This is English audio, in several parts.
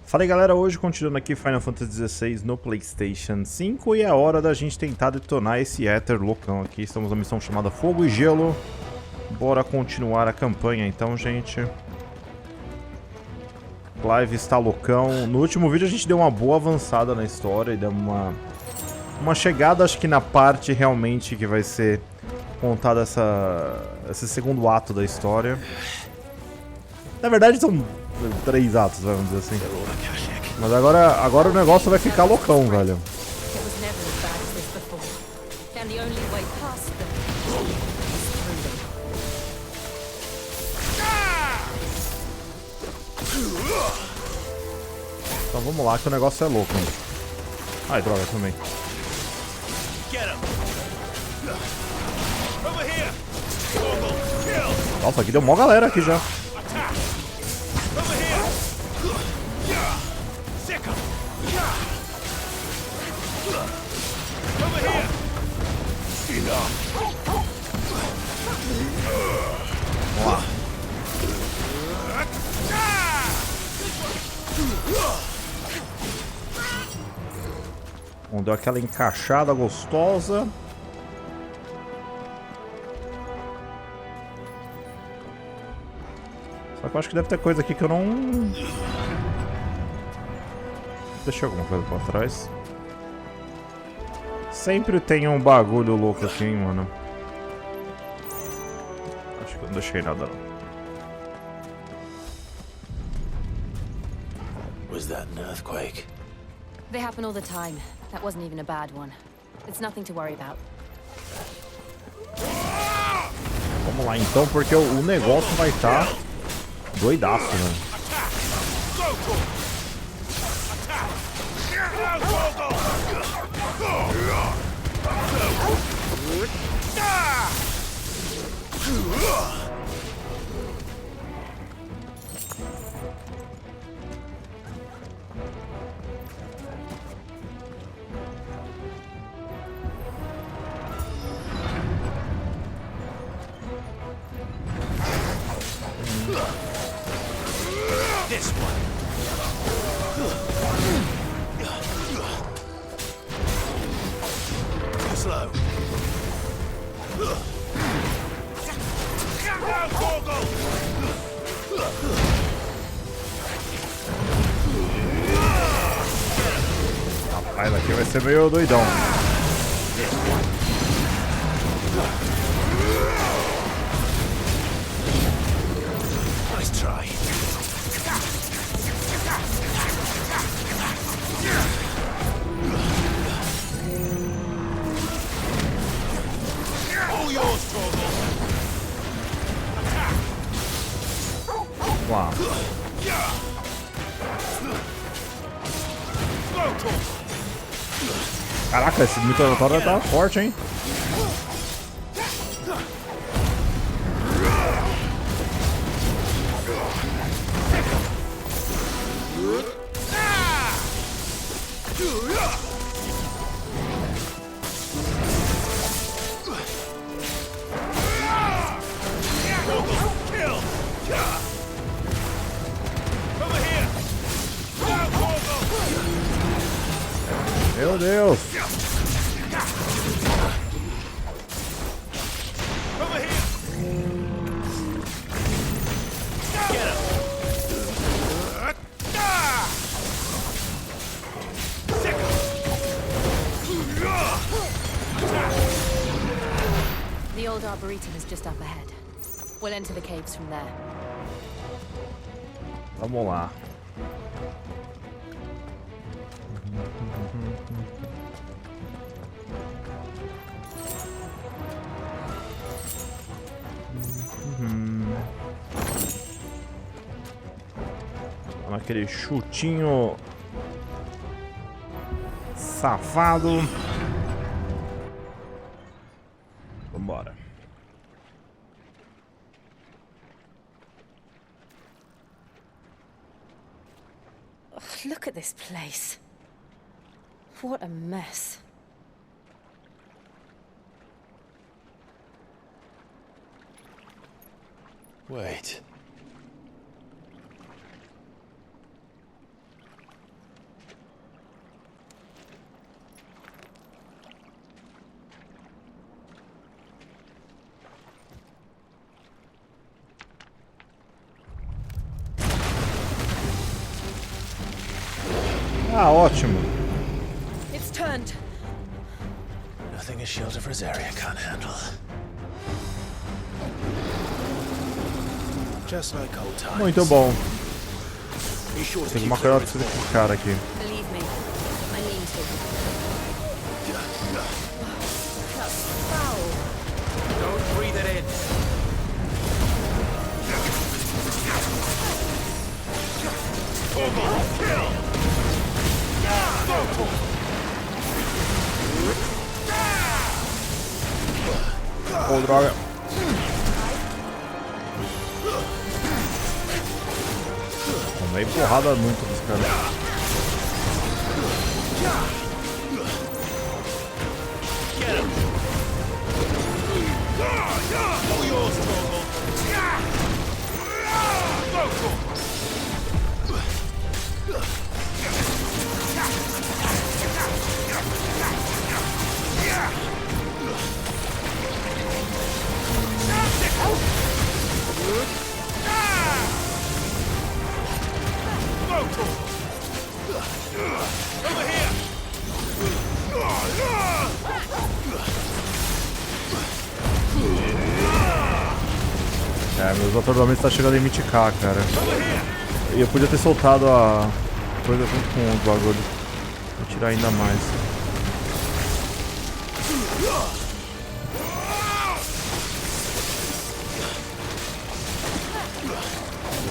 Fala aí galera, hoje continuando aqui Final Fantasy XVI no PlayStation 5 e é hora da gente tentar detonar esse éter loucão aqui. Estamos na missão chamada Fogo e Gelo. Bora continuar a campanha então, gente. Clive está loucão. No último vídeo a gente deu uma boa avançada na história e deu uma chegada, acho que na parte realmente que vai ser contada esse segundo ato da história. Na verdade são 3 atos, vamos dizer assim. Mas agora o negócio vai ficar loucão, velho. Então vamos lá que o negócio é louco, hein? Ai, droga, também. Nossa, aqui deu mó galera aqui já. Vamos lá. Bom, deu aquela encaixada gostosa. Só que eu acho que deve ter coisa aqui que eu não... Deixei alguma coisa pra trás. Sempre tem um bagulho louco aqui, hein, mano. Acho que eu não deixei nada, não. Was that an earthquake? They happen all the time. That wasn't even a bad one. It's nothing to worry about. Vamos lá então, porque o negócio vai estar doidaço, né? This one. Too slow. Rapaz, aqui vai ser meio doidão. Nice try. All yours, Torgal. Vamos lá. Caraca, esse mitolotório tá forte, hein? Meu Deus! The old arboretum is just up ahead. We'll enter the caves from there. Vamos lá. Aquele chutinho safado. Vambora. Look at this place. What a mess. Wait. Ah, ótimo. It's turned. Nothing a shield of Rosaria can't handle. Just like old times. Muito bom. Be sure to Tem keep uma clear coisa of pra his esse cara aqui. Believe me, I mean to. That's foul. Don't breathe it in. Oh, droga. Tomei porrada muito dos caras. Meus atordoamentos tá chegando em miticar, cara. E eu podia ter soltado a coisa junto com o bagulho. Vou tirar ainda mais.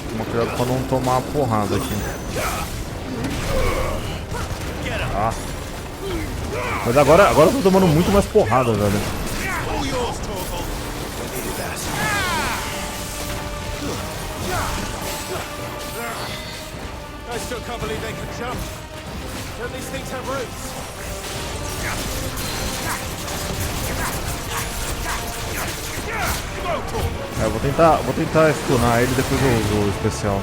Toma cuidado pra não tomar a porrada aqui. Ah. Mas agora eu tô tomando muito mais porrada, velho. I still can't believe they can jump. Don't these things have roots? Eu vou tentar stunar ele, depois eu uso o especial.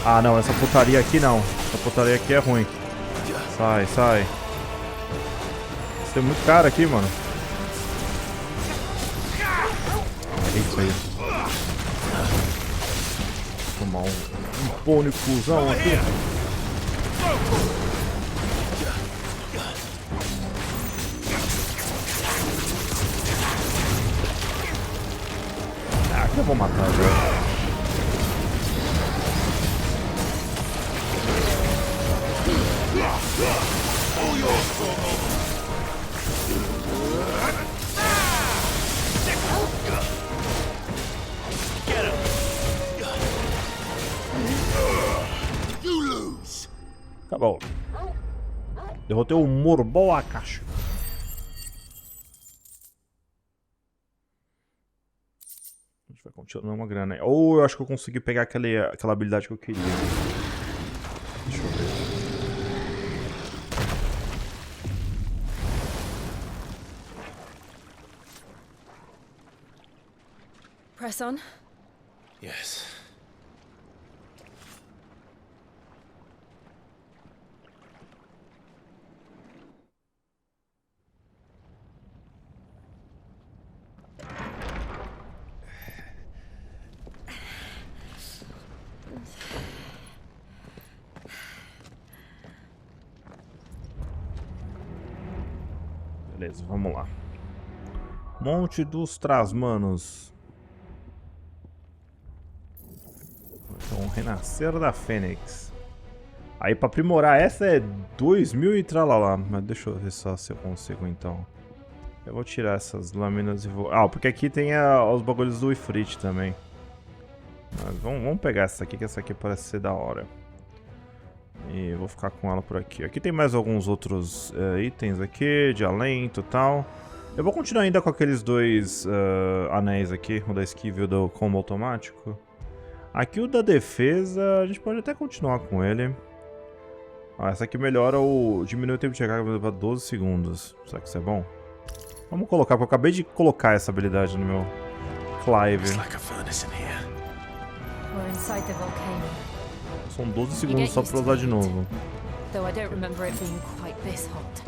Ah não, essa putaria aqui não. Essa putaria aqui é ruim. Sai, sai. Tem muito cara aqui, mano. É isso aí. Vou tomar um pônicozão aqui. Ah, aqui eu vou matar agora. Acabou. Derrotei o Morboakashi. A gente vai continuar uma grana. Ou eu acho que eu consegui pegar aquela habilidade que eu queria. Deixa eu ver. Press on. Yes. Beleza, vamos lá. Monte dos Trasmanos. Então, Renascer da Fênix. Aí, pra aprimorar essa é 2000 e tralalá. Mas deixa eu ver só se eu consigo, então. Eu vou tirar essas lâminas e vou... Ah, porque aqui tem os bagulhos do Ifrit também. Mas vamos pegar essa aqui, que essa aqui parece ser da hora. E vou ficar com ela por aqui. Aqui tem mais alguns outros itens aqui, de alento e tal. Eu vou continuar ainda com aqueles dois anéis aqui, o da esquiva e o do combo automático. Aqui o da defesa, a gente pode até continuar com ele. Ah, essa aqui melhora diminui o tempo de recarga para 12 segundos. Será que isso é bom? Vamos colocar, porque eu acabei de colocar essa habilidade no meu Clive. We're inside the volcano. São 12 segundos só pra usar de novo. Though I don't remember it being quite this hot.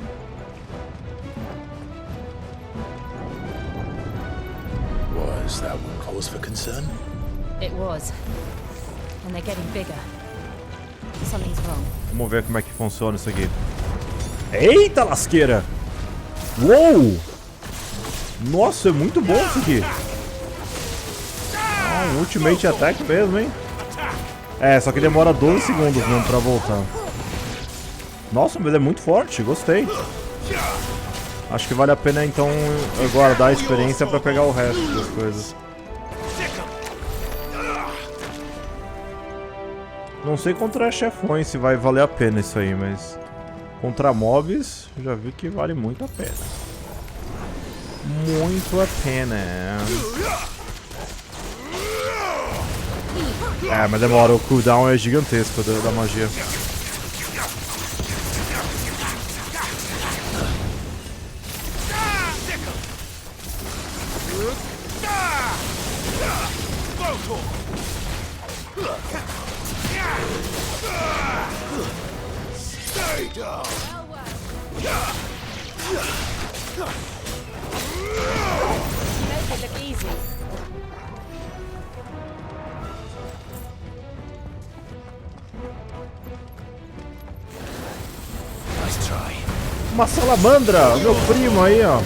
Was that one cause for concern? It was. And they're getting bigger. Something's wrong. Vamos ver como é que funciona isso aqui. Eita lasqueira! Uou! Nossa, é muito bom isso aqui. Um Ultimate Attack mesmo, hein? É, só que demora 12 segundos mesmo pra voltar. Nossa, mas é muito forte, gostei. Acho que vale a pena então eu guardar a experiência pra pegar o resto das coisas. Não sei contra chefões se vai valer a pena isso aí, mas contra mobs já vi que vale muito a pena. Muito a pena. É, mas demora, o cooldown é gigantesco da magia. Make it look easy. Uma salamandra, meu primo aí, ó.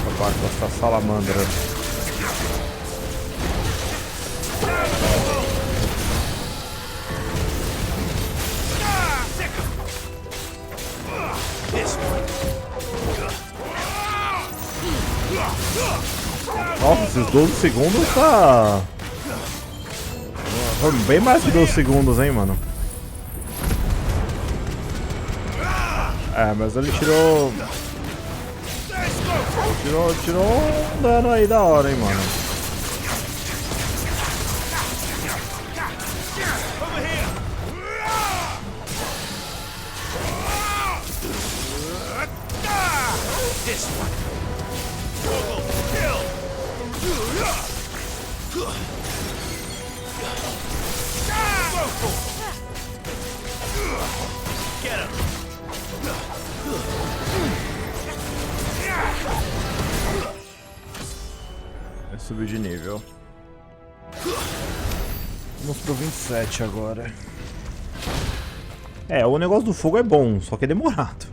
Acabar com essa salamandra. Nossa, esses 12 segundos tá... Foi bem mais que 12 segundos, hein, mano. É, mas ele tirou... Tirou um dano aí da hora, hein, mano. É subir de nível. Vamos pro 27 agora. É, o negócio do fogo é bom, só que é demorado.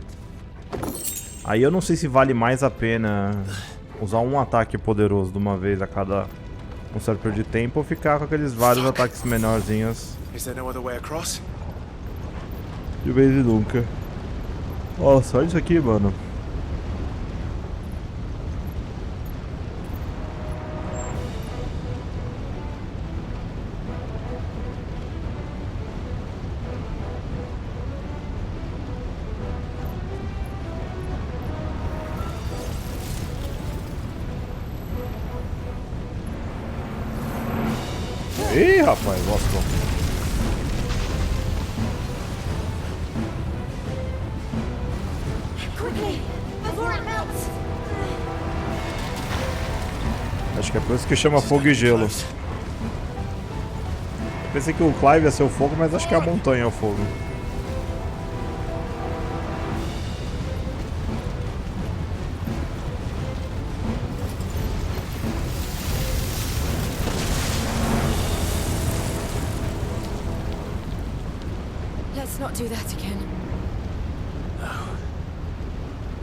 Aí eu não sei se vale mais a pena usar um ataque poderoso de uma vez a cada um certo período de tempo ou ficar com aqueles vários ataques menorzinhos de vez em nunca. Nossa, olha isso aqui, mano. Ih, rapaz, gosto. Acho que é por isso que chama fogo e gelo. Eu pensei que o Clive ia ser o fogo, mas acho que a montanha é o fogo. Let's not do that again. No.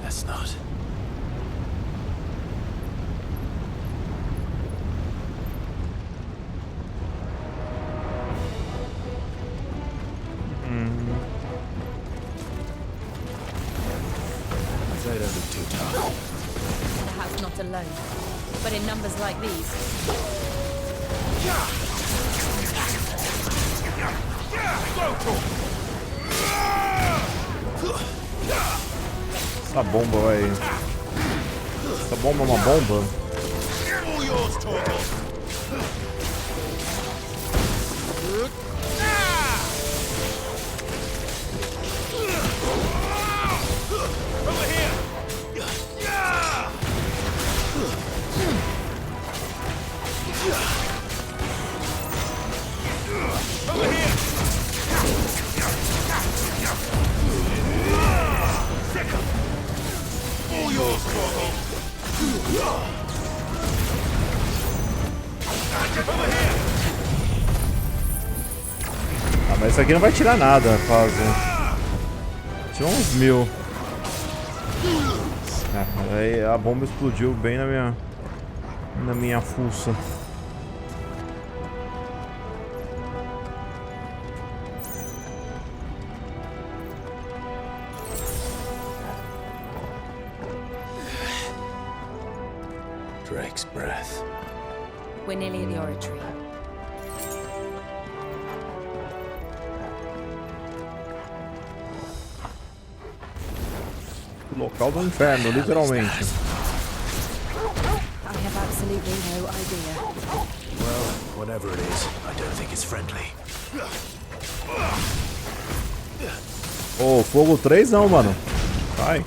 Let's not. They don't look too tough. Perhaps not alone, but in numbers like these. Essa bomba vai... Essa bomba é uma bomba? Ah, mas isso aqui não vai tirar nada, quase. Tirou uns 1000. Aí a bomba explodiu bem na minha fuça. Drake's breath. We're nearly at the oratory. Local do inferno, literalmente. I have absolutely no idea. Well, whatever it is, I don't think it's friendly. Ô, fogo 3 não, mano. Sai.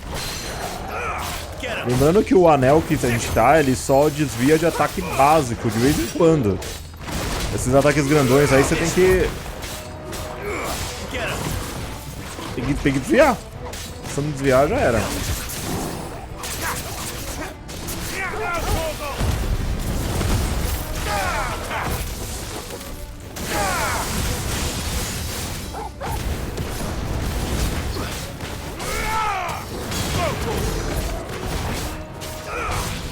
Lembrando que o anel que a gente tá, ele só desvia de ataque básico, de vez em quando. Esses ataques grandões aí você tem que... Tem que desviar. Se não desviar, já era.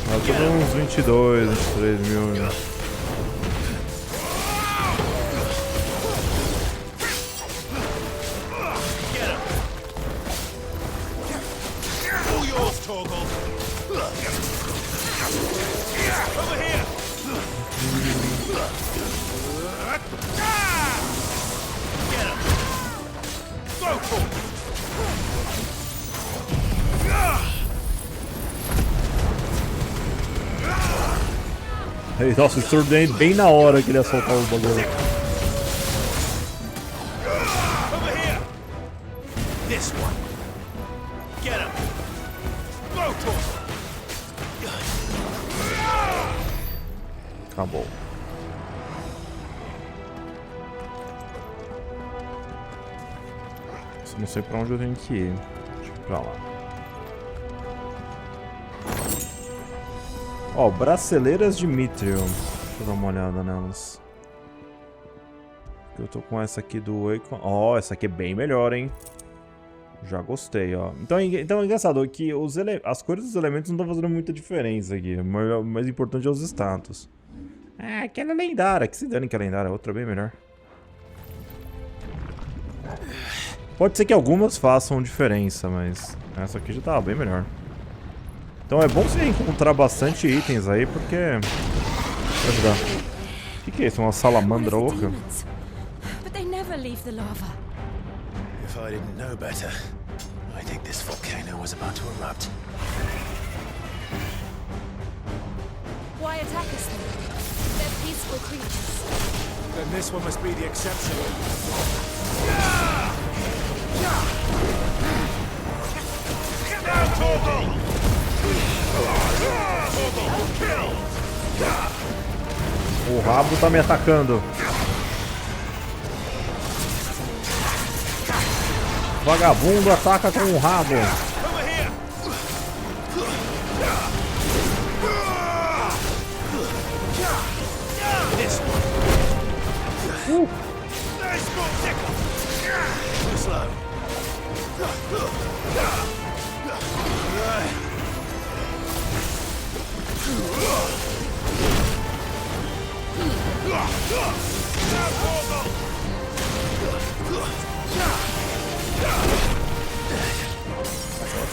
Eu tô com uns 22, 23 mil. Né? Nossa, surpreende bem na hora que ele ia soltar o bagulho. Acabou. Não sei pra onde eu tenho que ir. Deixa eu ir pra lá. Ó, braceleiras de Mithril. Deixa eu dar uma olhada nelas. Eu tô com essa aqui do Eikons. Ó, essa aqui é bem melhor, hein? Já gostei, ó. Então é engraçado que as cores dos elementos não estão fazendo muita diferença aqui. O mais importante é os status. Ah, aquela é lendária. Que se dane que é lendária. A outra é bem melhor. Pode ser que algumas façam diferença, mas essa aqui já tá bem melhor. Então é bom você encontrar bastante itens aí, porque... Vai ajudar. O que é isso? Uma salamandra louca? But they never leave the lava. If I didn't know better, I think this volcano was about to erupt. Why attack us then? They're peaceful creatures. Then this one must be the exception. Now, Torgal! O rabo tá me atacando. Vagabundo ataca com o rabo.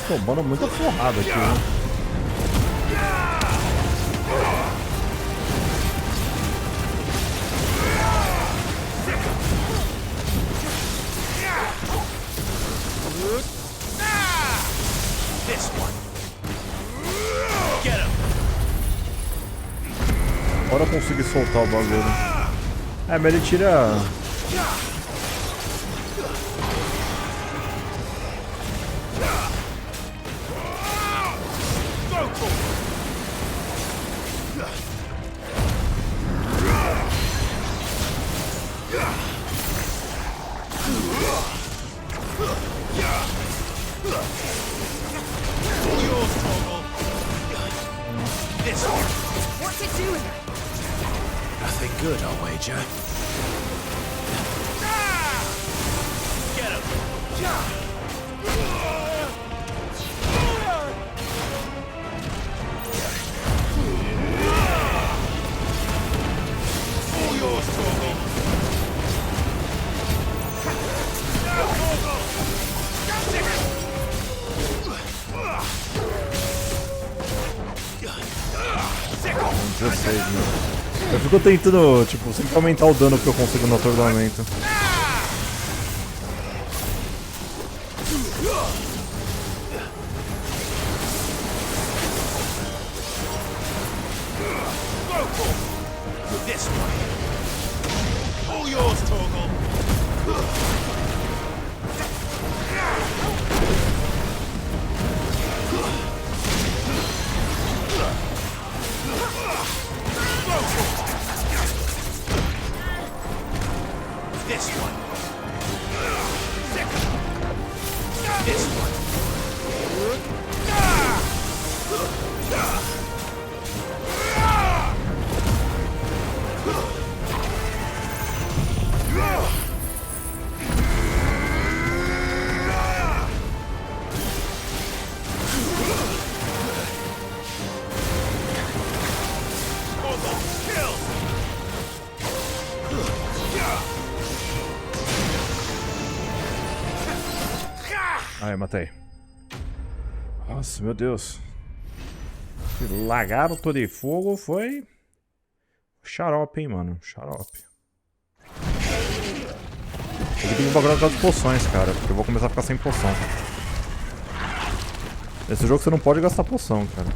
Tô tomando muita porrada aqui, né? Agora eu consigo soltar o bagulho. É, mas ele tira... This one. What's it doing? Nothing good, I'll wager. Get him. All yours, Torgal. Eu sei, meu. Eu fico tentando, tipo, sempre aumentar o dano que eu consigo no atordoamento. This way. All yours, Torgal. This one. This one. Aí, matei. Nossa, meu Deus. Esse lagarto de fogo foi... xarope, hein, mano. Xarope. Ele tem que bagulho das poções, cara. Porque eu vou começar a ficar sem poção. Nesse jogo você não pode gastar poção, cara.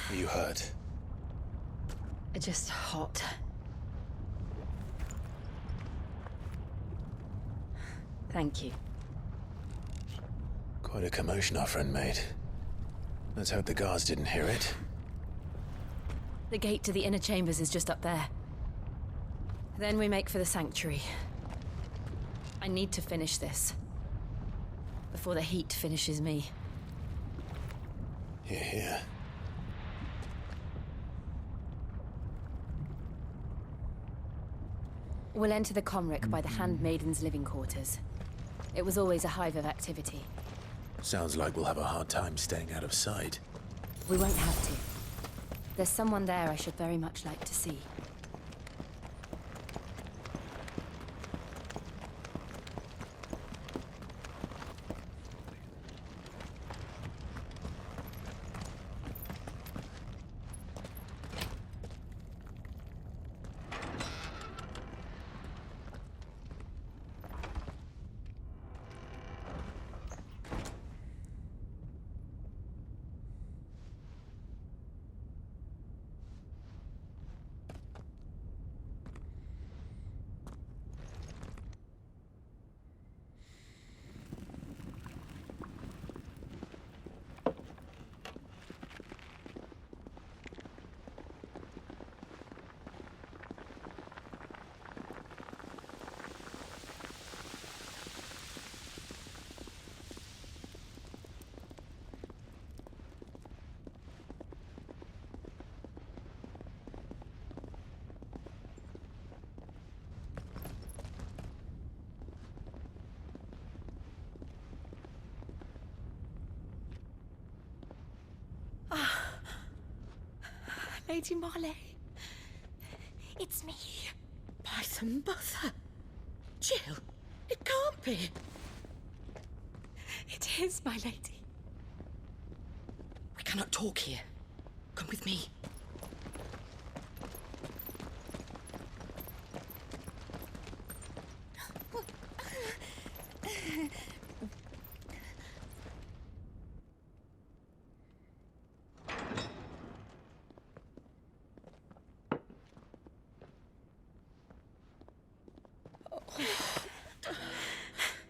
Are you hurt? Just hot. Thank you. Quite a commotion our friend made. Let's hope the guards didn't hear it. The gate to the inner chambers is just up there. Then we make for the sanctuary. I need to finish this. Before the heat finishes me. Here, here. We'll enter the Comric by the Handmaiden's living quarters. It was always a hive of activity. Sounds like we'll have a hard time staying out of sight. We won't have to. There's someone there I should very much like to see. Lady Marley. It's me. By some mother. Jill, it can't be. It is, my lady. We cannot talk here. Come with me.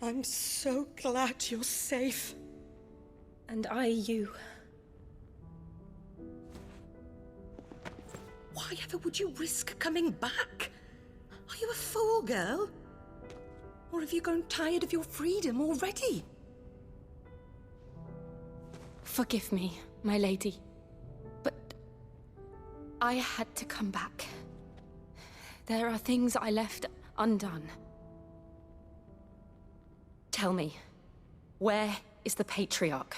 I'm so glad you're safe. And I you. Why ever would you risk coming back? Are you a fool, girl? Or have you grown tired of your freedom already? Forgive me, my lady, but I had to come back. There are things I left undone. Tell me, where is the Patriarch?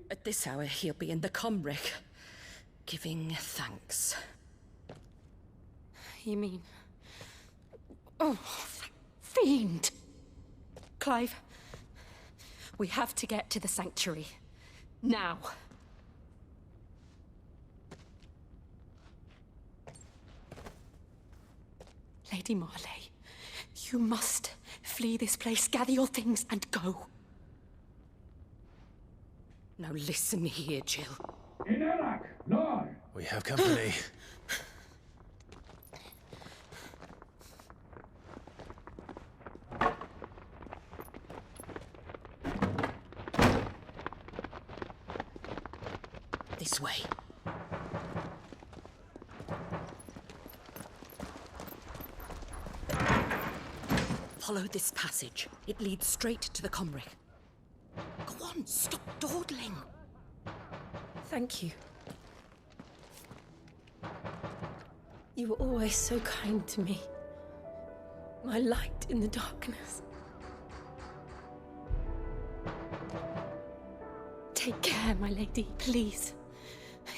At this hour, he'll be in the Comric, giving thanks. You mean... Oh, fiend! Clive, we have to get to the sanctuary. Now. Lady Marley, you must flee this place, gather your things, and go. Now listen here, Jill. In Iraq, Lord! We have company. This way. Follow this passage. It leads straight to the Comric. Go on, stop dawdling. Thank you. You were always so kind to me. My light in the darkness. Take care, my lady, please.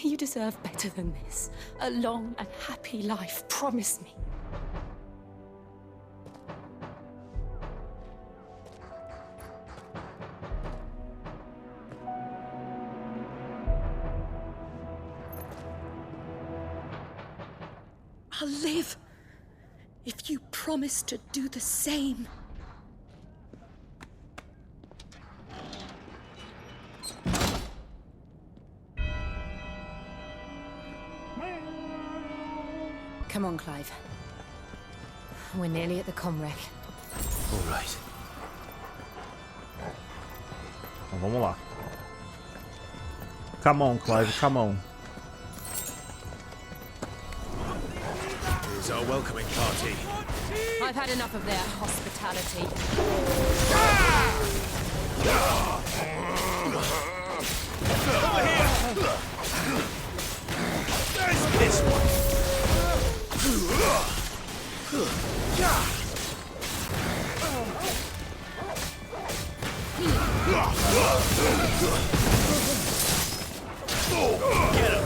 You deserve better than this. A long and happy life, promise me. I'll live if you promise to do the same. Come on, Clive. We're nearly at the Comrec. All right. Então vamos lá. Come on, Clive, come on. Here's our welcoming party. I've had enough of their hospitality. Over here! There's this one! Get him!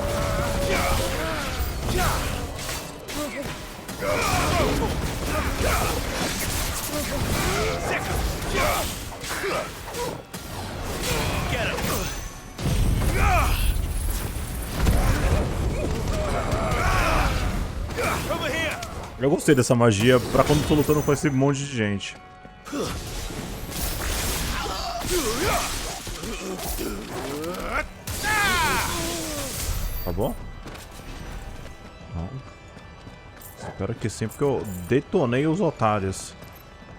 Get him! Over here! Eu gostei dessa magia pra quando tô lutando com esse monte de gente. Tá bom? Não. Espero que sim, porque eu detonei os otários.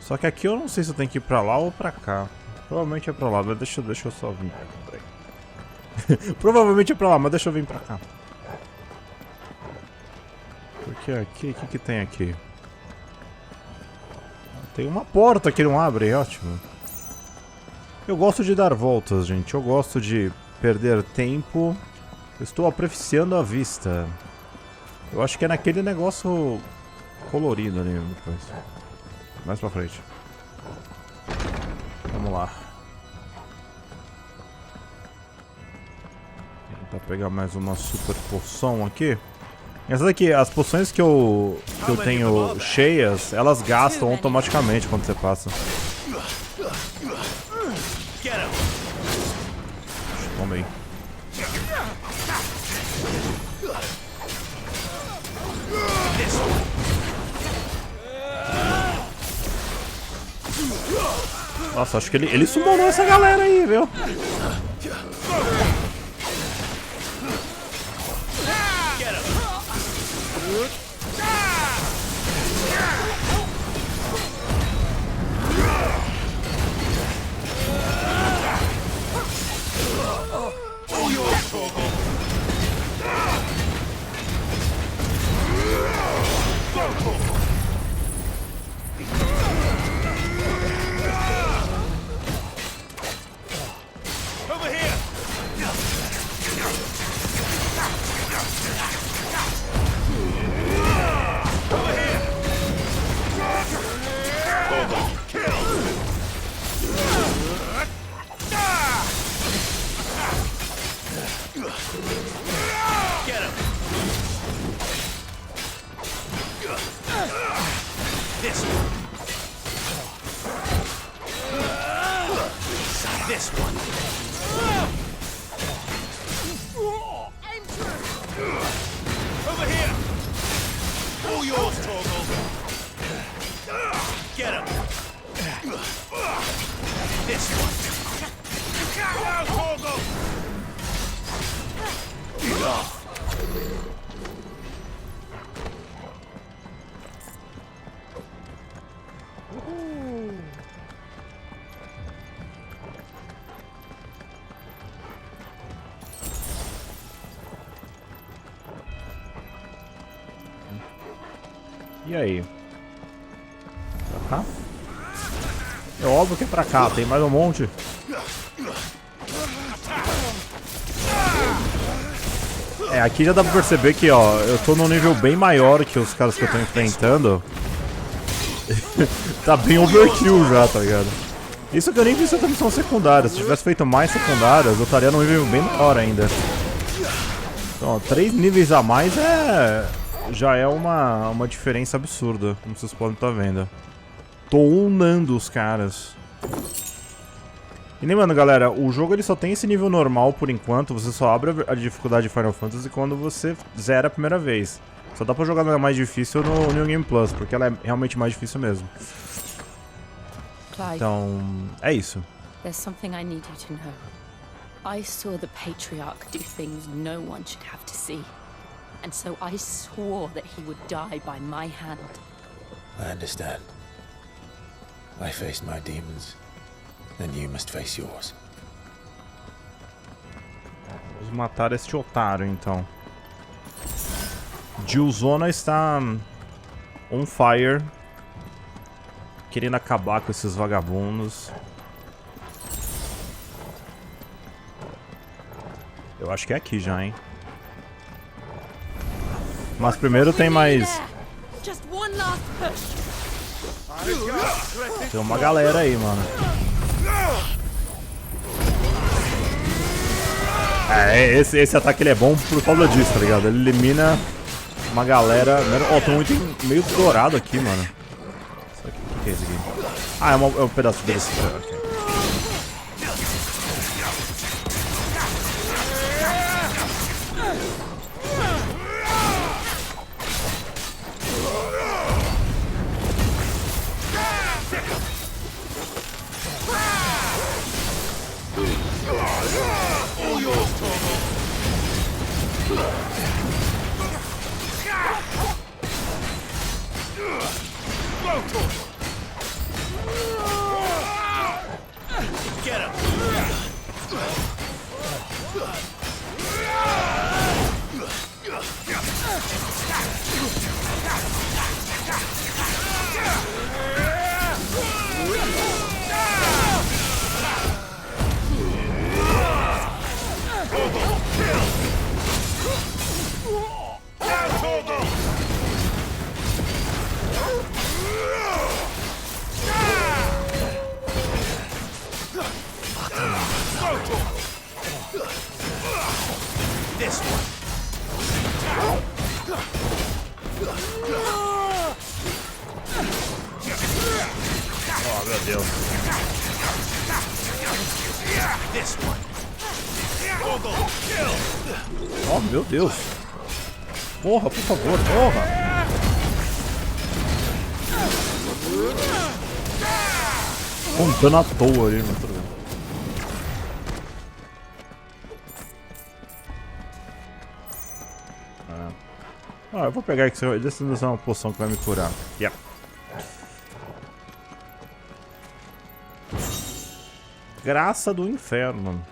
Só que aqui eu não sei se eu tenho que ir pra lá ou pra cá. Provavelmente é pra lá, mas deixa eu só vir. Provavelmente é pra lá, mas deixa eu vir pra cá. Porque aqui, o que tem aqui? Tem uma porta que não abre, ótimo. Eu gosto de dar voltas, gente. Eu gosto de perder tempo. Estou apreciando a vista. Eu acho que é naquele negócio colorido ali depois. Mais pra frente. Vamos lá. Tentar pegar mais uma super poção aqui. Essa daqui, as poções que eu tenho cheias, elas gastam automaticamente quando você passa. Toma aí. Nossa, acho que ele summonou essa galera aí, viu? This one. This one. Over here. All yours, Torgal. Get him. This one. Now, Torgal. E aí? Pra cá? É óbvio que é pra cá, tem mais um monte. É, aqui já dá pra perceber que, ó, eu tô num nível bem maior que os caras que eu tô enfrentando. Tá bem overkill já, tá ligado? Isso que eu nem fiz essa missão secundária. Se tivesse feito mais secundárias, eu estaria num nível bem maior ainda. Então, ó, 3 níveis a mais já é uma diferença absurda, como vocês podem estar vendo. Tô unando os caras. E lembrando, galera, o jogo ele só tem esse nível normal por enquanto. Você só abre a dificuldade de Final Fantasy quando você zera a primeira vez. Só dá pra jogar na mais difícil no New Game Plus, porque ela é realmente mais difícil mesmo. Clive, Então, é isso. there's something I need you to know. I saw the Patriarch do things no one should have to see. And so I swore that he would die by my hand. I understand. I faced my demons, and you must face yours. Vamos matar este otário, então. Gilzona está on fire, querendo acabar com esses vagabundos. Eu acho que é aqui já, hein? Mas primeiro tem mais... Just one last push. Tem uma galera aí, mano. É, esse ataque ele é bom por causa disso, tá ligado? Ele elimina uma galera... Ó, tem um item meio dourado aqui, mano. Isso aqui, o que é isso aqui? Ah, é um pedaço desse. Okay. Get him! This one. Oh, meu Deus. This one. Oh, meu Deus. Porra, por favor, porra. Um dano à toa ali, mas tudo bem. Ah, eu vou pegar aqui, deixa eu usar uma poção que vai me curar. Yeah. Graça do inferno.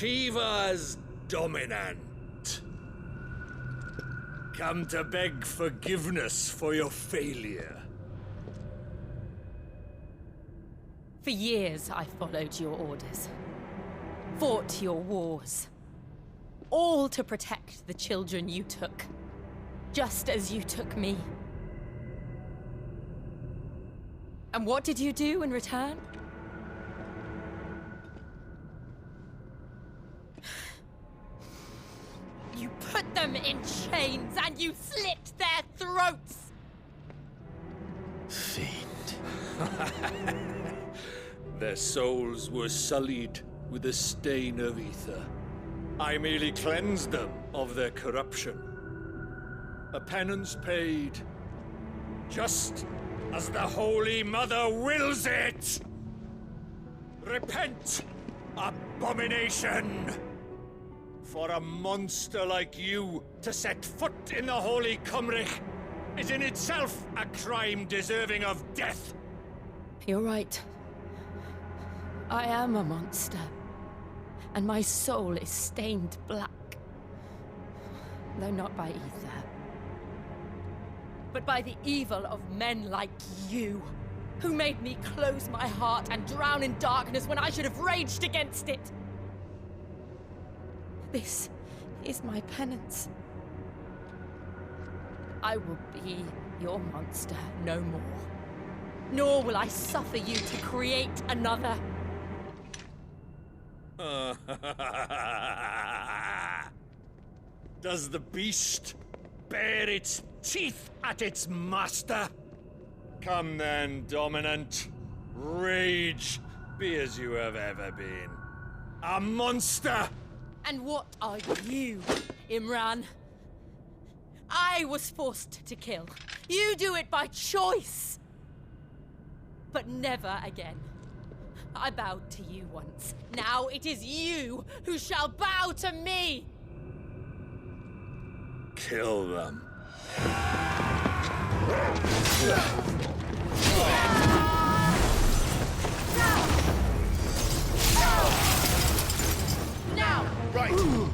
Shiva's dominant. Come to beg forgiveness for your failure. For years, I followed your orders. Fought your wars. All to protect the children you took. Just as you took me. And what did you do in return? You put them in chains and you slit their throats! Fiend. Their souls were sullied with the stain of ether. I merely cleansed them of their corruption. A penance paid, just as the Holy Mother wills it! Repent, abomination! For a monster like you to set foot in the Holy Cymric is in itself a crime deserving of death. You're right. I am a monster. And my soul is stained black. Though not by ether. But by the evil of men like you, who made me close my heart and drown in darkness when I should have raged against it. This is my penance. I will be your monster no more. Nor will I suffer you to create another. Does the beast bare its teeth at its master? Come then, dominant. Rage, be as you have ever been. A monster! And what are you, Imran? I was forced to kill. You do it by choice. But never again. I bowed to you once. Now it is you who shall bow to me! Kill them. Now! Right!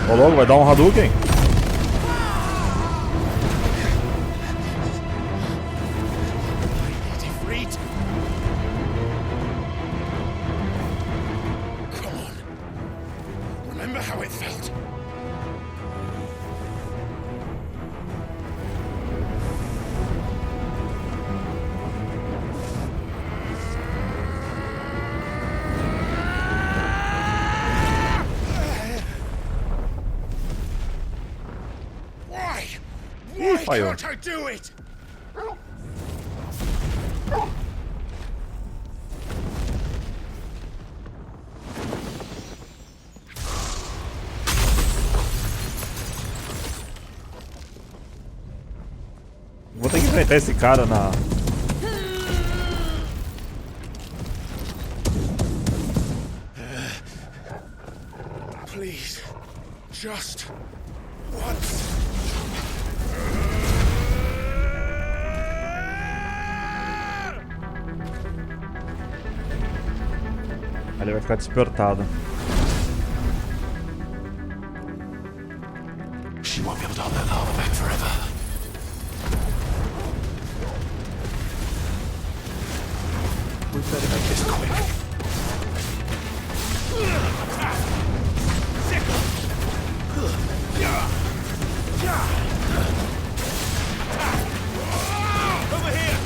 Ô louco, vai dar um Hadouken? Come on. Remember how it felt? Falhou. can't I do it? Vou ter que enfrentar esse cara na... Please, just once. Ele vai ficar despertado. She won't be able to hold that lava back forever. We better make this quick. Over here!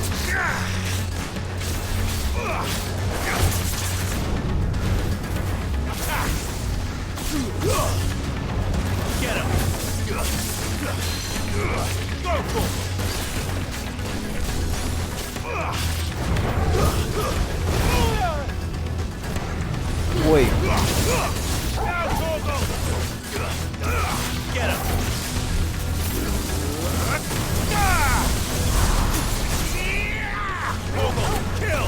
Get him! Go for it! Oi. Get him! Kill!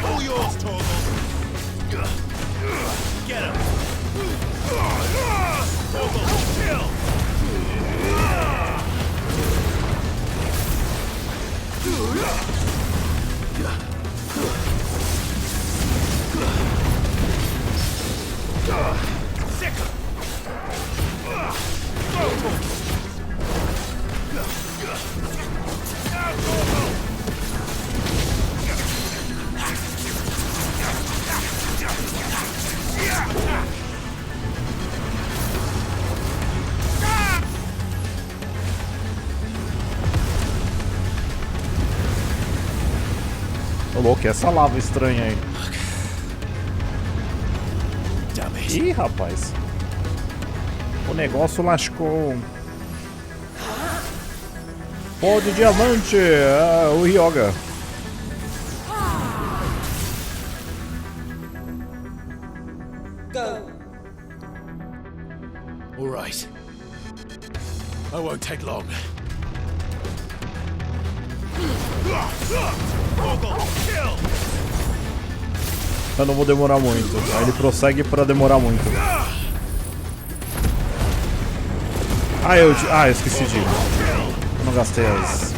All yours, Torgal! Get him! Torgal, kill! Sick! Ô louco, e essa lava estranha aí? Ih, rapaz. O negócio lascou. Pó de diamante! O Ryoga. All right. I won't take long. Eu não vou demorar muito. Aí ele prossegue pra demorar muito. Eu esqueci de... Eu não gastei as...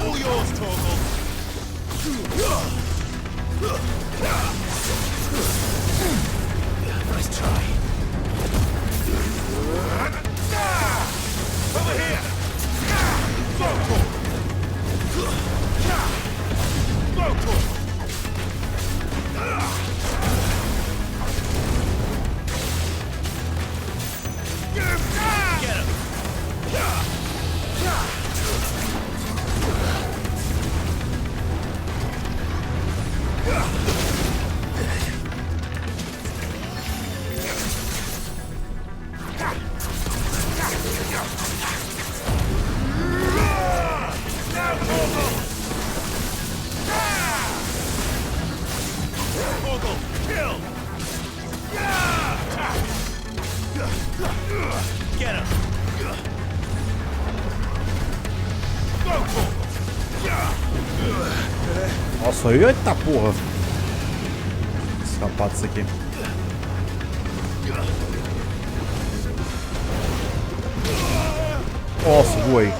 All yours, Torgal. Nice try. Over here. Go for. Go for. Get him. Get him. Nossa, eita porra! Escapar disso aqui. Nossa, voei.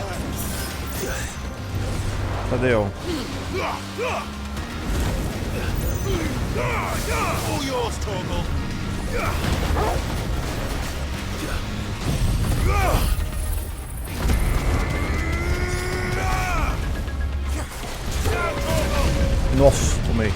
Cadê eu? All yours, Torgal. Nossa, tomei.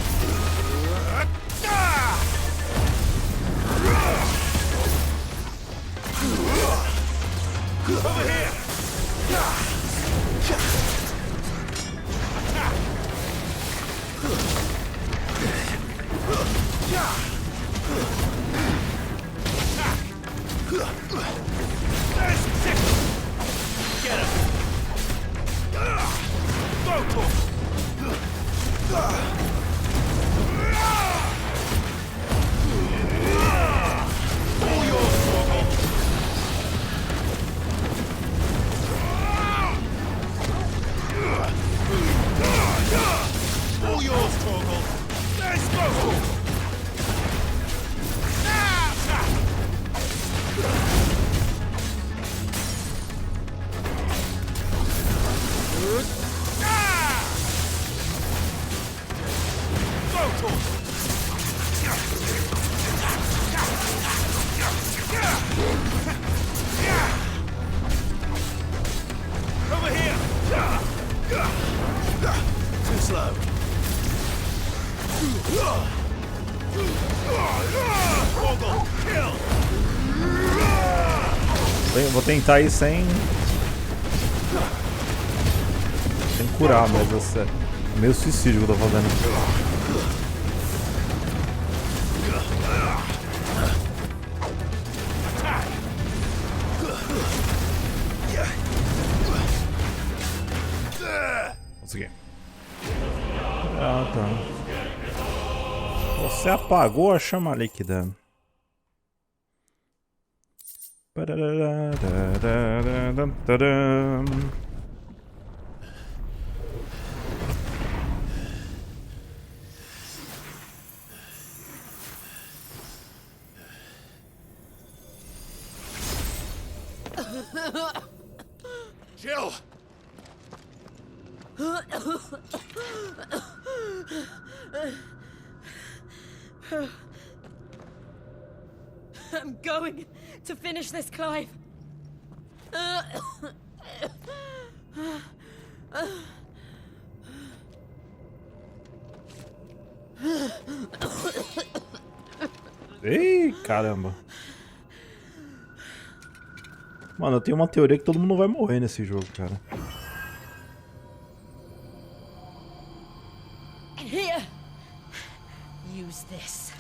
Vou tentar ir sem curar, mas é meio suicídio que eu tô fazendo. Consegui. Ah, tá. Você apagou a chama líquida. Jill! I'm going to finish this, Clive. Ei, caramba. Mano, eu tenho uma teoria que todo mundo vai morrer nesse jogo, cara. Here. Use this.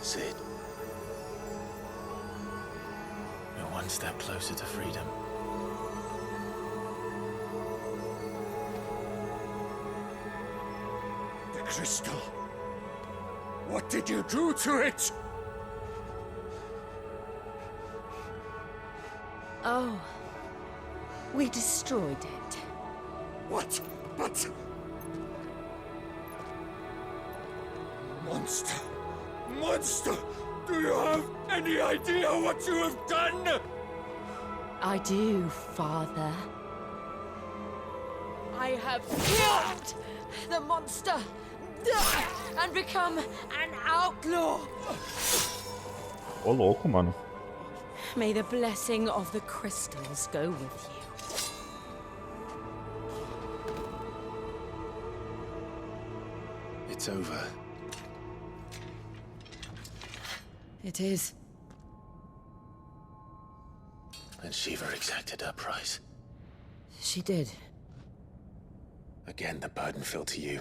Sid. We're one step closer to freedom. The crystal. What did you do to it? Oh. We destroyed it. What? But... Monster! Monster! Do you have any idea what you have done? I do, Father. I have killed the monster and become an outlaw. Ô, louco, mano. May the blessing of the crystals go with you. It's over. It is. And Shiva exacted her price. She did. Again, the burden fell to you.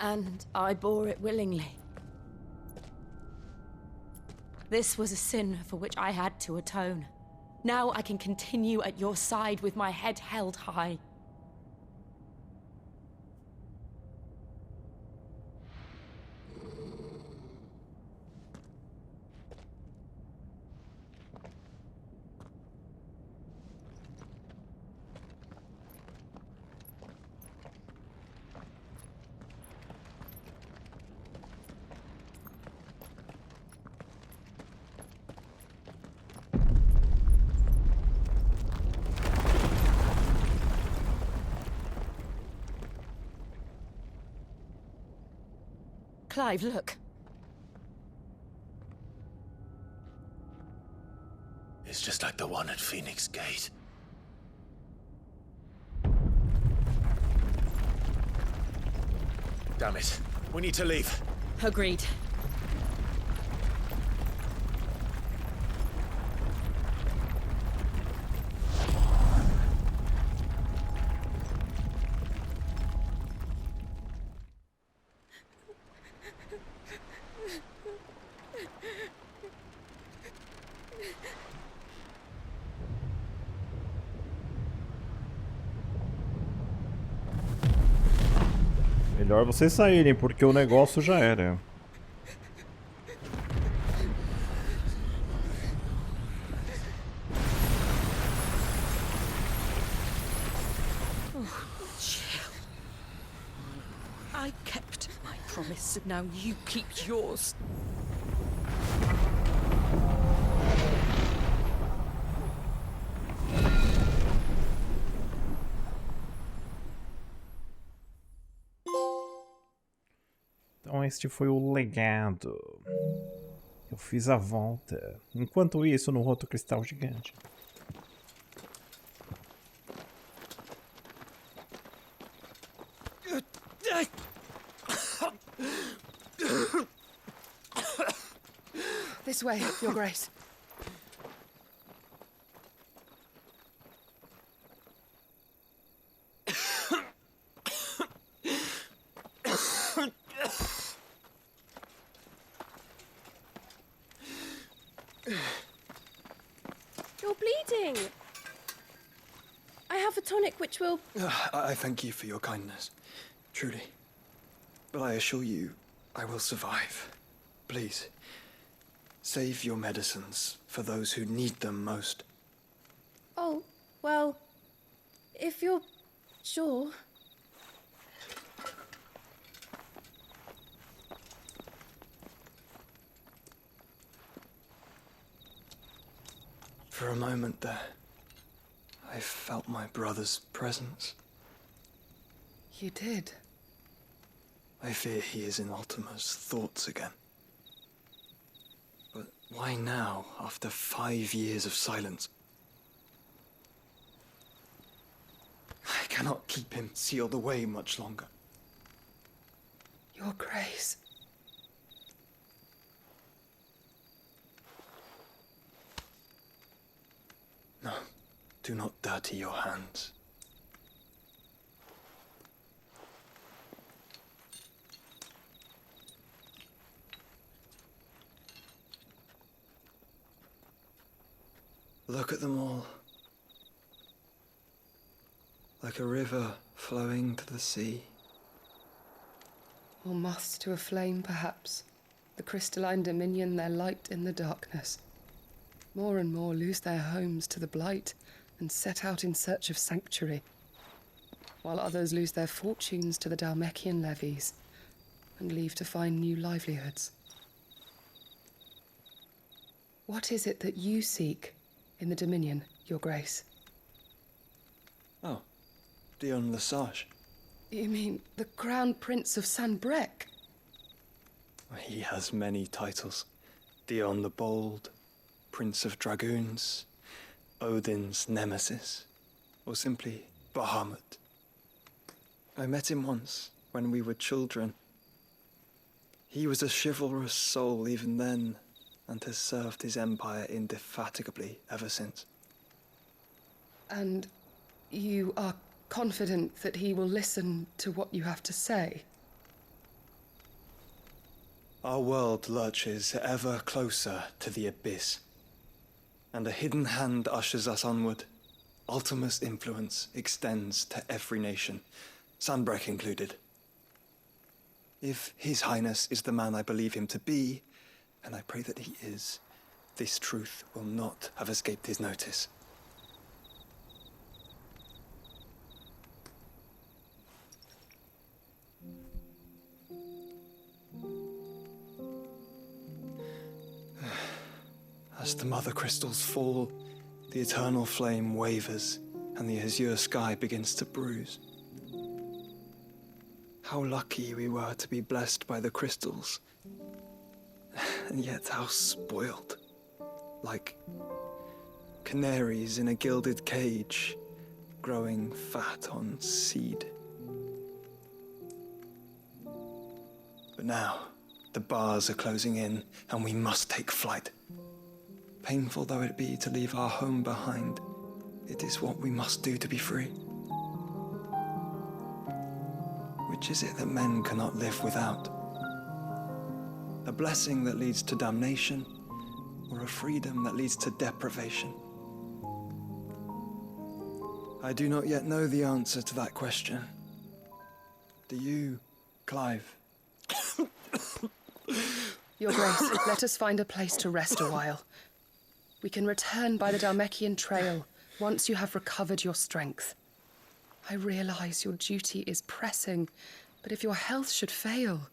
And I bore it willingly. This was a sin for which I had to atone. Now I can continue at your side with my head held high. Clive, look. It's just like the one at Phoenix Gate. Damn it. We need to leave. Agreed. Melhor vocês saírem, porque o negócio já era. I kept my promise, and now you keep yours. Então este foi o legado. Eu fiz a volta. Enquanto isso, no outro cristal gigante. This way, Your Grace. You're bleeding. I have a tonic which will... I thank you for your kindness, truly. But I assure you, I will survive. Please, save your medicines for those who need them most. Oh, well, if you're sure. For a moment there, I felt my brother's presence. You did? I fear he is in Ultima's thoughts again. But why now, after 5 years of silence? I cannot keep him sealed away much longer. Your Grace. No, do not dirty your hands. Look at them all. Like a river flowing to the sea. Or moths to a flame, perhaps. The crystalline dominion their light in the darkness. More and more lose their homes to the blight and set out in search of sanctuary, while others lose their fortunes to the Dhalmekian levies and leave to find new livelihoods. What is it that you seek in the Dominion, Your Grace? Oh, Dion Lesage. You mean the Crown Prince of Sanbreque? He has many titles. Dion the Bold, Prince of Dragoons, Odin's Nemesis, or simply Bahamut. I met him once, when we were children. He was a chivalrous soul even then, and has served his empire indefatigably ever since. And you are confident that he will listen to what you have to say? Our world lurches ever closer to the abyss, and a hidden hand ushers us onward. Ultima's influence extends to every nation, Sanbreque included. If His Highness is the man I believe him to be, and I pray that he is, this truth will not have escaped his notice. As the mother crystals fall, the eternal flame wavers, and the azure sky begins to bruise. How lucky we were to be blessed by the crystals, and yet how spoiled. Like canaries in a gilded cage, growing fat on seed. But now, the bars are closing in, and we must take flight. Painful though it be to leave our home behind, it is what we must do to be free. Which is it that men cannot live without? A blessing that leads to damnation, or a freedom that leads to deprivation? I do not yet know the answer to that question. Do you, Clive? Your Grace, let us find a place to rest a while. We can return by the Dalmekian trail once you have recovered your strength. I realize your duty is pressing, but if your health should fail...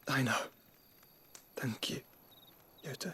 I know. Thank you, Yote.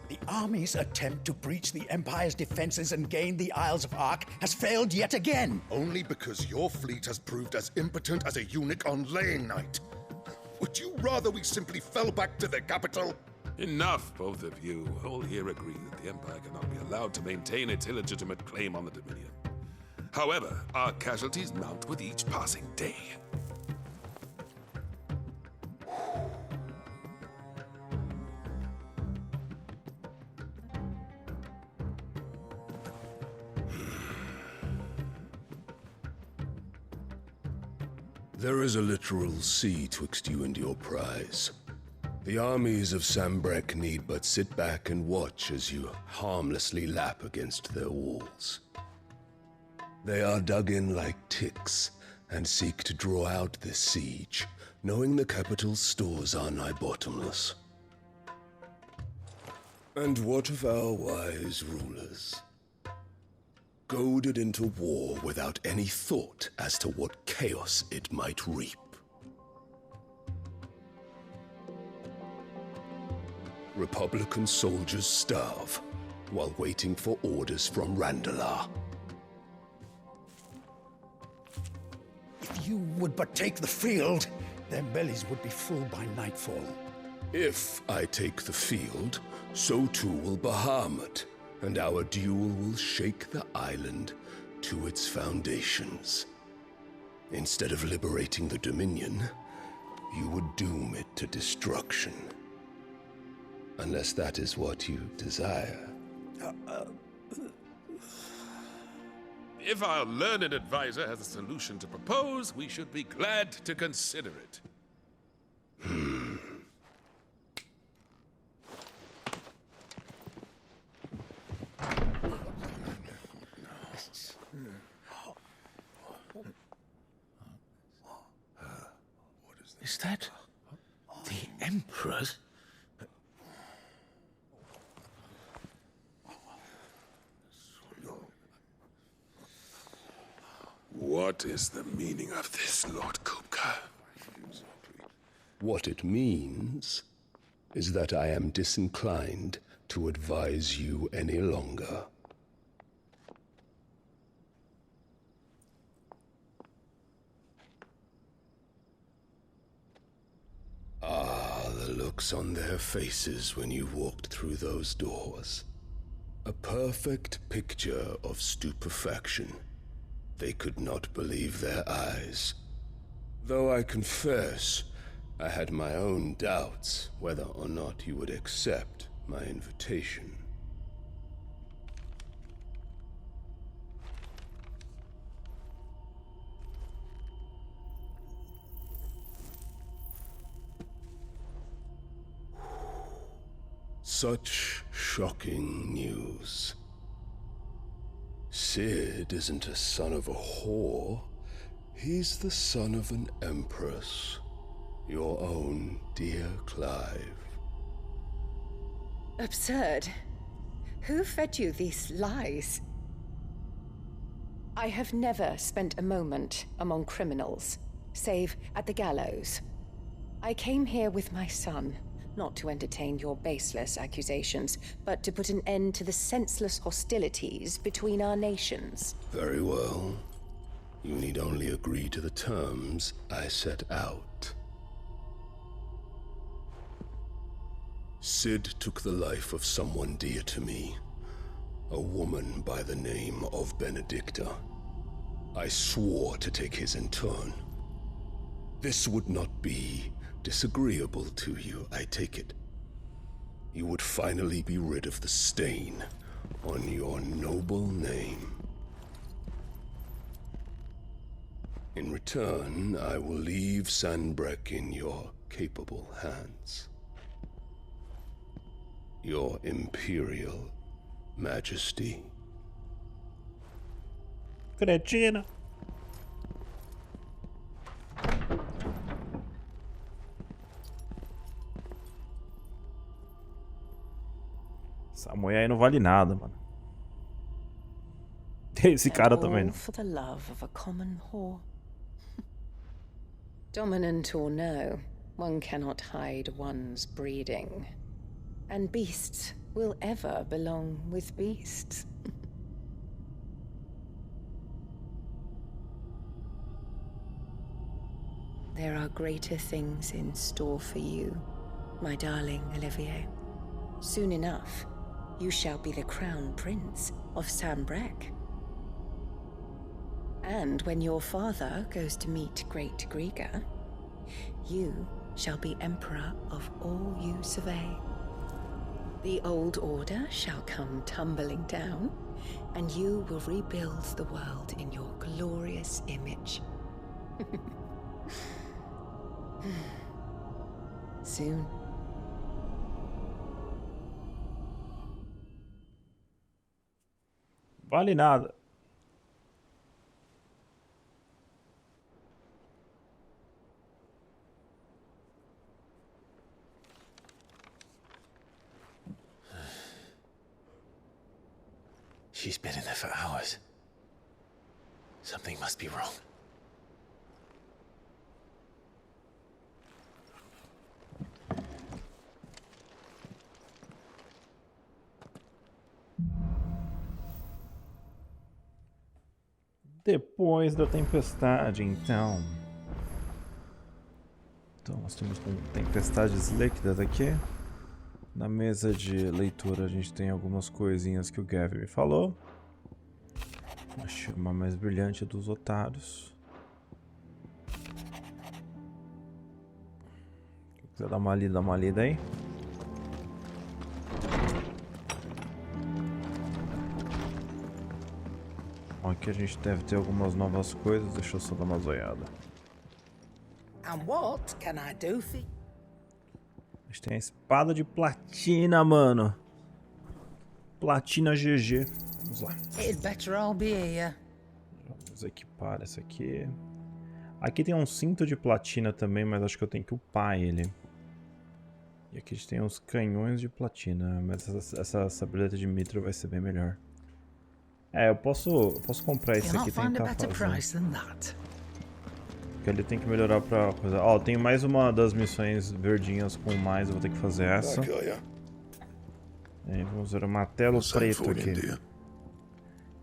The army's attempt to breach the Empire's defenses and gain the Isles of Ark has failed yet again. Only because your fleet has proved as impotent as a eunuch on laying night. Would you rather we simply fell back to the capital? Enough, both of you. All here agree that the Empire cannot be allowed to maintain its illegitimate claim on the Dominion. However, our casualties mount with each passing day. There is a literal sea twixt you and your prize. The armies of Sanbreque need but sit back and watch as you harmlessly lap against their walls. They are dug in like ticks and seek to draw out this siege, knowing the capital's stores are nigh bottomless. And what of our wise rulers? Goaded into war without any thought as to what chaos it might reap. Republican soldiers starve while waiting for orders from Randalar. If you would but take the field, their bellies would be full by nightfall. If I take the field, so too will Bahamut, and our duel will shake the island to its foundations. Instead of liberating the Dominion, you would doom it to destruction. Unless that is what you desire. If our learned advisor has a solution to propose, we should be glad to consider it. Is that the Emperor's? What is the meaning of this, Lord Kupka? What it means is that I am disinclined to advise you any longer. Ah, the looks on their faces when you walked through those doors. A perfect picture of stupefaction. They could not believe their eyes. Though I confess, I had my own doubts whether or not you would accept my invitation. Such shocking news. Sid isn't a son of a whore. He's the son of an empress. Your own dear Clive. Absurd. Who fed you these lies? I have never spent a moment among criminals, save at the gallows. I came here with my son, not to entertain your baseless accusations, but to put an end to the senseless hostilities between our nations. Very well. You need only agree to the terms I set out. Sid took the life of someone dear to me, a woman by the name of Benedicta. I swore to take his in turn. This would not be disagreeable to you, I take it. You would finally be rid of the stain on your noble name. In return, I will leave Sanbreque in your capable hands. Your Imperial Majesty. Cretina. Essa mulher aí não vale nada, mano. Esse cara também não. For the love of a common whore. Dominant or no, one cannot hide one's breeding. And beasts will ever belong with beasts. There are greater things in store for you, my darling Olivier. Soon enough, you shall be the crown prince of Sanbreque. And when your father goes to meet Great Griga, you shall be emperor of all you survey. The old order shall come tumbling down, and you will rebuild the world in your glorious image. Soon. Vale nada. She's been in there for hours. Something must be wrong. Depois da tempestade, então. Então, nós temos tempestades líquidas aqui. Na mesa de leitura a gente tem algumas coisinhas que o Gavin me falou. A chama mais brilhante dos otários. Quem quiser dar uma lida aí. Aqui a gente deve ter algumas novas coisas, deixa eu só dar uma zoiada. And what can I do for you? A gente tem a espada de platina, mano. Platina GG. Vamos lá. It'd better all be here. Vamos equipar essa aqui. Aqui tem um cinto de platina também, mas acho que eu tenho que upar ele. E aqui a gente tem uns canhões de platina, mas essa brilhante de mitra vai ser bem melhor. É, eu posso comprar esse aqui e tentar fazer. Porque ele tem que melhorar pra coisa. Ó, tem mais uma das missões verdinhas com mais, eu vou ter que fazer essa. E vamos ver o martelo preto aqui.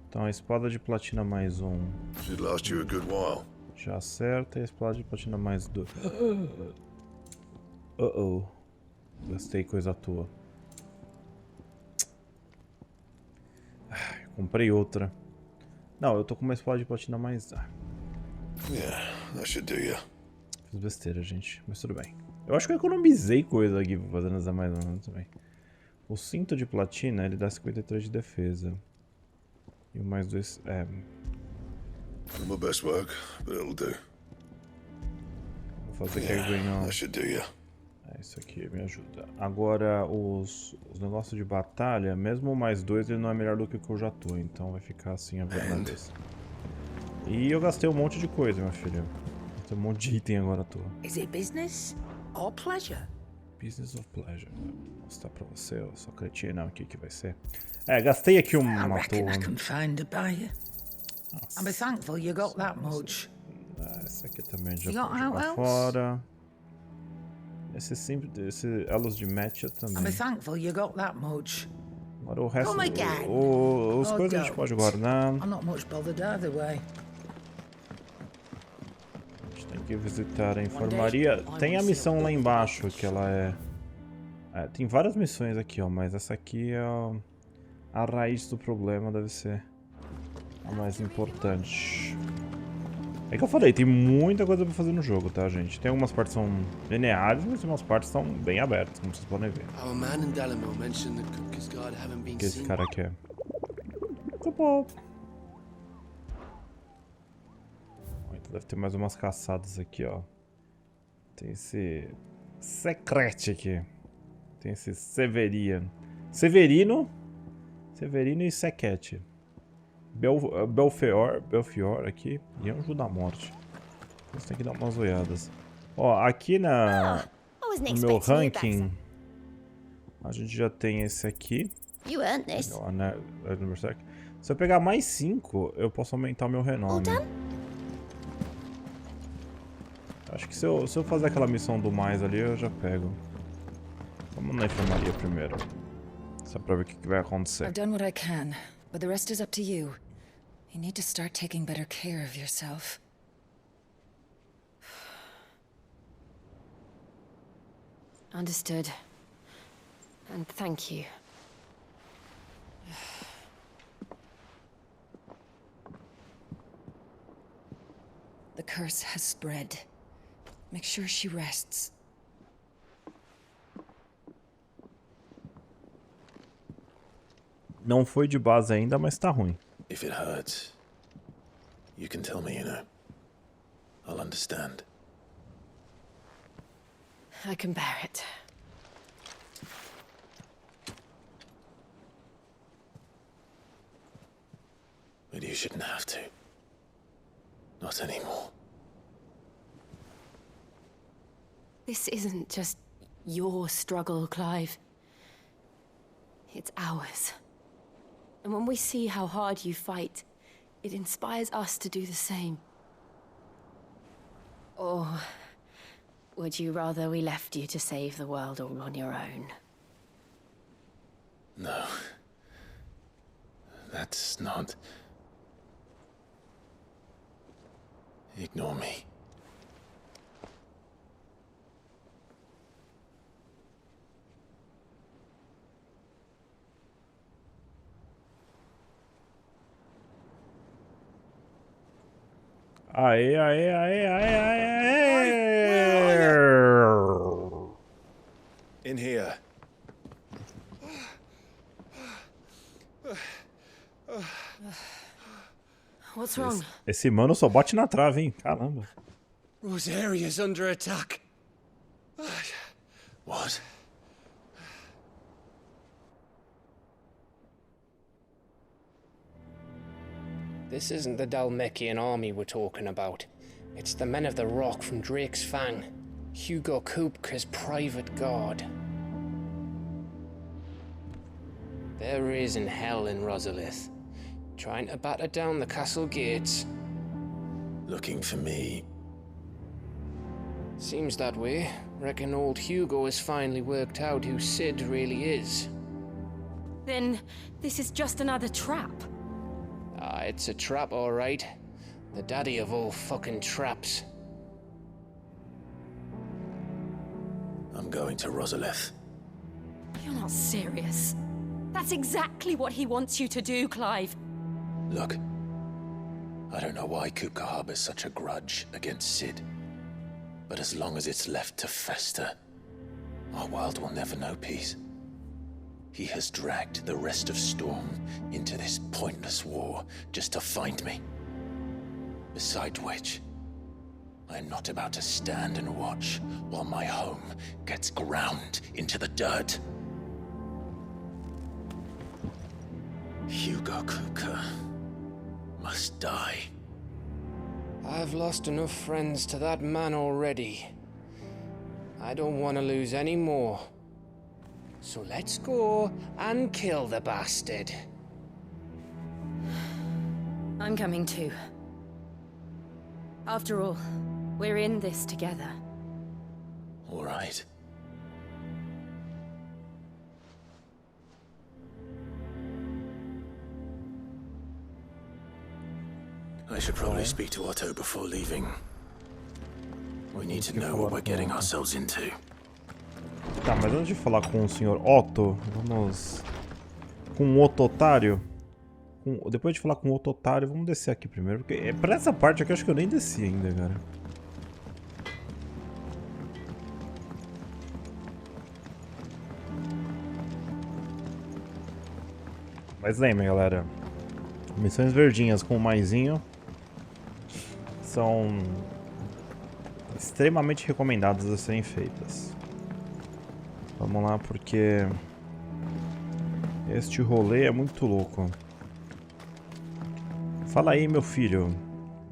Então a espada de platina mais um. Já acerta e a espada de platina mais dois. Gastei coisa à toa. Comprei outra. Não, eu tô com uma espada de platina mais... Fiz besteira, gente. Mas tudo bem. Eu acho que eu economizei coisa aqui fazendo essa mais ou menos também. O cinto de platina, ele dá 53 de defesa. E o mais 2... My best work, but it'll do. Vou fazer que ganhar... isso aqui me ajuda. Agora, os negócios de batalha, mesmo o mais 2, ele não é melhor do que o que eu já tô. Então vai ficar assim a vez. E eu gastei um monte de coisa, meu filho. Tem um monte de item agora à toa. Is it business or pleasure? Business of pleasure. Vou mostrar pra você, ó, sua cretina, o que que vai ser. Gastei aqui uma toa. I'll be thankful you got that much. Essa aqui também já pode jogar fora. Esse elos de match também. I'll be thankful you got that much. Agora o resto, os coisas a gente pode guardar. I'm not much bothered either way. A gente tem que visitar a enfermaria. Tem a missão lá embaixo, que ela tem várias missões aqui, ó, mas essa aqui é a raiz do problema, deve ser a mais importante. É que eu falei, tem muita coisa pra fazer no jogo, tá, gente? Tem algumas partes que são lineares, mas algumas partes estão bem abertas, como vocês podem ver. O que esse cara quer? Então deve ter mais umas caçadas aqui, ó. Tem esse secrete aqui. Tem esse Severino e Sequete. Belfior aqui e Anjo da Morte. Você tem que dar umas olhadas. Ó, aqui no meu ranking a gente já tem esse aqui. Se eu pegar mais 5, eu posso aumentar o meu renome. Acho que se eu fazer aquela missão do mais ali, eu já pego. Vamos na enfermaria primeiro. Só pra ver o que vai acontecer. I've done what I can. But the rest is up to you. You need to start taking better care of yourself. Understood. And thank you. The curse has spread. Make sure she rests. Não foi de base ainda, mas tá ruim. If it hurts, you can tell me, you know. I'll understand. I can bear it. But you shouldn't have to. Not anymore. This isn't just your struggle, Clive. It's ours. And when we see how hard you fight, it inspires us to do the same. Or would you rather we left you to save the world all on your own? No. That's not... Ignore me. Aê. In here. What's wrong? Esse mano só bate na trave, hein? Caramba. Rosaria's under attack. What? This isn't the Dalmekian army we're talking about. It's the men of the Rock from Drake's Fang. Hugo Kupka's private guard. There is in hell in Rosalith. Trying to batter down the castle gates. Looking for me? Seems that way. Reckon old Hugo has finally worked out who Sid really is. Then this is just another trap. Ah, it's a trap, all right. The daddy of all fucking traps. I'm going to Rosalith. You're not serious. That's exactly what he wants you to do, Clive. Look, I don't know why Kupka harbors such a grudge against Sid. But as long as it's left to fester, our world will never know peace. He has dragged the rest of Storm into this pointless war just to find me. Besides which, I'm not about to stand and watch while my home gets ground into the dirt. Hugo Kupka must die. I've lost enough friends to that man already. I don't want to lose any more. So let's go and kill the bastard. I'm coming too. After all, we're in this together. All right. I should probably speak to Otto before leaving. We need to know what we're getting ourselves into. Tá, mas antes de falar com o Sr. Otto, vamos... Com o outro otário. Depois de falar com o outro otário, vamos descer aqui primeiro. Porque pra essa parte aqui eu acho que eu nem desci ainda, cara. Mas lembrem, galera. Missões verdinhas com o maisinho são extremamente recomendadas a serem feitas. Vamos lá, porque este rolê é muito louco. Fala aí, meu filho,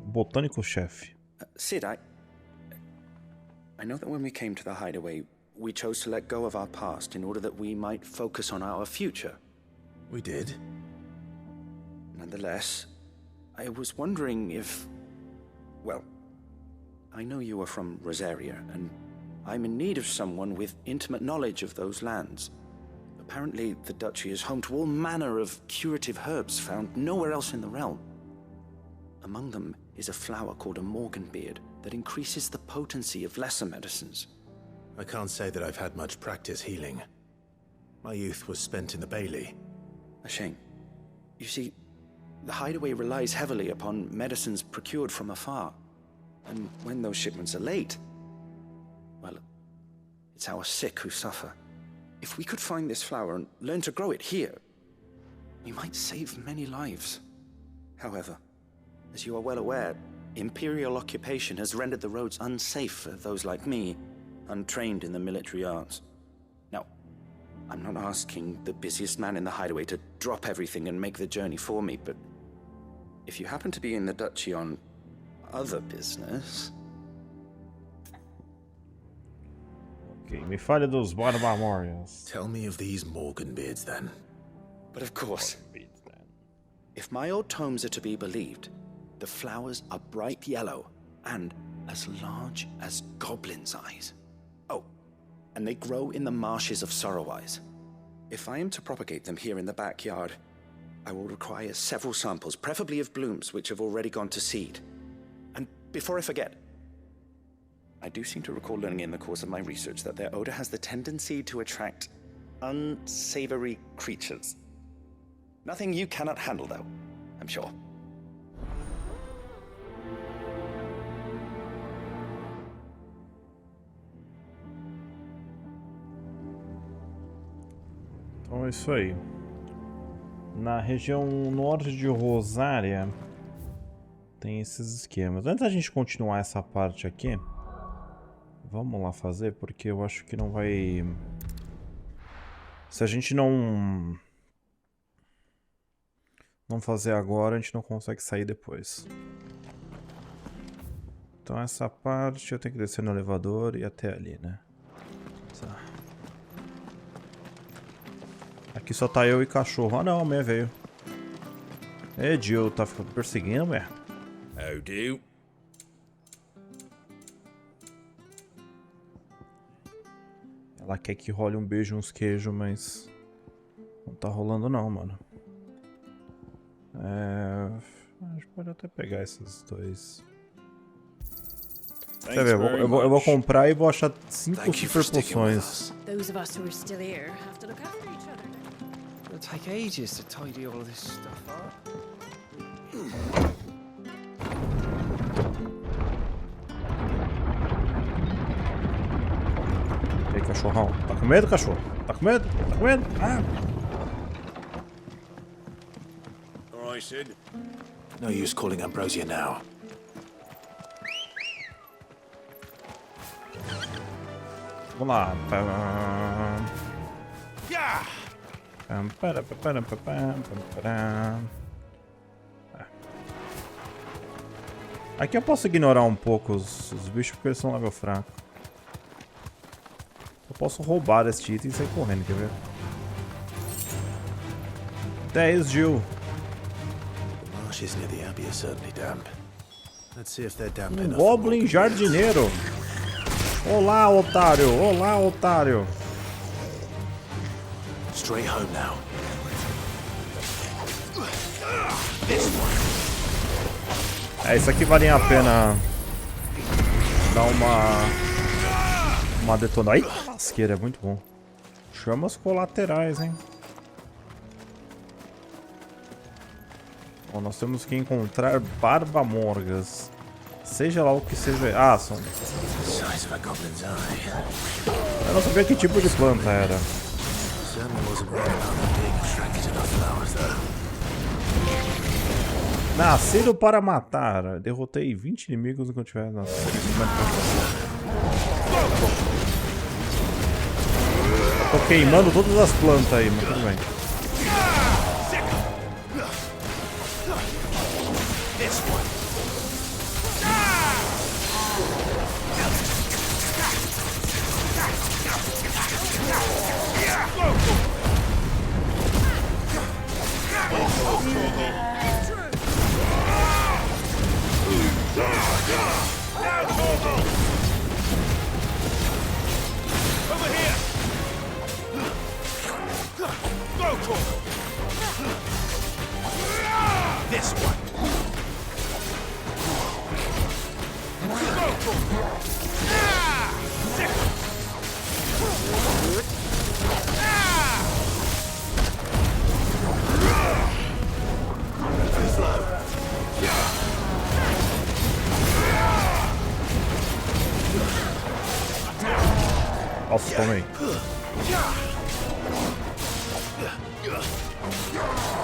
botânico-chefe. Sid, I know that when we came to the hideaway, we chose to let go of our past in order that we might focus on our future. We did. Nonetheless, I was wondering if... Well, I know you are from Rosaria, and I'm in need of someone with intimate knowledge of those lands. Apparently, the duchy is home to all manner of curative herbs found nowhere else in the realm. Among them is a flower called a morganbeard that increases the potency of lesser medicines. I can't say that I've had much practice healing. My youth was spent in the Bailey. A shame. You see, the hideaway relies heavily upon medicines procured from afar. And when those shipments are late, well, it's our sick who suffer. If we could find this flower and learn to grow it here, we might save many lives. However, as you are well aware, Imperial occupation has rendered the roads unsafe for those like me, untrained in the military arts. Now, I'm not asking the busiest man in the hideaway to drop everything and make the journey for me, but if you happen to be in the duchy on other business... Ok, me fale dos Barbamorians. Tell me of these Morganbeards, then. But of course, if my old tomes are to be believed, the flowers are bright yellow and as large as goblins' eyes. Oh, and they grow in the marshes of Sorrowwise. If I am to propagate them here in the backyard, I will require several samples, preferably of blooms which have already gone to seed. And before I forget, I do seem to recall learning in the course of my research that their odor has the tendency to attract unsavory creatures. Nothing you cannot handle, though, I'm sure. Então é isso aí. Na região norte de Rosária tem esses esquemas. Antes da gente continuar essa parte aqui, vamos lá fazer, porque eu acho que não vai... Se a gente não fazer agora, a gente não consegue sair depois. Então essa parte eu tenho que descer no elevador e ir até ali, né? Tá. Aqui só tá eu e cachorro. Ah não, a meia veio. É, Jill, tá perseguindo, é? How do? Ela quer que role um beijo e uns queijos, mas não tá rolando não, mano. A gente pode até pegar esses dois. Quer ver, eu vou comprar e vou achar 5 super poções. Those of us who are still here have to look after each other. It'll take ages to tidy all this stuff up. E aí, cachorrão? Tá com medo, cachorro? Tá com medo? Tá com medo? Ah! All right, Sid. No use calling Ambrosia now. Vamos lá. Aqui eu posso ignorar um pouco os bichos porque eles são level fraco. Eu posso roubar este item e sair correndo, quer ver? 10, Jill. The marshes near the abbey are certainly damp. Let's see if they're damp enough. Goblin jardineiro. Olá, otário. Olá, otário. Straight home now. Isso aqui valia a pena dar uma detonada. Ai, lasqueira, é muito bom. Chamas colaterais, hein? Bom, nós temos que encontrar barbamorgas. Seja lá o que seja. Ah, são. Eu não sabia que tipo de planta era. Nascido para matar. Derrotei 20 inimigos enquanto tiver. Nossa, eu tô queimando todas as plantas aí, mas tudo bem. Nossa, toma aí.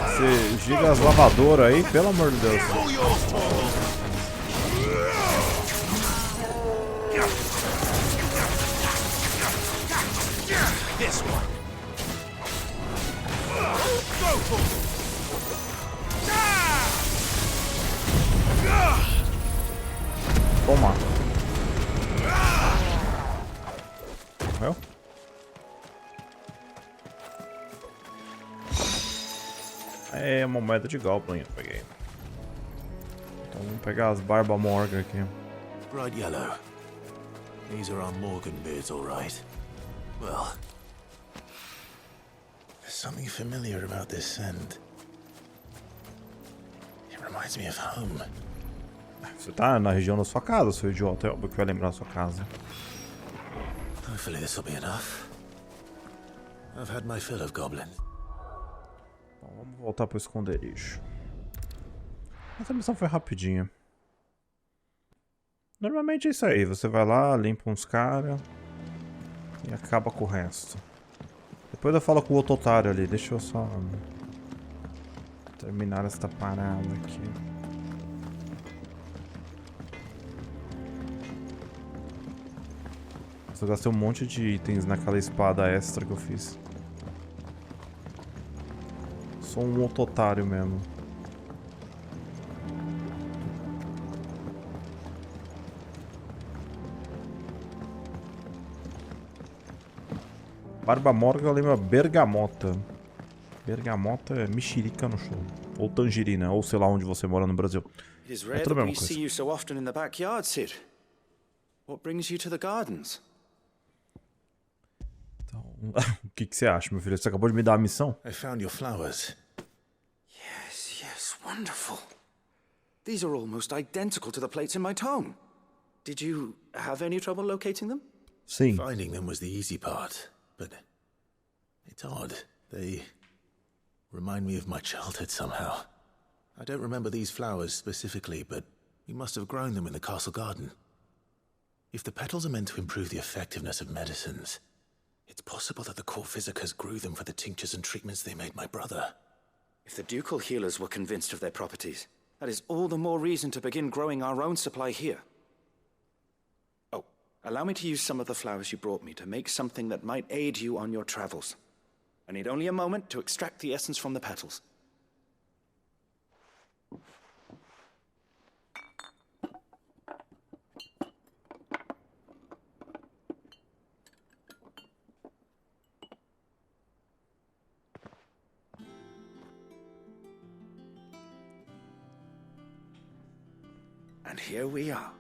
Esse gigas lavador aí, pelo amor de Deus. Toma. Morreu? É uma moeda de Goblin, eu peguei. Então vamos pegar as Barba Morga aqui. Bright yellow. These are our Morgan beards, all right. Well, there's something familiar about this scent. It reminds me of home. Você tá na região da sua casa, seu idiota. É óbvio que vai lembrar da sua casa. Hopefully this will be enough. I've had my fill of goblin. Bom, vamos voltar pro esconderijo. Essa missão foi rapidinha. Normalmente é isso aí. Você vai lá, limpa uns caras e acaba com o resto. Depois eu falo com o outro otário ali. Deixa eu só terminar esta parada aqui. Eu gastei um monte de itens naquela espada extra que eu fiz. Sou um outro otário mesmo. Barba Morga lembra bergamota. Bergamota é mexerica no show. Ou tangerina, ou sei lá onde você mora no Brasil. It is É rare tudo a that mesma we see coisa. you so often in the backyard, Sid. What brings you to the gardens? O que você acha, meu filho? Você acabou de me dar a missão? I found your flowers. Yes, wonderful. These are almost identical to the plates in my tome. Did you have any trouble locating them? Sim. Finding them was the easy part, but it's odd. They remind me of my childhood somehow. I don't remember these flowers specifically, but we must have grown them in the castle garden. If the petals are meant to improve the effectiveness of medicines, it's possible that the court physicers grew them for the tinctures and treatments they made my brother. If the ducal healers were convinced of their properties, that is all the more reason to begin growing our own supply here. Oh, allow me to use some of the flowers you brought me to make something that might aid you on your travels. I need only a moment to extract the essence from the petals. And here we are.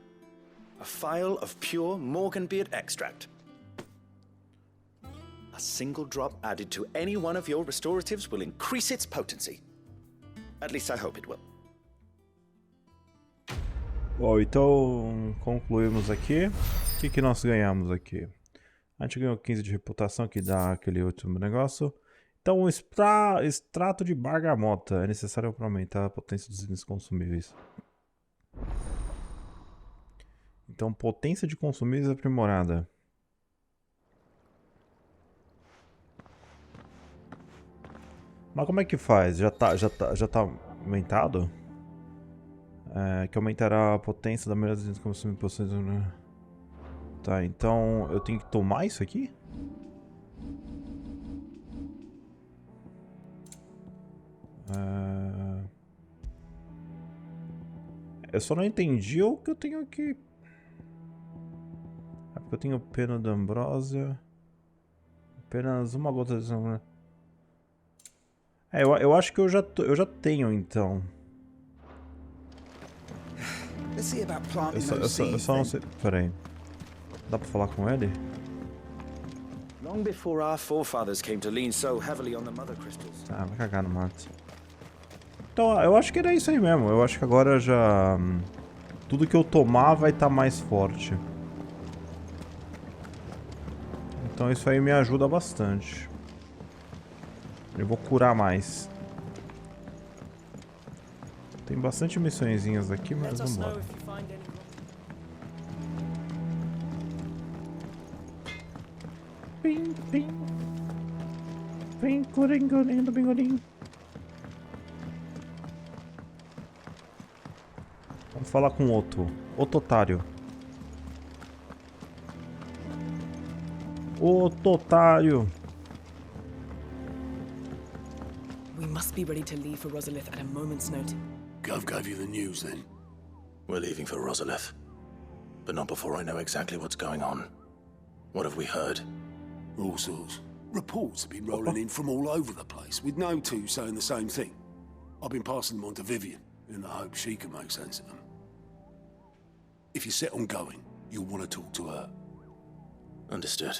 A phial of pure Morganbeard extract. A single drop added to any one of your restoratives will increase its potency. At least I hope it will. Bom, então concluímos aqui. O que nós ganhamos aqui? A gente ganhou 15 de reputação, que dá aquele último negócio. Então, o extrato de bergamota é necessário para aumentar a potência dos itens consumíveis. Então, potência de consumíveis aprimorada. Mas como é que faz? Já tá aumentado? Que aumentará a potência da maioria dos itens consumíveis. Tá, então eu tenho que tomar isso aqui? Eu só não entendi o que eu tenho aqui. É porque eu tenho pena da ambrósia. Apenas uma gota de sangue. Eu acho que eu já tenho, então. Eu só não sei. Pera aí. Dá pra falar com ele? Long before our forefathers came to lean so heavily on the mother crystals. Ah, vai cagar no mato. Então, eu acho que era isso aí mesmo. Eu acho que agora já... Tudo que eu tomar vai estar mais forte. Então isso aí me ajuda bastante. Eu vou curar mais. Tem bastante missõezinhas aqui, mas vambora. Pim, pim. Vem, coringolinho do bingolinho. Vamos falar com outro otário. Otário. We must be ready to leave for Rosalith at a moment's notice. Gov gave you the news then? We're leaving for Rosalith. But not before I know exactly what's going on. What have we heard? All sorts. Reports have been rolling in from all over the place, with no two saying the same thing. I've been passing them on to Vivian, in the hope she can make sense of them. If you're set on going, you'll want to talk to her. Understood.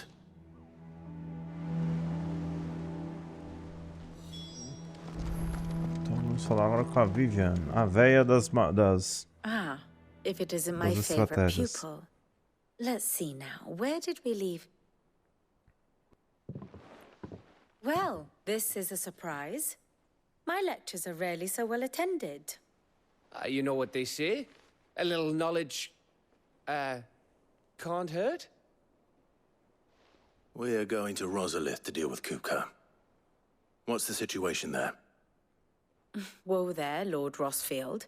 Então vamos falar agora com a Vivian, a véia das Ah, if it isn't my das favorite estratégias. pupil. Let's see now. Where did we leave? Well, this is a surprise. My lectures are rarely so well attended. You know what they say? A little knowledge, can't hurt? We're going to Rosalith to deal with Kupka. What's the situation there? Whoa there, Lord Rosfield.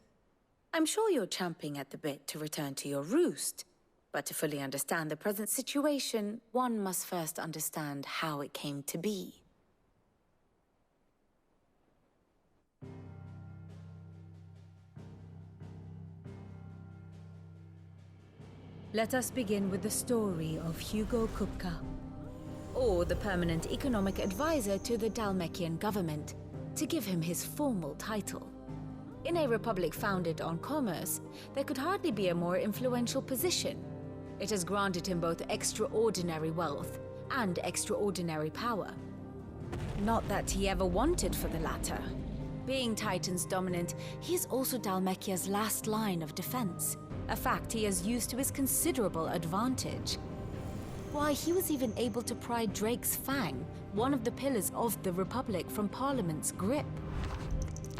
I'm sure you're champing at the bit to return to your roost. But to fully understand the present situation, one must first understand how it came to be. Let us begin with the story of Hugo Kupka, or the permanent economic advisor to the Dalmekian government. to give him his formal title. In a republic founded on commerce, there could hardly be a more influential position. It has granted him both extraordinary wealth and extraordinary power. Not that he ever wanted for the latter. Being Titan's dominant, he is also Dhalmekia's last line of defense, a fact he has used to his considerable advantage. Why, he was even able to pry Drake's Fang, one of the pillars of the Republic, from Parliament's grip.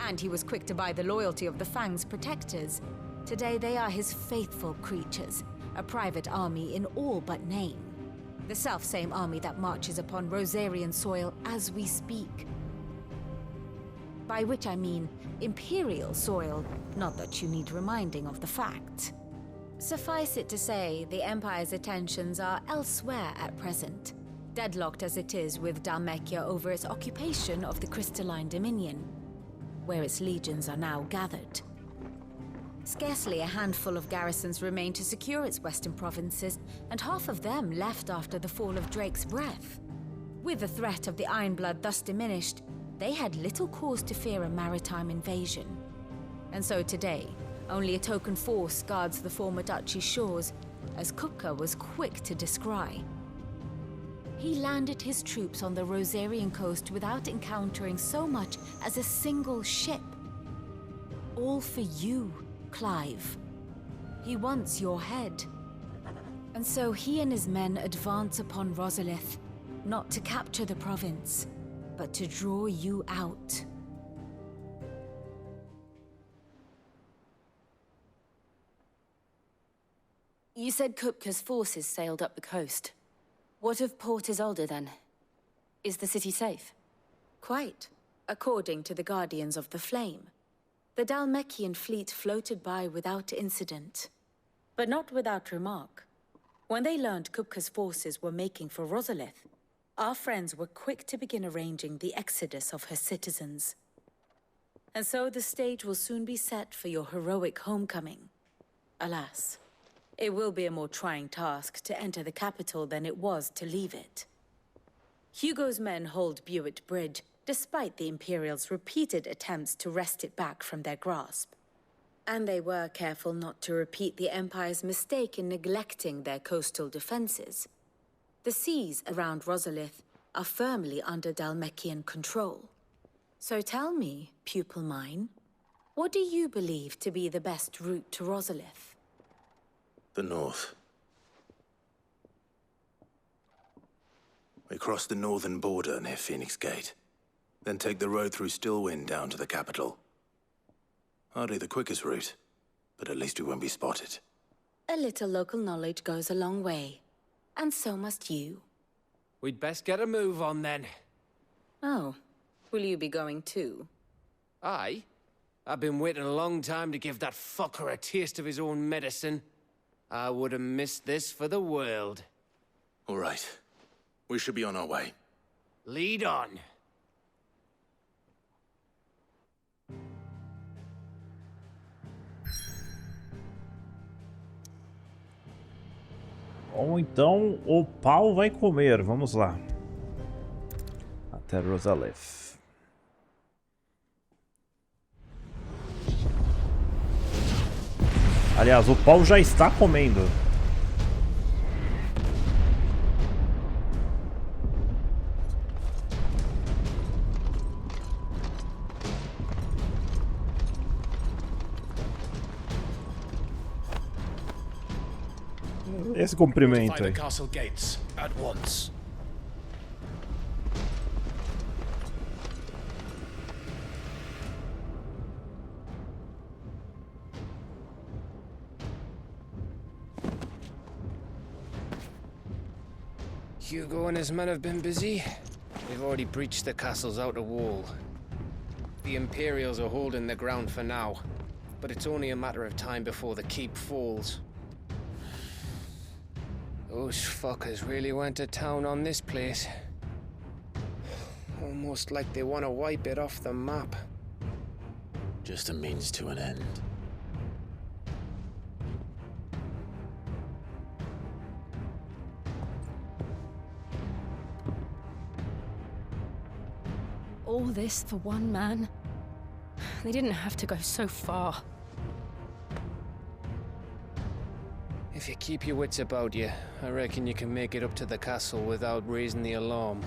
And he was quick to buy the loyalty of the Fang's protectors. Today they are his faithful creatures, a private army in all but name. The self-same army that marches upon Rosarian soil as we speak. By which I mean Imperial soil, not that you need reminding of the fact. Suffice it to say, the Empire's attentions are elsewhere at present, deadlocked as it is with Dhalmekia over its occupation of the Crystalline Dominion, where its legions are now gathered. Scarcely a handful of garrisons remain to secure its western provinces, and half of them left after the fall of Drake's Breath. With the threat of the Ironblood thus diminished, they had little cause to fear a maritime invasion. And so today, only a token force guards the former duchy's shores, as Kupka was quick to descry. He landed his troops on the Rosarian coast without encountering so much as a single ship. All for you, Clive. He wants your head. And so he and his men advance upon Rosalith, not to capture the province, but to draw you out. You said Kupka's forces sailed up the coast. What of Port Isolde then? Is the city safe? Quite, according to the Guardians of the Flame. The Dhalmekian fleet floated by without incident, but not without remark. When they learned Kupka's forces were making for Rosalith, our friends were quick to begin arranging the exodus of her citizens. And so the stage will soon be set for your heroic homecoming. Alas, it will be a more trying task to enter the capital than it was to leave it. Hugo's men hold Buett Bridge, despite the Imperials' repeated attempts to wrest it back from their grasp. And they were careful not to repeat the Empire's mistake in neglecting their coastal defenses. The seas around Rosalith are firmly under Dhalmekian control. So tell me, pupil mine, what do you believe to be the best route to Rosalith? The north. We cross the northern border near Phoenix Gate, then take the road through Stillwind down to the capital. Hardly the quickest route, but at least we won't be spotted. A little local knowledge goes a long way, and so must you. We'd best get a move on then. Oh, will you be going too? Aye. I've been waiting a long time to give that fucker a taste of his own medicine. I would have missed this for the world. All right. We should be on our way. Lead on. Ou então o pau vai comer. Vamos lá. Até Rosalith. Aliás, o pau já está comendo. Esse cumprimento aí. Castle gates at once. Hugo and his men have been busy. They've already breached the castle's outer wall. The Imperials are holding the ground for now, but it's only a matter of time before the keep falls. Those fuckers really went to town on this place. Almost like they want to wipe it off the map. Just a means to an end. All All this for one man? They didn't have to go so far. If you keep your wits about you, I reckon you can make it up to the castle without raising the alarm.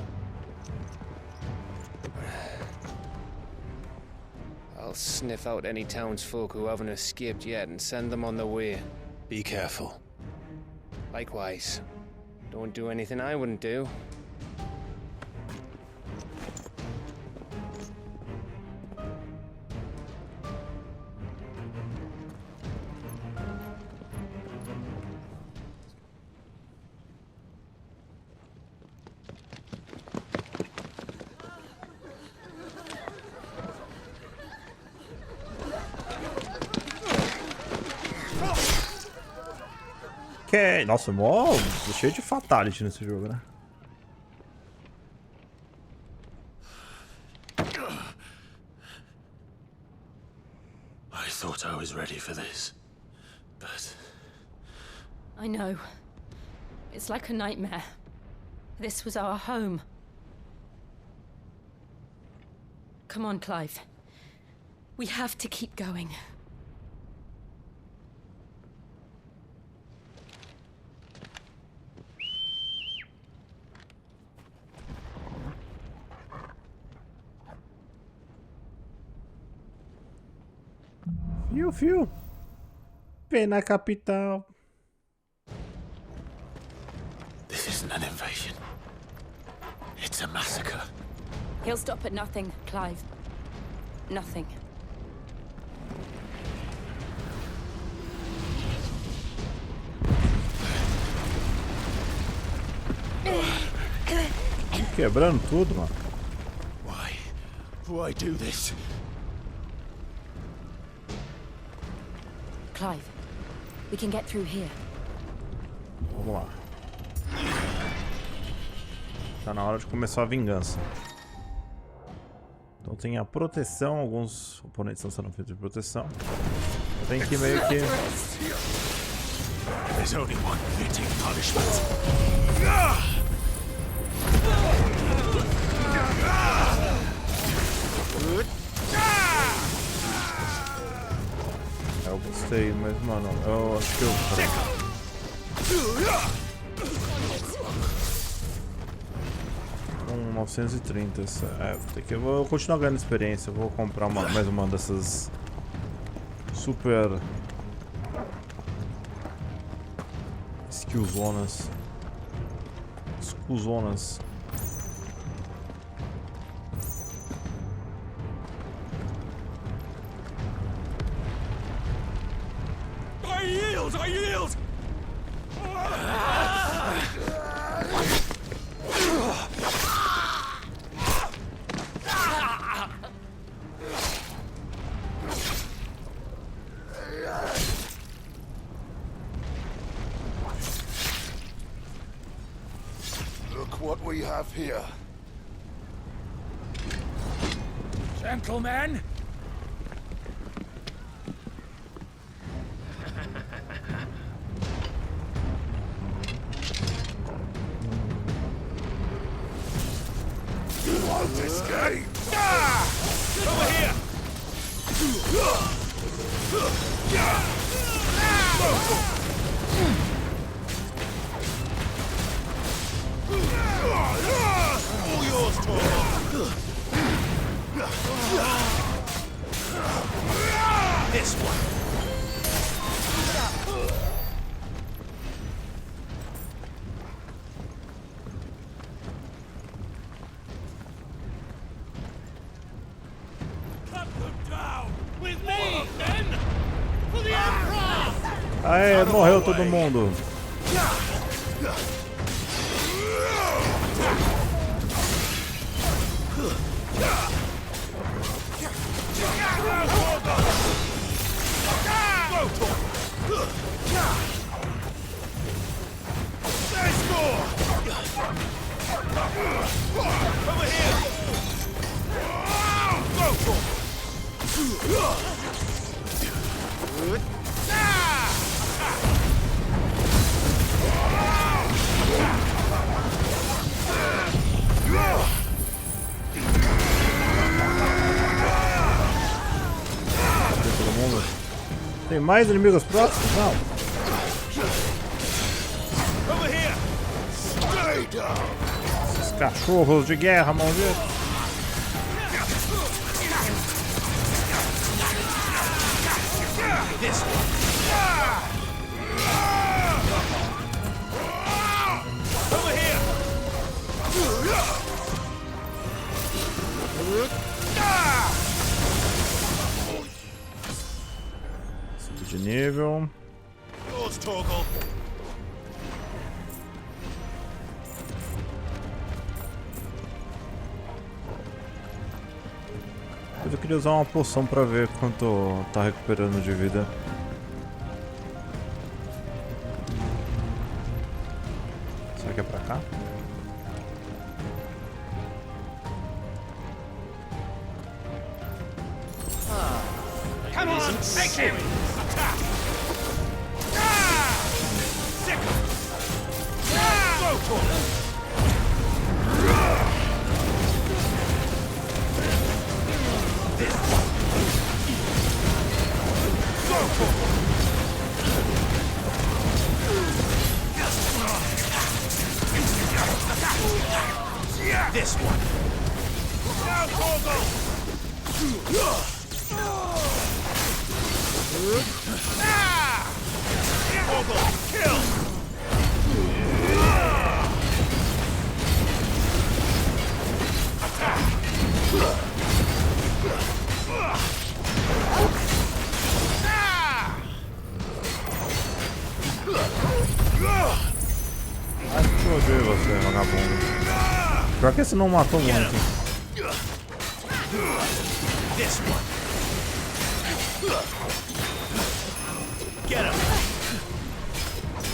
I'll sniff out any townsfolk who haven't escaped yet and send them on their way. Be careful. Likewise. Don't do anything I wouldn't do. Que... Nossa, mó cheio de fatality nesse jogo, né? I thought I was ready for this, but... I know. It's like a nightmare. This was our home. Come on, Clive. We have to keep going. Fio. Vem na capital. This isn't an invasion. It's a massacre. He'll stop at nothing, Clive. Nothing. Quebrando tudo, mano. Why do this? Clive, we can get through here. Vamos lá. Tá na hora de começar a vingança. Então tem a proteção, alguns oponentes estão sendo feitos de proteção. Tem que meio que... There's only one fitting punishment. Eu gostei, mas mano, eu acho que eu... Com 930, eu vou continuar ganhando experiência, eu vou comprar mais uma dessas super skillzonas. Skillzonas. I yield! Look what we have here. Gentlemen! Escape! Over here! All yours, Tor! This one! Aê, morreu todo mundo. Tem mais inimigos próximos? Não. Esses cachorros de guerra, malditos. Subi de nível. Mas eu queria usar uma poção pra ver quanto tá recuperando de vida. Será que é pra cá? Come on, take him! Attack! Sigam! Go for it! This one! Go for it! This one! Now, Togo! Kill! Attack! Acho que eu odeio você, vagabundo. Pior que esse não matou muito. This one. Get him.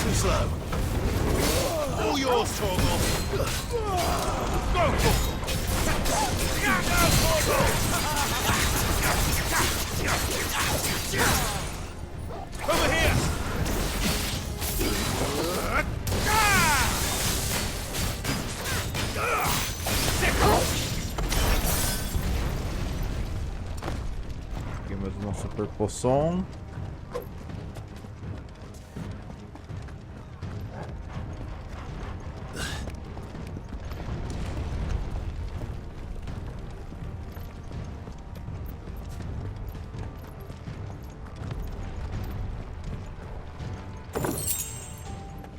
Too slow. All yours, Torgal. Go, Torgal. Over here. Aqui mais uma super poção.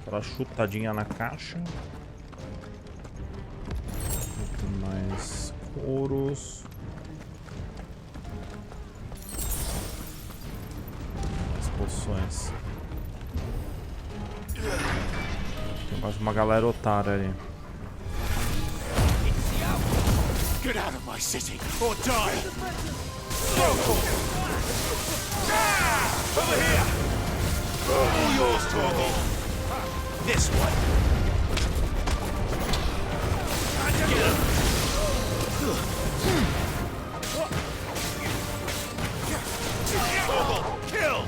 Aquela chutadinha na caixa. Muito mais ouros. Mais poções. Tem mais uma galera otária ali. Get out of my city or die! Go for it! Over here! All yours, Torgal! This one! Get him! Torgal, kill!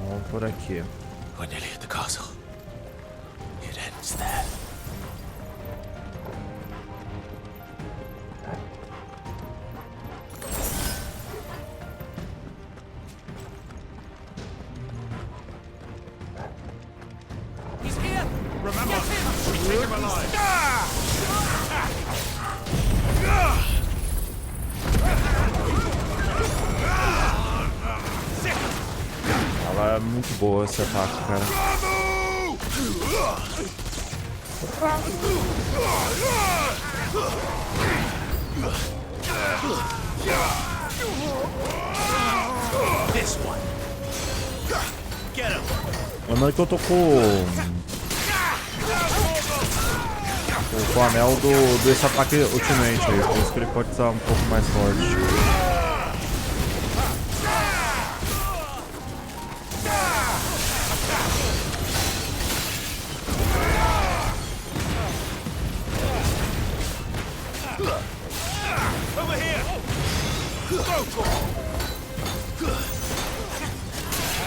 Vamos por aqui. We're nearly at the castle. It ends there. He's here! Remember, we take him alive! Ela é muito boa esse ataque, cara. This one. Get him. Lembrando que eu tô com o anel desse ataque ultimate aí, por isso que ele pode estar um pouco mais forte. Over here. Go for it.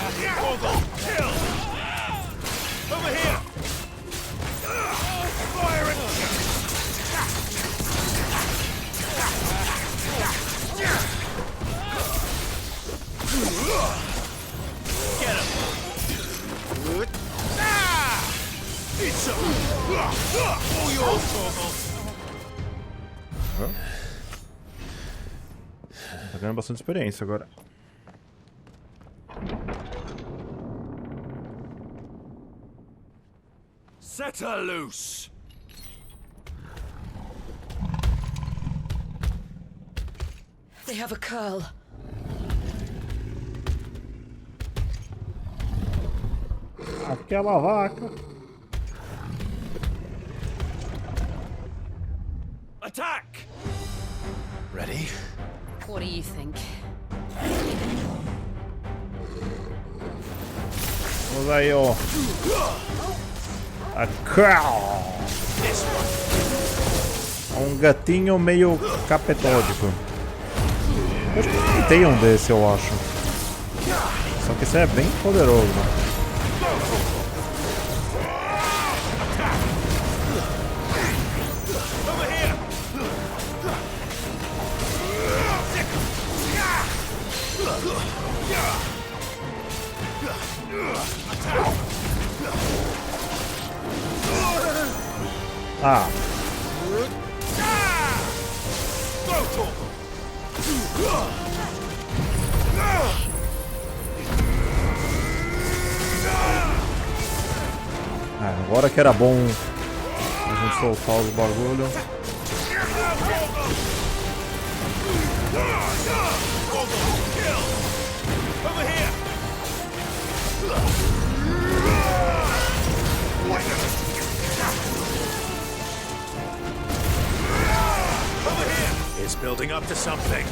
Orgle, kill! Over here! Fire and... Get him! It's all yours, Orgle! Tá ganhando bastante experiência agora. Set her loose! They have a curl. Aquela vaca. Attack! Ready? What do you think? Vamos aí, ó. A cow. Um gatinho meio capetódico. Eu acho que tem um desse, eu acho. Só que esse é bem poderoso. Ah. Agora que era bom a gente soltar os bagulho. It's building up to something.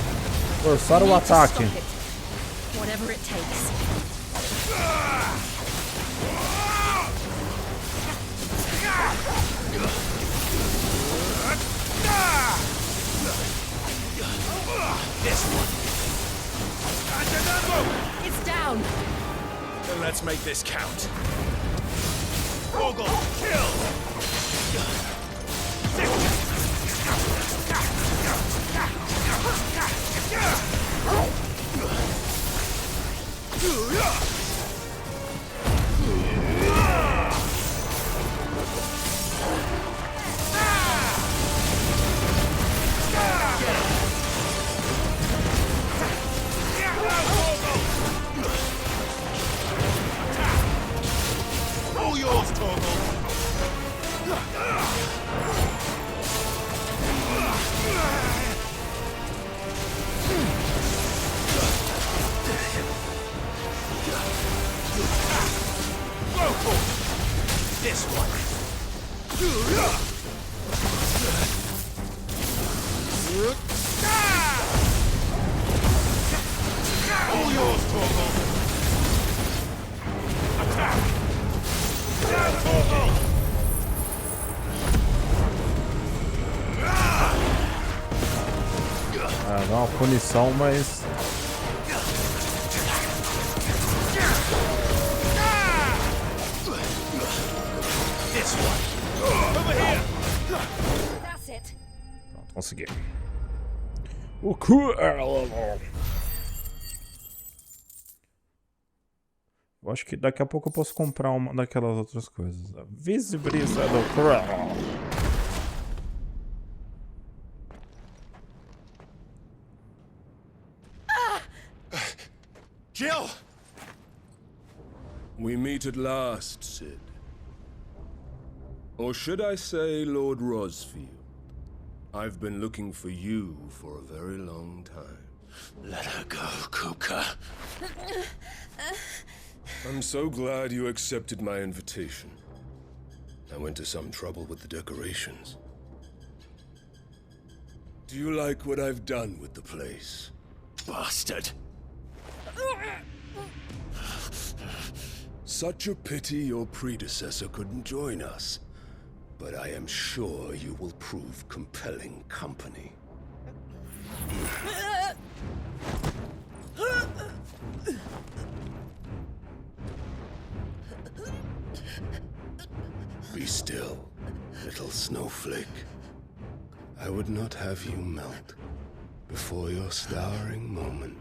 Forçar o ataque. Whatever it takes. This one. It's down. Then let's make this count. Orgle, kill! All yours, Torgal! This one. All yours, Torgal. Attack. Down, Torgal. Ah, dá uma punição, mas This one. Over here. That's it. pronto, consegui. O cu. Eu acho que daqui a pouco eu posso comprar uma daquelas outras coisas. A visibiliza do Crow. Jill! We meet at last, Sid. Or should I say, Lord Rosfield? I've been looking for you for a very long time. Let her go, Kuka. I'm so glad you accepted my invitation. I went to some trouble with the decorations. Do you like what I've done with the place? Bastard. Such a pity your predecessor couldn't join us. But I am sure you will prove compelling company. Be still, little snowflake. I would not have you melt before your starring moment.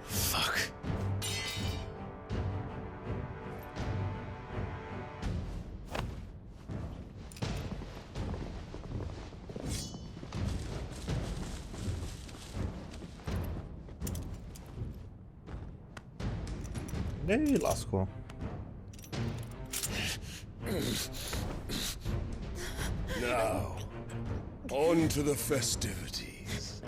Fuck. Ih, lascou. Now, on to the festivities.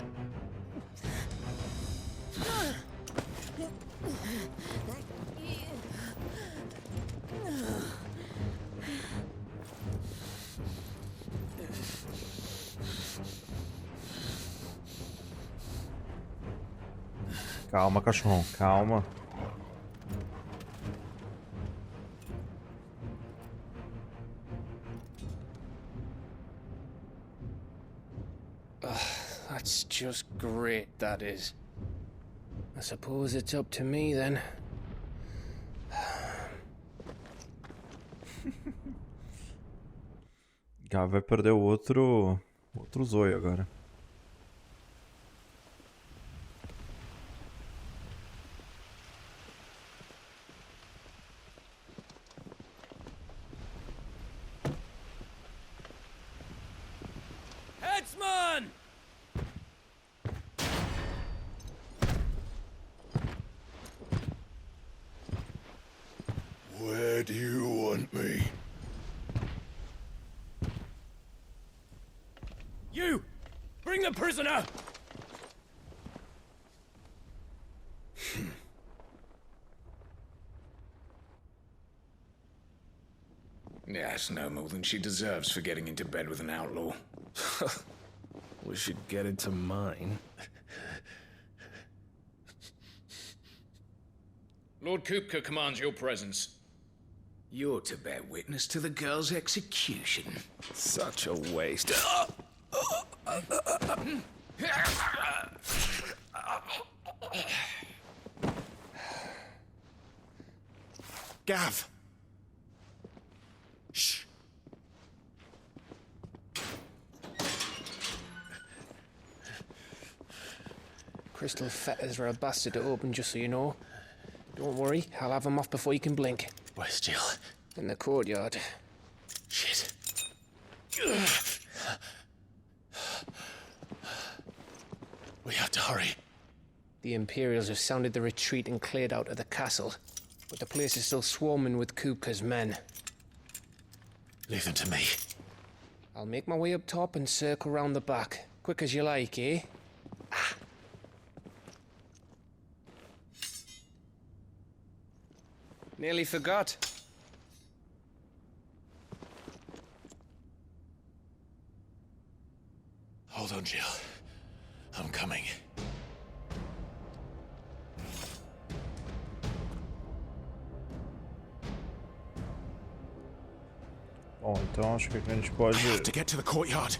Calma, cachorrão, calma. That's just great, that is. I suppose it's up to me then. Gav vai perder o outro Zoe agora. Headsman! Where do you want me? You! Bring the prisoner! Yes, no more than she deserves for getting into bed with an outlaw. We should get into mine. Lord Kupka commands your presence. You're to bear witness to the girl's execution. Such a waste. Gav! Shh. Crystal fetters are a bastard to open, just so you know. Don't worry, I'll have them off before you can blink. Where's Jill? In the courtyard. Shit. We have to hurry. The Imperials have sounded the retreat and cleared out of the castle, but the place is still swarming with Kupka's men. Leave them to me. I'll make my way up top and circle round the back. Quick as you like, eh? Nearly forgot. Hold on, Jill. I'm coming. Bom, então acho que a gente pode... I have to get to the courtyard.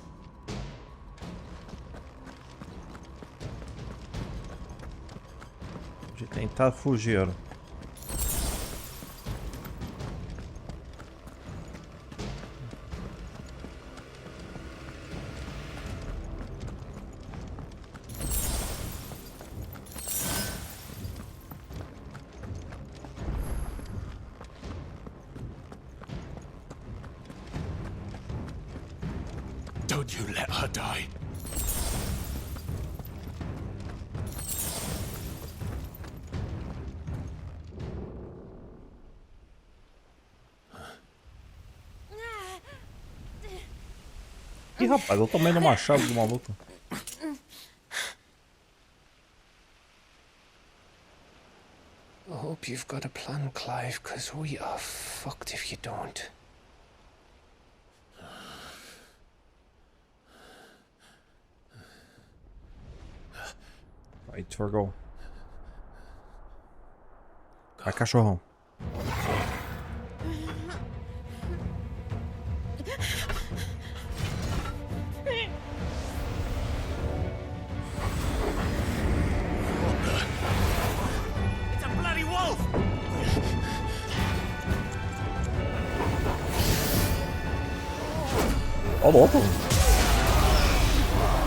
De tentar fugir. Don't you let her die. Ih, rapaz, eu tomei no machado do maluco. I hope you've got a plan, Clive, because we are fucked if you don't. Vai, Torgal. Vai, cachorrão. It's a bloody wolf! Ó, louco.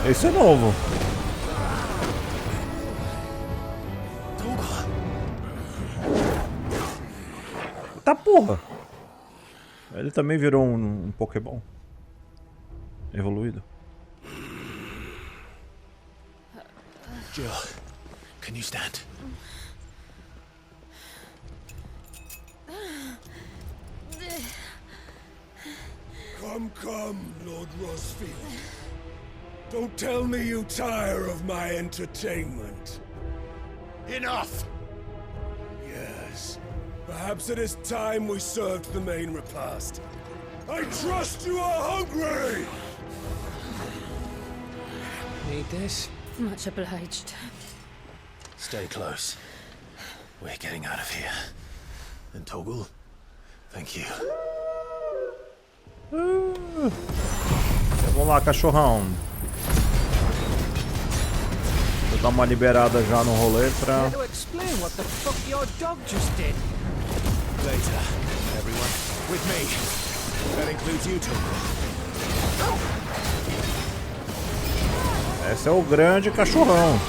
Esse é novo. Tá porra. Ele também virou um Pokémon. Evoluído. Jill, can you stand? Come, Lord Rosfield. Don't tell me you tire of my entertainment. Enough! Yes. Perhaps it is time we served the main repast. I trust you are hungry! Need this? Much obliged. Stay close. We're getting out of here. And Toggle, thank you. Vamos lá, cachorrão. Vou dar uma liberada já no rolê pra... To explain what the fuck your dog just did. Later, everyone. With me. That includes you, Toggle. Esse é o grande cachorrão.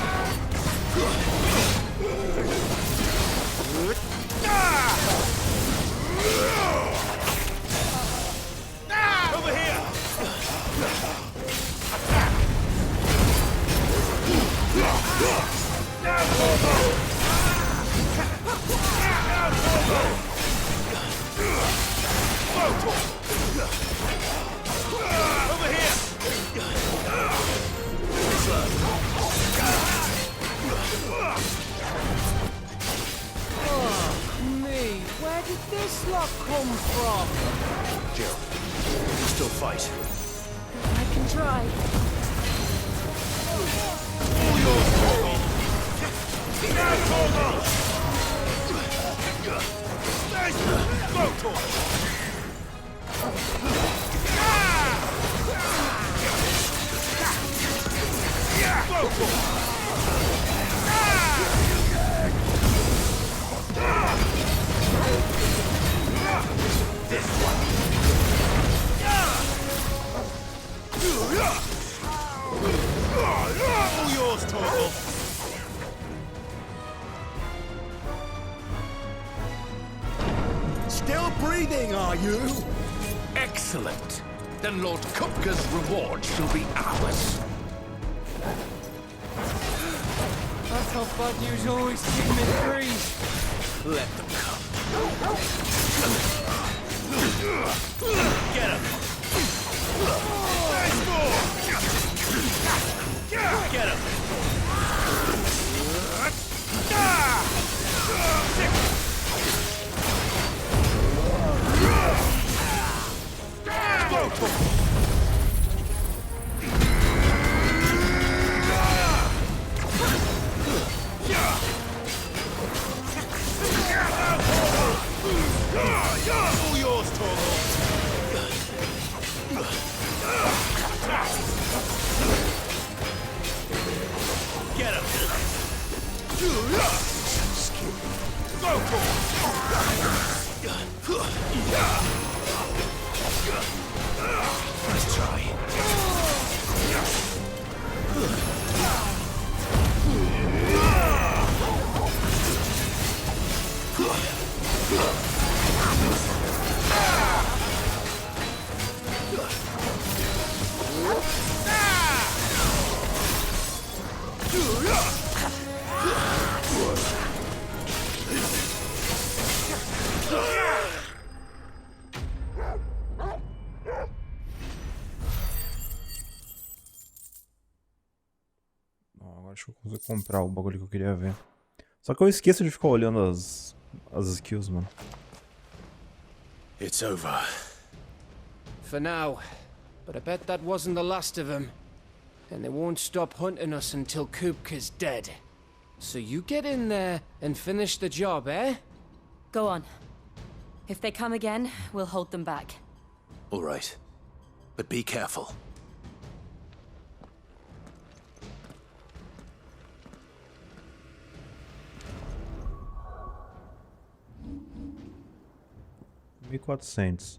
Over here! Over here! Oh, me. Where did this lot come from? Jill, can you still fight? I can try. All yours, Toggle! Now, Toggle! There's go, Toggle! Go, Toggle! This one! All yours, Toggle! Still breathing, are you? Excellent. Then Lord Kupka's reward shall be ours. I thought bad news always came in threes. Let them come. Get him! There's more! Get him! Go, Toggle! All yours, Toggle! Get him! Go, Toggle! Let's try. Agora acho que eu consigo comprar o bagulho que eu queria ver. Só que eu esqueço de ficar olhando as skills, mano. It's over. For now. But I bet that wasn't the last of them. And they won't stop hunting us until Kupka's dead. So you get in there and finish the job, eh? Go on. If they come again, we'll hold them back. All right. But be careful. $1.400.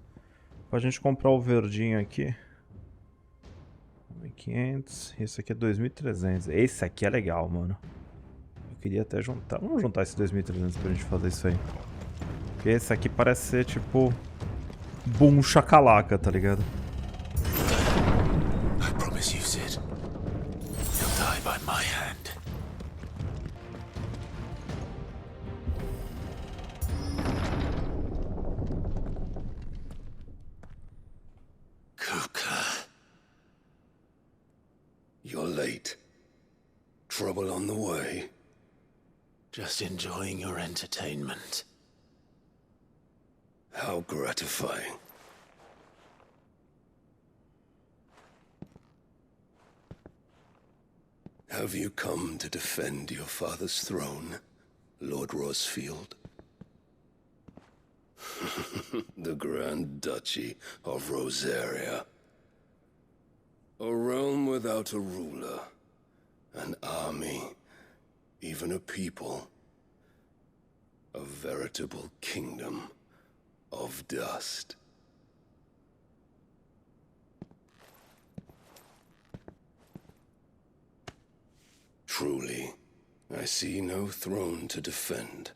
Pra gente comprar o verdinho aqui. 1.500. Esse aqui é 2.300. Esse aqui é legal, mano. Eu queria até juntar. Vamos juntar esse 2.300 pra gente fazer isso aí. Porque esse aqui parece ser tipo... Boom chacalaca, tá ligado? I promise you, Sid. You'll die by my hand. You're late. Trouble on the way? Just enjoying your entertainment. How gratifying. Have you come to defend your father's throne, Lord Rosfield? The Grand Duchy of Rosaria. A realm without a ruler, an army, even a people. A veritable kingdom of dust. Truly, I see no throne to defend.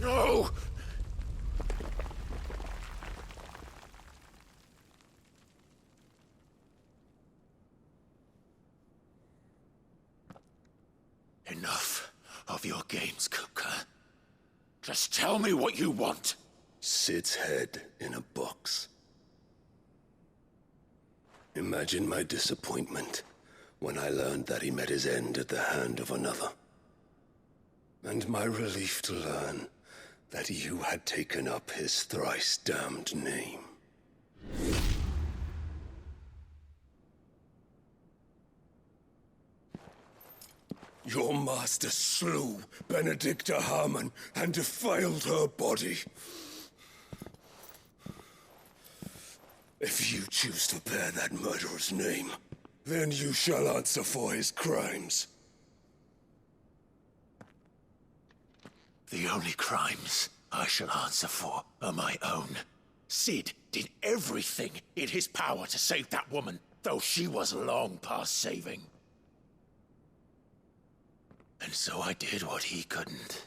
No! Enough of your games, Kupka. Just tell me what you want. Sid's head in a box. Imagine my disappointment when I learned that he met his end at the hand of another. And my relief to learn that you had taken up his thrice-damned name. Your master slew Benedicta Harmon and defiled her body. If you choose to bear that murderer's name, then you shall answer for his crimes. The only crimes I shall answer for are my own. Sid did everything in his power to save that woman, though she was long past saving. And so I did what he couldn't.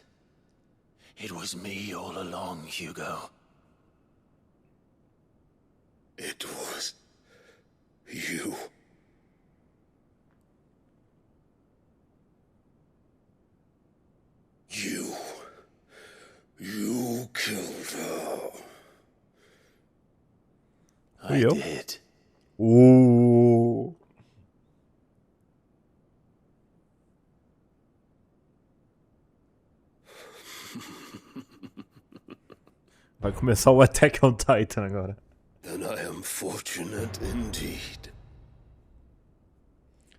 It was me all along, Hugo. It was you. You killed her. I did. Ooh. Vai começar o Attack on Titan agora. Then I am fortunate indeed.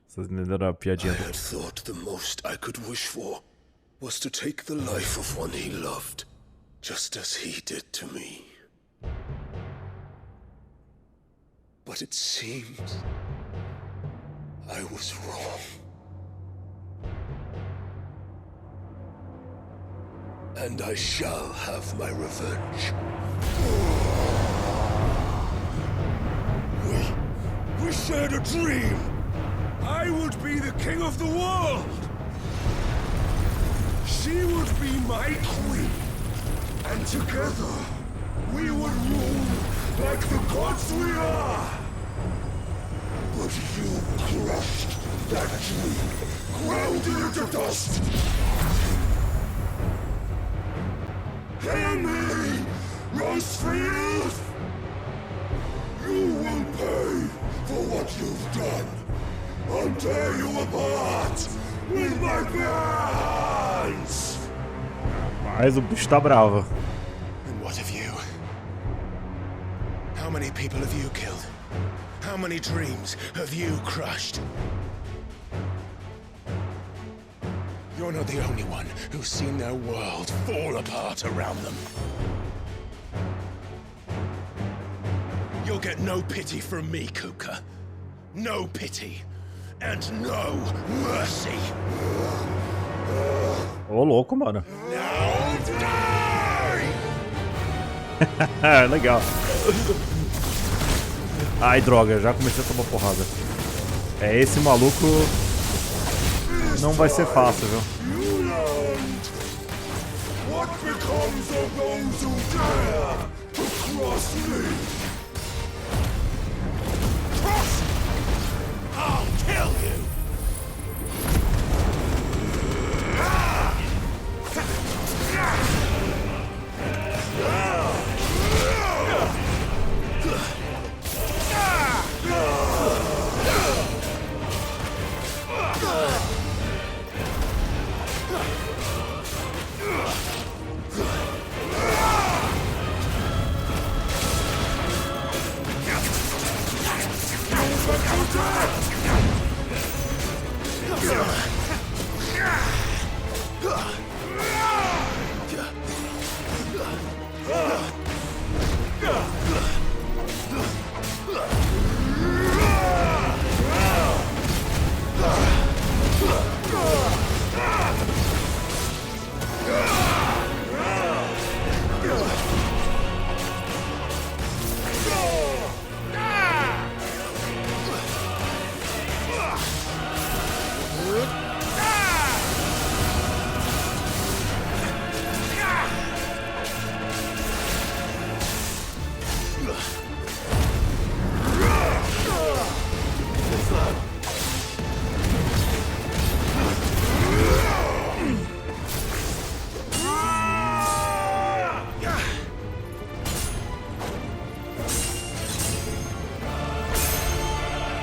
Vocês entenderam a piadinha? I had thought the most I could wish for was to take the life of one he loved, just as he did to me. But it seems I was wrong. And I shall have my revenge. We shared a dream. I would be the king of the world. She would be my queen. And together, we would rule like the gods we are. But you crushed that dream, ground it into dust. Hear me, Rosfield! You will pay for what you've done. I'll tear you apart with my bare hands! Mas o bicho tá bravo. And what of you? How many people have you killed? How How many dreams have you crushed? You're not the only one who's seen their world fall apart around them. You'll get no pity from me, Kupka. No pity. And no mercy. Ô, louco, mano. Now die! Legal. Ai, droga, já comecei a tomar porrada. É, esse maluco não vai ser fácil, viu? What becomes of those who dare to cross me? Cross! I'll kill you!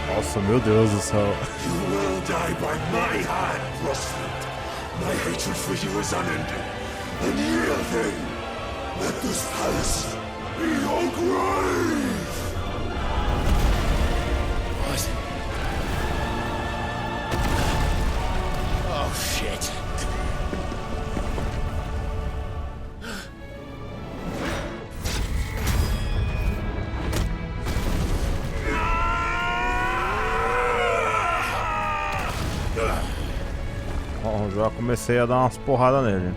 Nossa, meu Deus do céu. You will die by my hand, Rosfield. My hatred for you is unending. And here then, let this palace be your grave! What? Oh, shit. Bom, já comecei a dar umas porradas nele.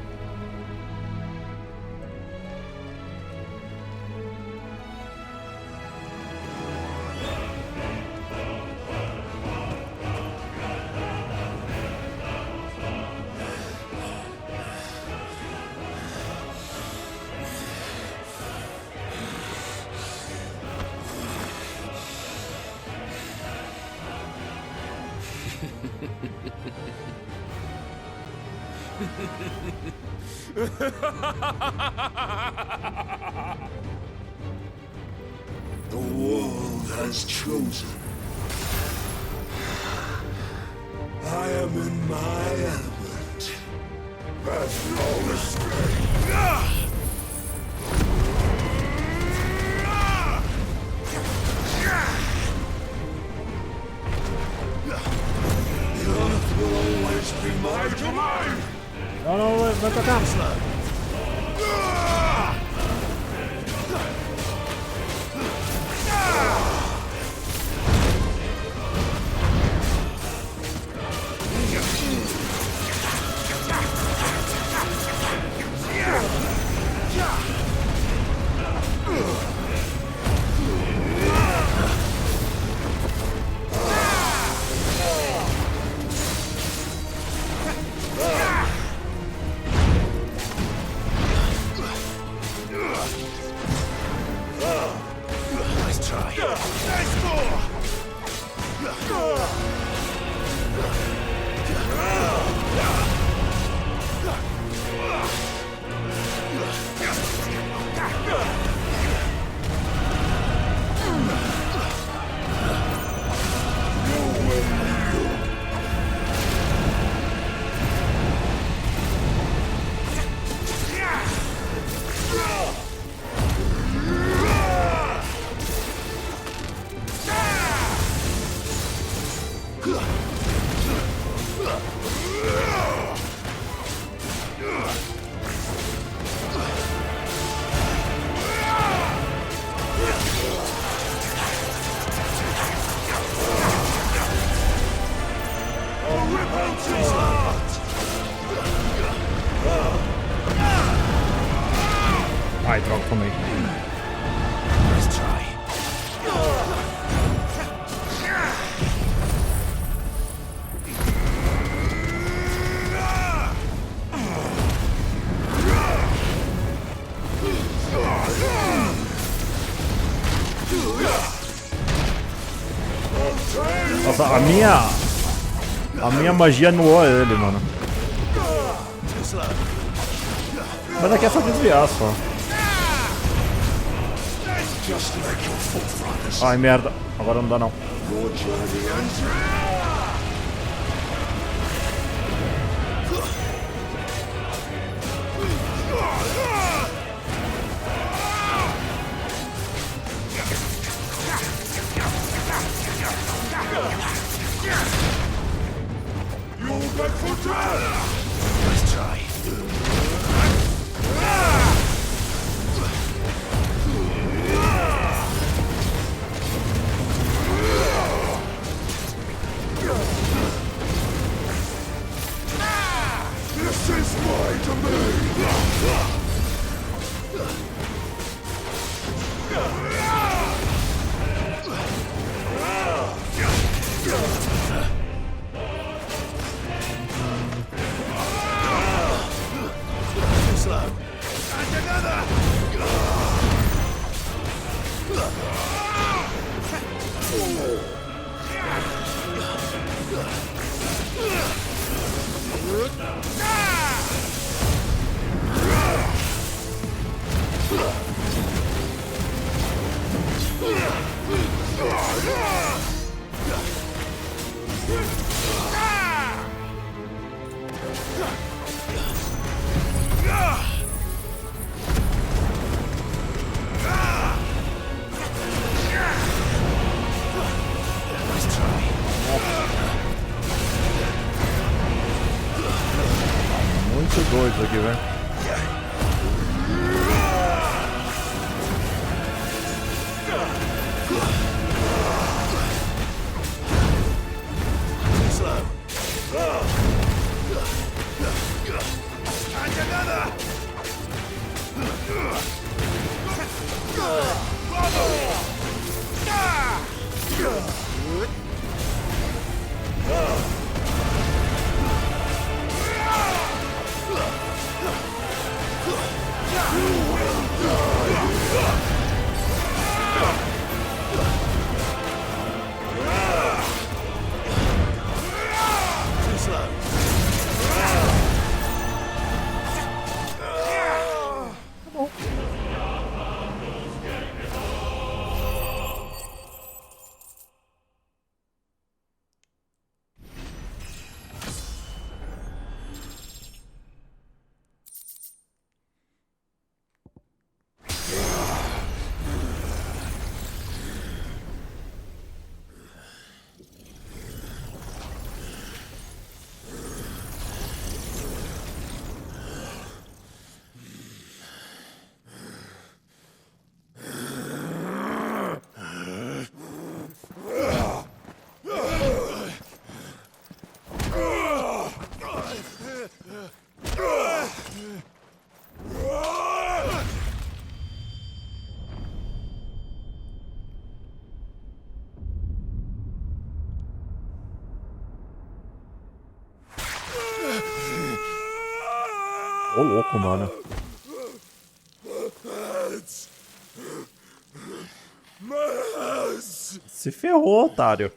The world has chosen. I am in my element. That's no escape. The earth will always be my domain. No, vai pra cá. Ai, droga, tomei. Let's try. Nossa, a minha magia anuou ele, mano. Mas daqui é só desviar, só. Ai, merda. Agora não dá, não. Let's try. This is my domain! Slow. And another! Muito doido aqui, velho. Ô, louco, mano. Se ferrou, otário.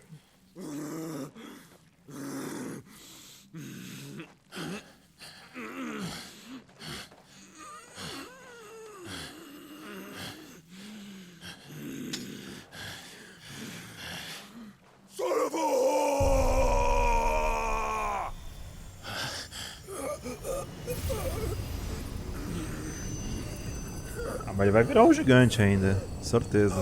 Ah, mas ele vai virar um gigante ainda, certeza.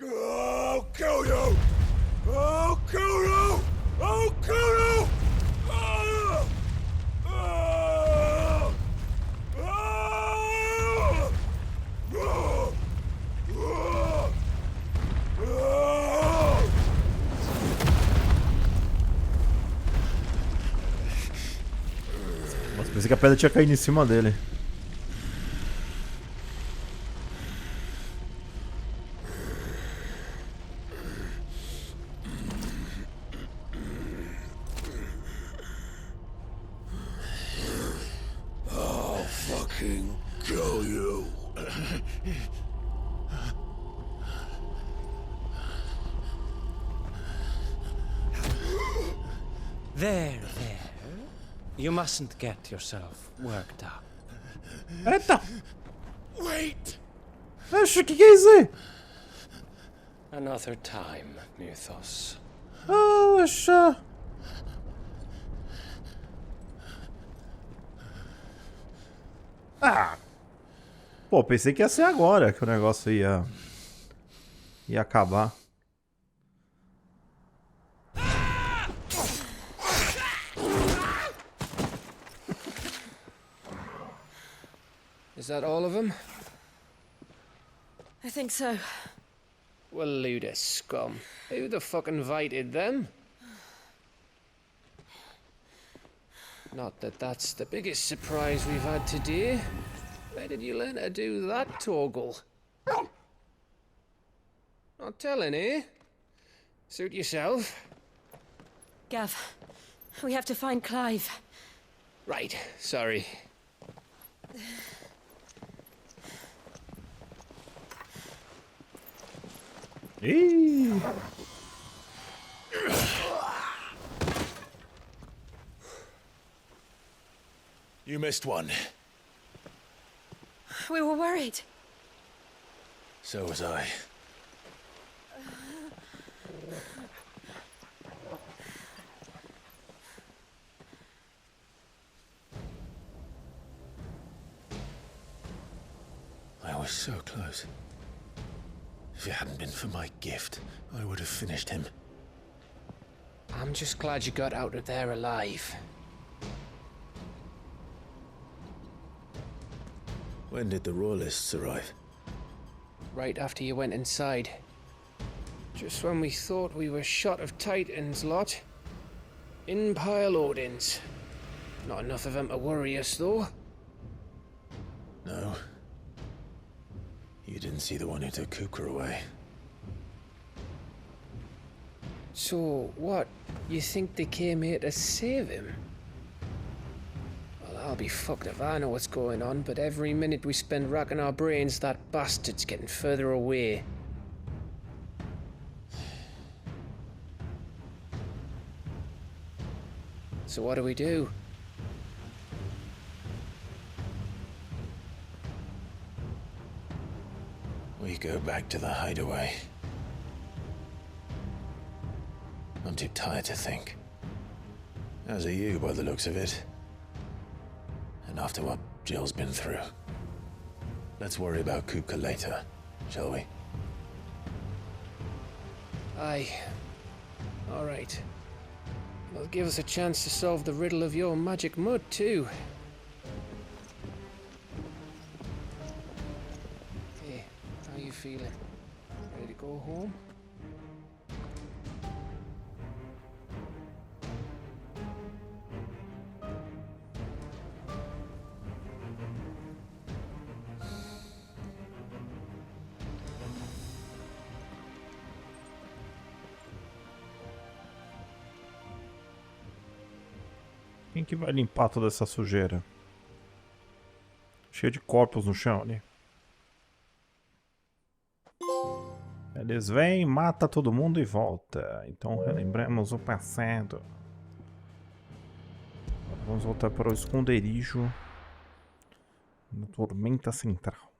I'll kill you! I'll kill you! I'll kill you! Pensei que a pedra tinha caído em cima dele. I'll fucking kill you. There. You mustn't get yourself worked up. Eita! Wait! Oxe, o que é isso aí? Another time, Mythos. Oxa! Ah! Pô, pensei que ia ser agora que o negócio ia acabar. Is that all of them? I think so. Well, load of scum. Who the fuck invited them? Not that that's the biggest surprise we've had today. Where did you learn to do that, Torgal? Not telling, eh? Suit yourself. Gav, we have to find Clive. Right, sorry. Eee. You missed one. We were worried. So was I. I was so close. If it hadn't been for my gift, I would have finished him. I'm just glad you got out of there alive. When did the Royalists arrive? Right after you went inside. Just when we thought we were shot of Titans, lot. In pile Odins. Not enough of them to worry us, though. No. You didn't see the one who took Kupka away. So, what? You think they came here to save him? Well, I'll be fucked if I know what's going on, but every minute we spend racking our brains, that bastard's getting further away. So what do we do? We go back to the hideaway. I'm too tired to think. As are you, by the looks of it. And after what Jill's been through. Let's worry about Kupka later, shall we? Aye. All right. It'll give us a chance to solve the riddle of your magic mud, too. Hey, how you feeling? Ready to go home? Quem que vai limpar toda essa sujeira? Cheio de corpos no chão ali. Eles vêm, mata todo mundo e volta. Então relembramos o passado. Vamos voltar para o esconderijo da Tormenta Central.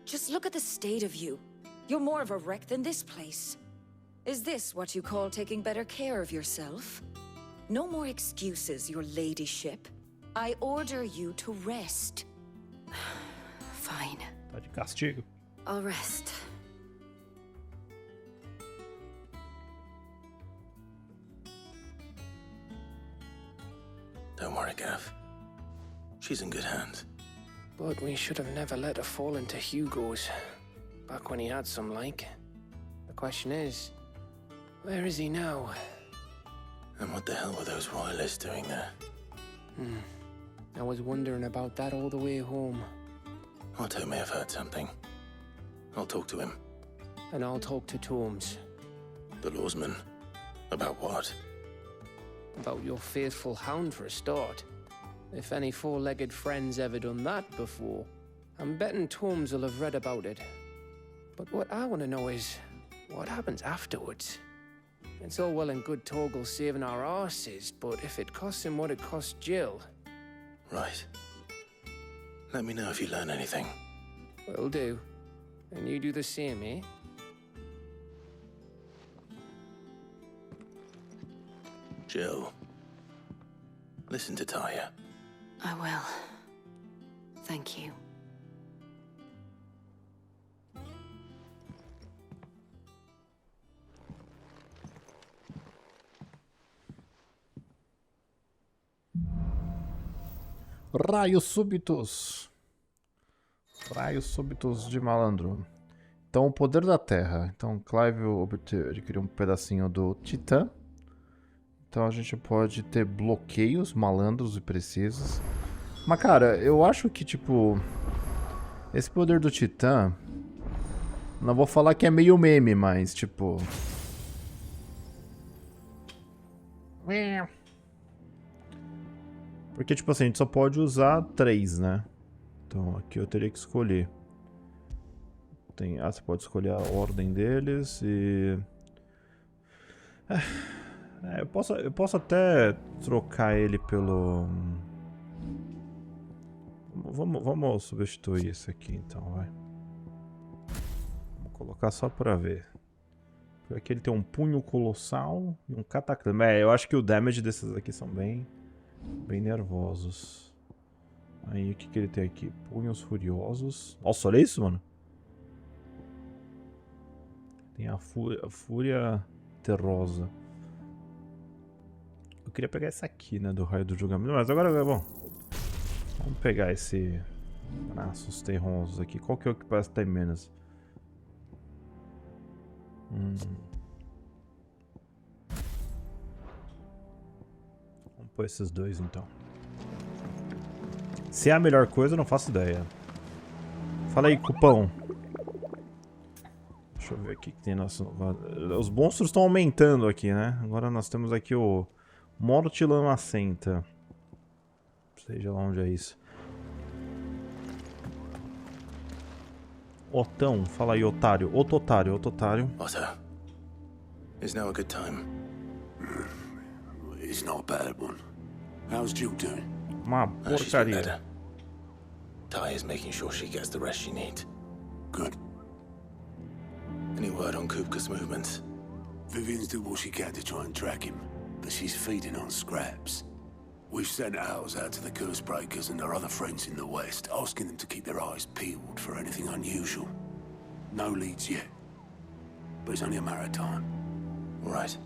Just look at the state of you. You're more of a wreck than this place. Is this what you call taking better care of yourself? No more excuses, your ladyship. I order you to rest. Fine. Tá de castigo. I'll rest. Don't worry, Gav. She's in good hands. But we should have never let her fall into Hugo's. Back when he had some like. The question is, Where is he now? And what the hell were those royalists doing there? I was wondering about that all the way home. Otto may have heard something. I'll talk to him. And I'll talk to Tomes. The lawsman? About what? About your faithful hound for a start. If any four-legged friend's ever done that before, I'm betting Tomes will have read about it. But what I want to know is, what happens afterwards? It's all well and good Torgal saving our arses, but if it costs him what it cost Jill... Right. Let me know if you learn anything. Will do. And you do the same, eh? Jill, listen to Taya. I will. Thank you. Raios súbitos. Raios súbitos de malandro. Então, o poder da terra. Então, Clive adquiriu um pedacinho do Titã. Então, a gente pode ter bloqueios malandros e precisos. Mas, cara, eu acho que, tipo... Esse poder do Titã... Não vou falar que é meio meme, mas, tipo... Porque, tipo assim, a gente só pode usar 3, né? Então, aqui eu teria que escolher. Você pode escolher a ordem deles e... eu posso até trocar ele pelo... Vamos substituir isso aqui, então, vai. Vou colocar só pra ver. Porque aqui ele tem um punho colossal e um cataclismo. Eu acho que o damage desses aqui são bem nervosos. Aí, o que ele tem aqui? Punhos furiosos. Nossa, olha isso, mano. Tem a fúria terrosa. Eu queria pegar esse aqui, né, do raio do julgamento. Mas agora, bom. Vamos pegar esse braços terrosos aqui. Qual que é o que parece que tem menos? Vamos pôr esses dois, então. Se é a melhor coisa, eu não faço ideia. Fala aí, cupão. Deixa eu ver aqui que tem nosso... Os monstros estão aumentando aqui, né? Agora nós temos aqui o Morte Lamacenta. Seja lá onde é isso. Otão, fala aí, otário. Otário. Otto, is now a good time? It's not a bad one. How's Jill doing? Uma She's been porcaria. better. Taya's making sure she gets the rest she needs. Good. Any word on Kupka's movements? Vivian's doing what she can to try and track him, but she's feeding on scraps. We've sent ours out to the Cursebreakers and our other friends in the West, asking them to keep their eyes peeled for anything unusual. No leads yet, but it's only a matter of time. Right.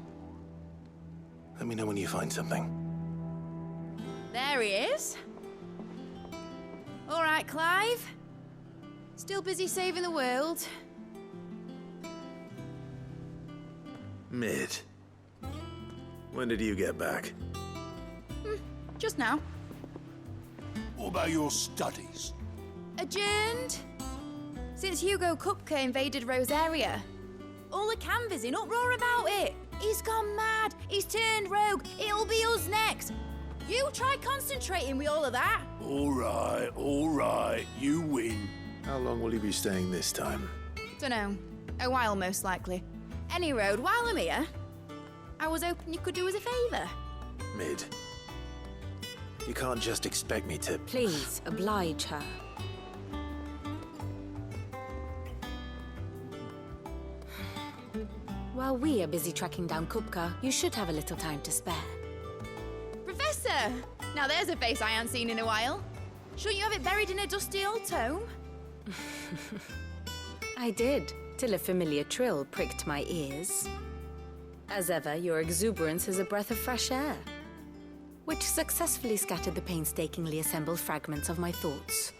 Let me know when you find something. There he is. All right, Clive. Still busy saving the world. Mid. When did you get back? Just now. What about your studies? Adjourned. Since Hugo Kupka invaded Rosaria. All the canvas in uproar about it. He's gone mad. He's turned rogue. It'll be us next. You try concentrating with all of that. All right. You win. How long will you be staying this time? Dunno. A while, most likely. Any road, while I'm here, I was hoping you could do us a favour. Mid. You can't just expect me to... Please, oblige her. While we are busy tracking down Kupka, you should have a little time to spare. Professor! Now there's a face I haven't seen in a while. Shouldn't you have it buried in a dusty old tome? I did, till a familiar trill pricked my ears. As ever, your exuberance is a breath of fresh air, which successfully scattered the painstakingly assembled fragments of my thoughts.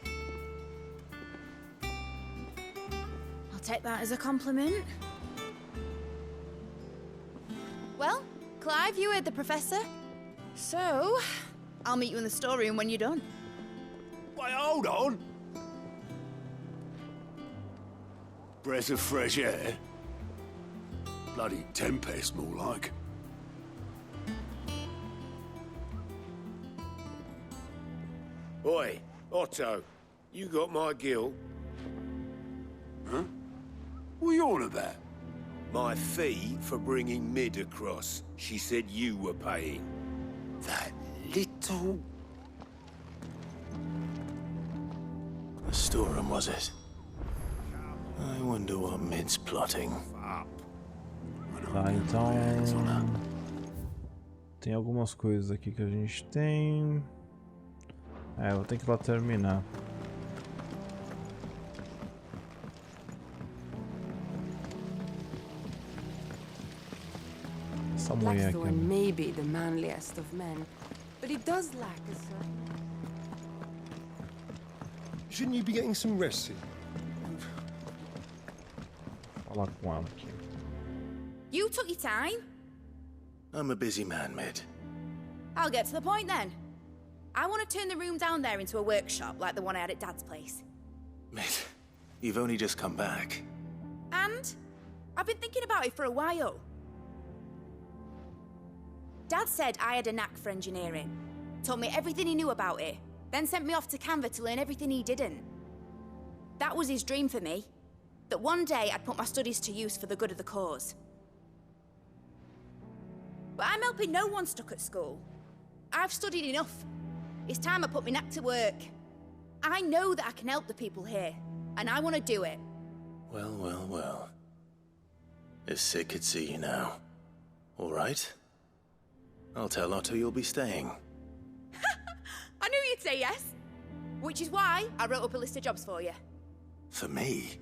I'll take that as a compliment. Clive, you heard the professor. So, I'll meet you in the storeroom when you're done. Wait, hold on. Breath of fresh air. Bloody tempest, more like. Oi, Otto, you got my gill? Huh? What are you on about? My fee for bringing Mid across. She said you were paying. That little... The storeroom, was it? I wonder what Mid's plotting. Tá, então... Tem algumas coisas aqui que a gente tem... É, eu vou ter que ir lá terminar. Essa mulher aqui. Blackthorn may be the manliest of men, but he does lack a certain... Shouldn't you be getting some rest? Falar com ela aqui. You took your time. I'm a busy man, Mid. I'll get to the point then. I want to turn the room down there into a workshop like the one I had at Dad's place. Mid, you've only just come back. And I've been thinking about it for a while. Dad said I had a knack for engineering. Told me everything he knew about it. Then sent me off to Canva to learn everything he didn't. That was his dream for me. That one day I'd put my studies to use for the good of the cause. But I'm helping no one stuck at school. I've studied enough. It's time I put my knack to work. I know that I can help the people here, and I want to do it. Well, well, well. If Sid could see you now. All right? I'll tell Otto you'll be staying. I knew you'd say yes. Which is why I wrote up a list of jobs for you. For me?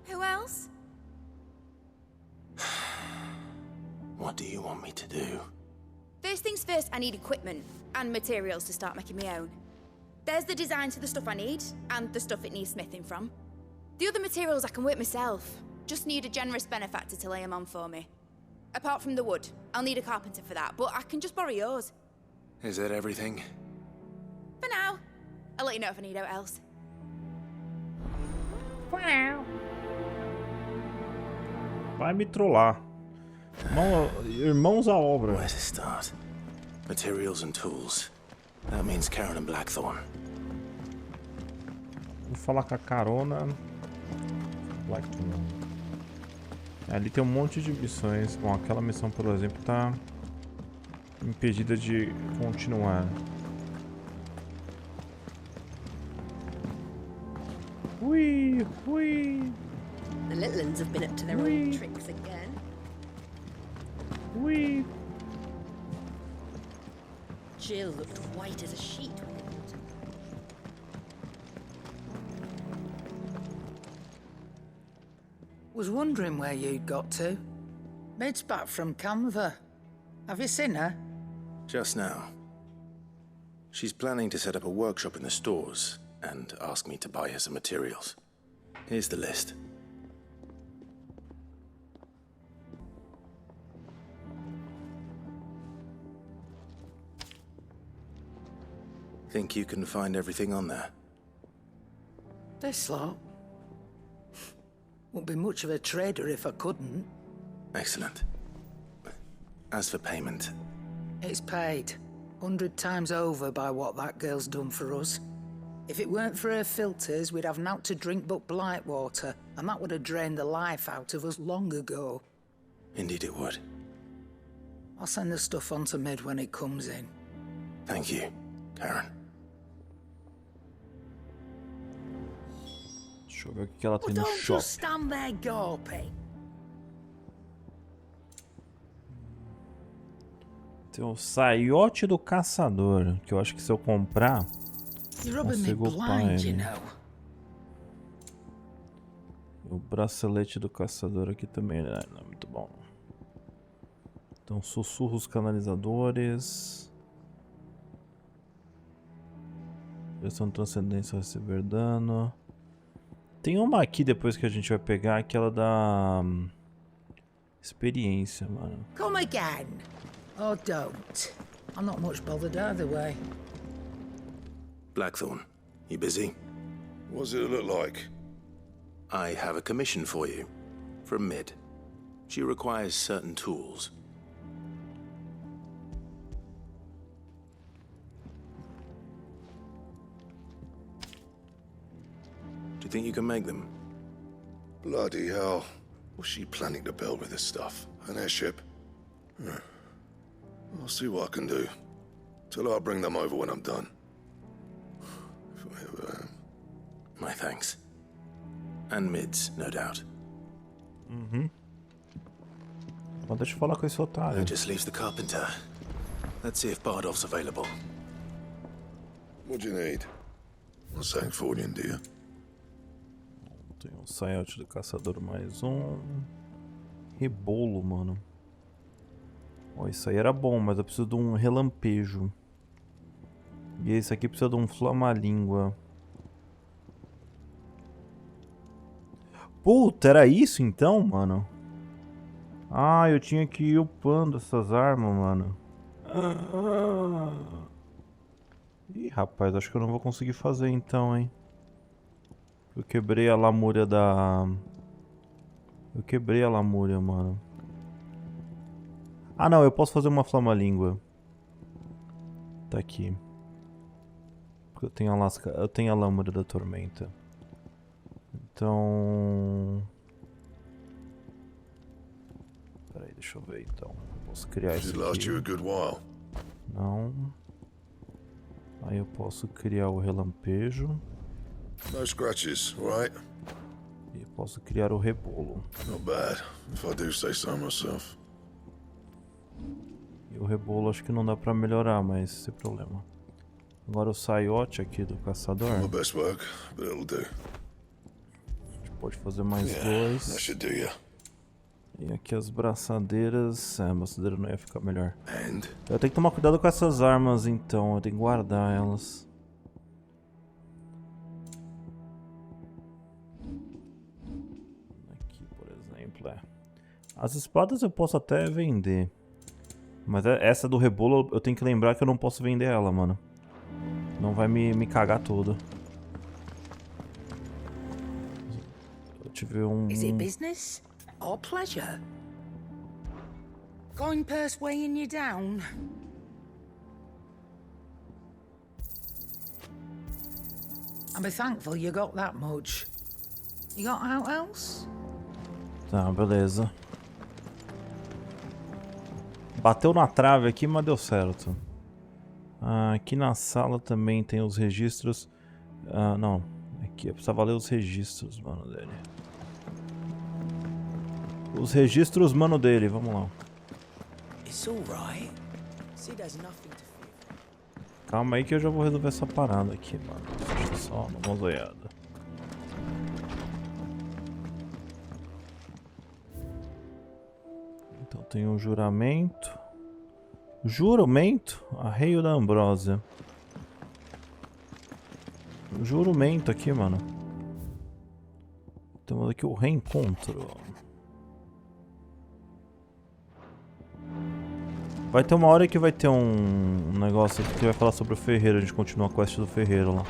Who else? What do you want me to do? First things first, I need equipment and materials to start making my own. There's the designs for the stuff I need, and the stuff it needs smithing from. The other materials I can work myself. Just need a generous benefactor to lay them on for me. Apart from the wood, I'll need a carpenter for that, but I can just borrow yours. Is that everything? For now. I'll let you know if I need out else. Vai me trollar. Irmãos à obra. Where to start? Materials and tools. That means Karen and Blackthorn. Vou falar com a Carona. Blackthorn. Ali tem um monte de missões. Bom, aquela missão, por exemplo, tá impedida de continuar. Ui, ui. The little ones have been up to their old tricks again. Ui. Jill looked white as a sheet when it was. Was wondering where you'd got to. Mid's back from Canva. Have you seen her? Just now. She's planning to set up a workshop in the stores and ask me to buy her some materials. Here's the list. Think you can find everything on there? This lot. Wouldn't be much of a trader if I couldn't. Excellent. As for payment... It's paid. 100 times over by what that girl's done for us. If it weren't for her filters, we'd have naught to drink but blight water, and that would have drained the life out of us long ago. Indeed it would. I'll send the stuff on to Mid when it comes in. Thank you, Karen. Deixa eu ver o que ela tem no Don't shopping. just stand there gawping. Tem o saiote do caçador, que eu acho que se eu comprar, You're rubbing me consigo upar blind, you ele. know. O bracelete do caçador aqui também não é muito bom. Então, sussurros canalizadores. Pressão de transcendência ao receber dano. Tem uma aqui depois que a gente vai pegar, aquela da Experiência, mano. Come again. Or don't. I'm not much bothered either way. Blackthorn, you busy? What does it look like? I have a commission for you. From Mid. She requires certain tools. Do you think you can make them? Bloody hell. What's she planning to build with this stuff? An airship? I'll see what I can do. Tell her I'll bring them over when I'm done. If I ever am. My thanks. And Mid's, no doubt. Uhum. Mas deixa eu falar com esse otário. Who just leaves the carpenter? Let's see if Bardolph's available. What do you need? I'm saying for you, dear. Tem um saiote do caçador mais um. Rebolo, mano. Ó, isso aí era bom, mas eu preciso de um relampejo. E esse aqui precisa de um flama-língua. Puta, era isso então, mano? Ah, eu tinha que ir upando essas armas, mano. Ih, rapaz, acho que eu não vou conseguir fazer então, hein. Eu quebrei a lamúria da... Eu quebrei a lamúria, mano. Ah, não, eu posso fazer uma flama-língua. Tá aqui. Porque eu tenho a lasca... Eu tenho a lamúria da tormenta. Então... Peraí, deixa eu ver então. Eu posso criar isso aqui. Não. Aí eu posso criar o relampejo. No scratches, right? E posso criar o rebolo. Not bad, if I do say so myself. E o rebolo acho que não dá pra melhorar, mas sem problema. Agora o saiote aqui do caçador. My best work, but it'll do. A gente pode fazer mais dois. That should do ya. E aqui as braçadeiras. A braçadeira não ia ficar melhor. Eu tenho que tomar cuidado com essas armas então. Eu tenho que guardar elas. Aqui, por exemplo, as espadas eu posso até vender. Mas essa do rebolo eu tenho que lembrar que eu não posso vender ela, mano. Não vai me cagar tudo. Eu tive um... Is it business or pleasure? Coin purse weighing you down? I'll be thankful you got that much. You got out else? Tá, beleza. Bateu na trave aqui, mas deu certo. Aqui na sala também tem os registros. Não. Aqui, eu precisava ler os registros, mano, dele. Os registros, mano, dele. Vamos lá. Calma aí que eu já vou resolver essa parada aqui, mano. Deixa eu só dar uma olhada. Então tem um juramento. Juramento? Arreio da Ambrósia. Juramento aqui, mano. Temos aqui o reencontro. Vai ter uma hora que vai ter um negócio aqui que vai falar sobre o ferreiro. A gente continua a quest do ferreiro lá.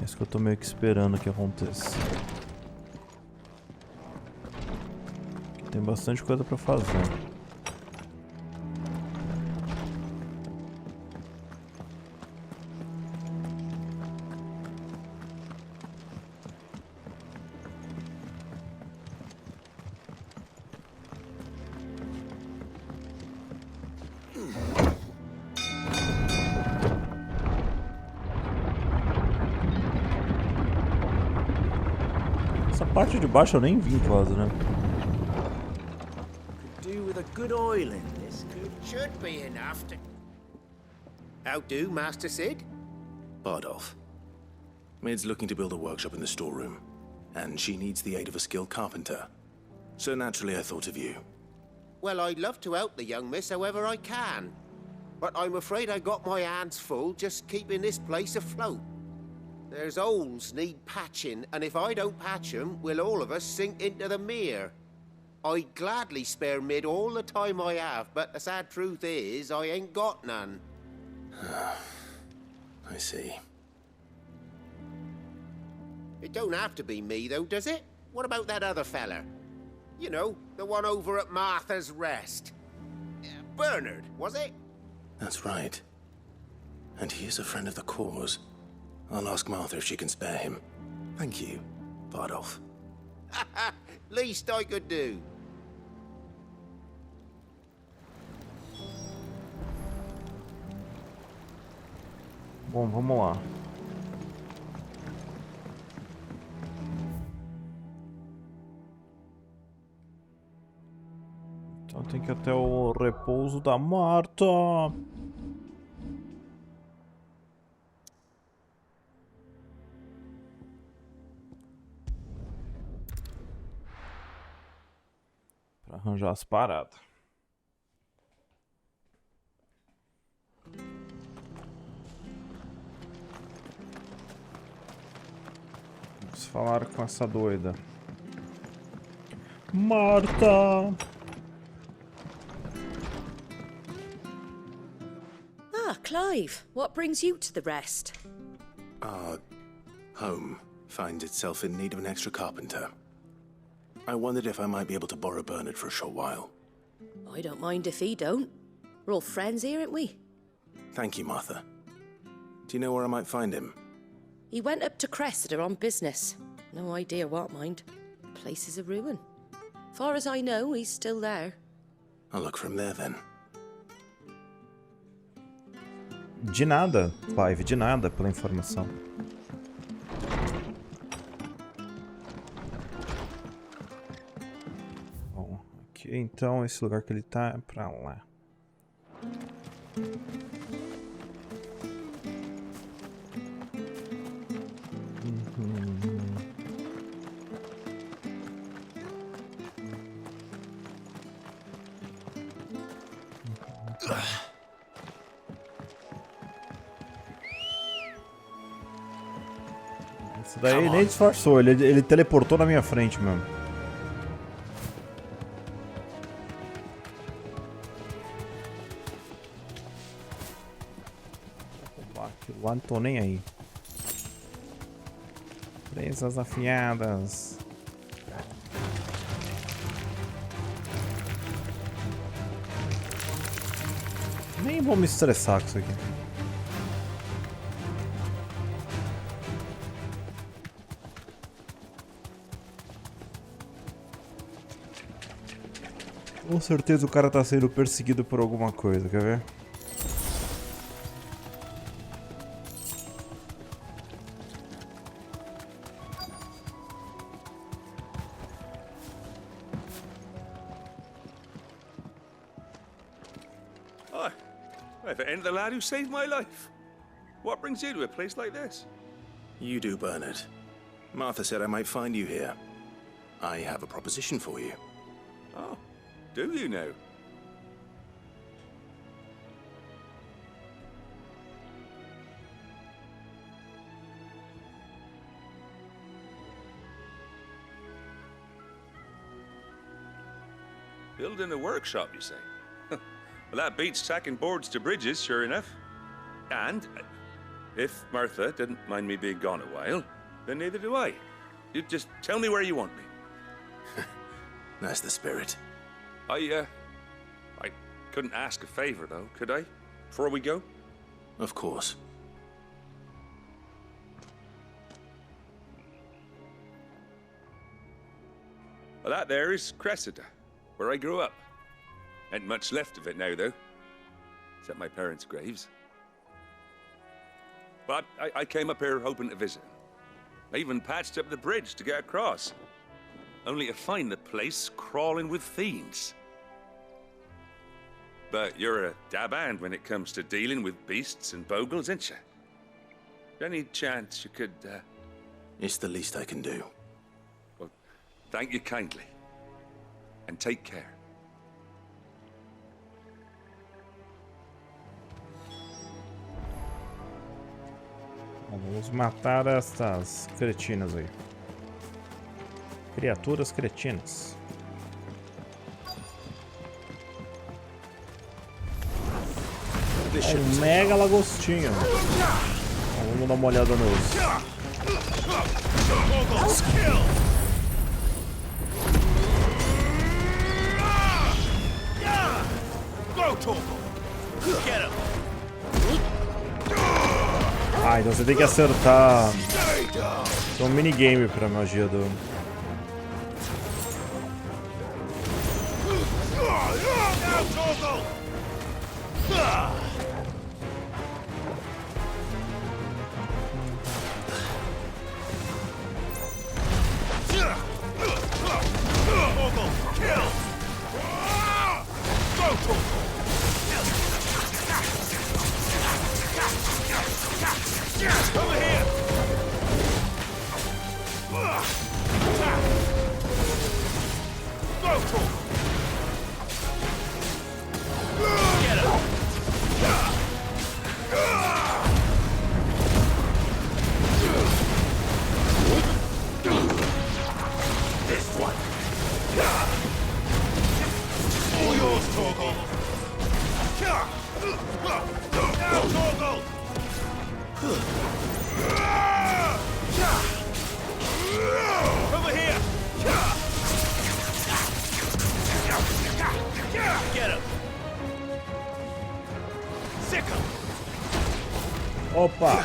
É isso que eu tô meio que esperando que aconteça. Aqui tem bastante coisa pra fazer. Parte de baixo eu nem vim quase, né? Do with a good oil in this. Should be enough to... How do, Master Sid? Bardolph. Mid's looking to build a workshop in the storeroom, and she needs the aid of a skilled carpenter. So naturally I thought of you. Well, I'd love to help the young miss however I can. But I'm afraid I got my hands full just keeping this place afloat. There's holes need patching, and if I don't patch them, will all of us sink into the mere. I'd gladly spare Mid all the time I have, but the sad truth is, I ain't got none. I see. It don't have to be me, though, does it? What about that other fella? You know, the one over at Martha's Rest. Bernard, was it? That's right. And he is a friend of the cause. I'll ask Martha if she can spare him. Thank you, Bardolph. Least I could do. Bom, vamos lá. Então tem que ir até o repouso da Marta. Pra arranjar as paradas. Vamos falar com essa doida. Marta! Ah, Clive, what brings you to the Rest? Our home finds itself in need of an extra carpenter. I wondered if I might be able to borrow Bernard for a short while. I don't mind if he don't. We're all friends here, aren't we? Thank you, Martha. Do you know where I might find him? He went up to Cressida on business. No idea what, mind. Place is a ruin. Far as I know, he's still there. I'll look from there then. De nada, Clive, de nada pela informação. Bom, aqui então esse lugar que ele tá é pra lá. Isso daí nem disfarçou, ele teleportou na minha frente mesmo. Vou roubar aquilo lá, não tô nem aí. Presas afiadas. Nem vou me estressar com isso aqui. Com certeza o cara tá sendo perseguido por alguma coisa, quer ver? I've ended the lad who saved my life. What brings you to a place like this? You do, Bernard. Martha said I might find you here. I have a proposition for you. Oh, do you now? Building a workshop, you say? Well, that beats tacking boards to bridges, sure enough. And if Martha didn't mind me being gone a while, then neither do I. You just tell me where you want me. That's the spirit. I couldn't ask a favor, though, could I? Before we go? Of course. Well, that there is Cressida, where I grew up. Ain't much left of it now, though. Except my parents' graves. But I came up here hoping to visit. I even patched up the bridge to get across. Only to find the place crawling with fiends. But you're a dab hand when it comes to dealing with beasts and bogles, ain't you? Any chance you could, It's the least I can do. Well, thank you kindly. And take care. Vamos matar estas cretinas aí. Criaturas cretinas. É um mega lagostinho. Vamos dar uma olhada nos. Ah, então você tem que acertar. É um minigame pra magia do. Opa!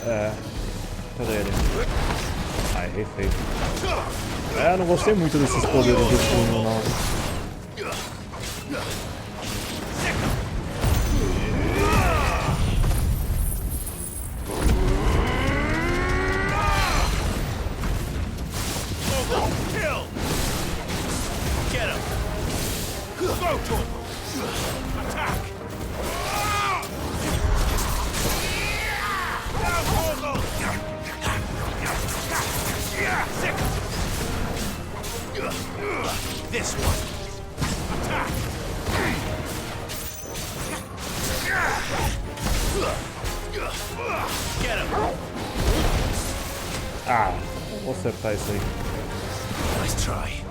É. Cadê ele? Ai, errei feio. É, não gostei muito desses poderes do turno, não. This one. Attack. Get him. Ah, vou acertar isso aí. Nice try.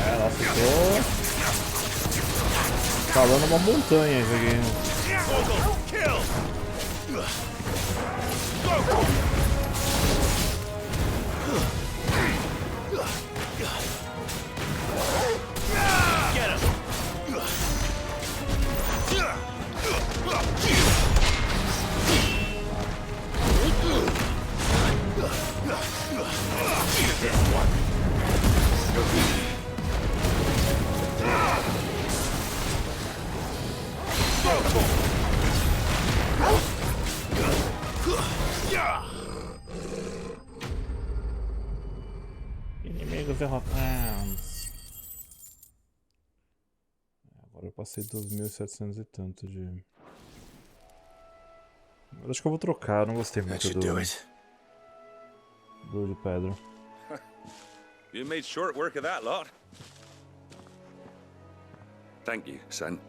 É, nossa, ficou falando uma montanha isso aqui. Inimigos derrotados. Agora eu passei dos 1700 e tanto de... Eu acho que eu vou trocar, não gostei muito do de pedra. You made short work of that lot. Thank you, son.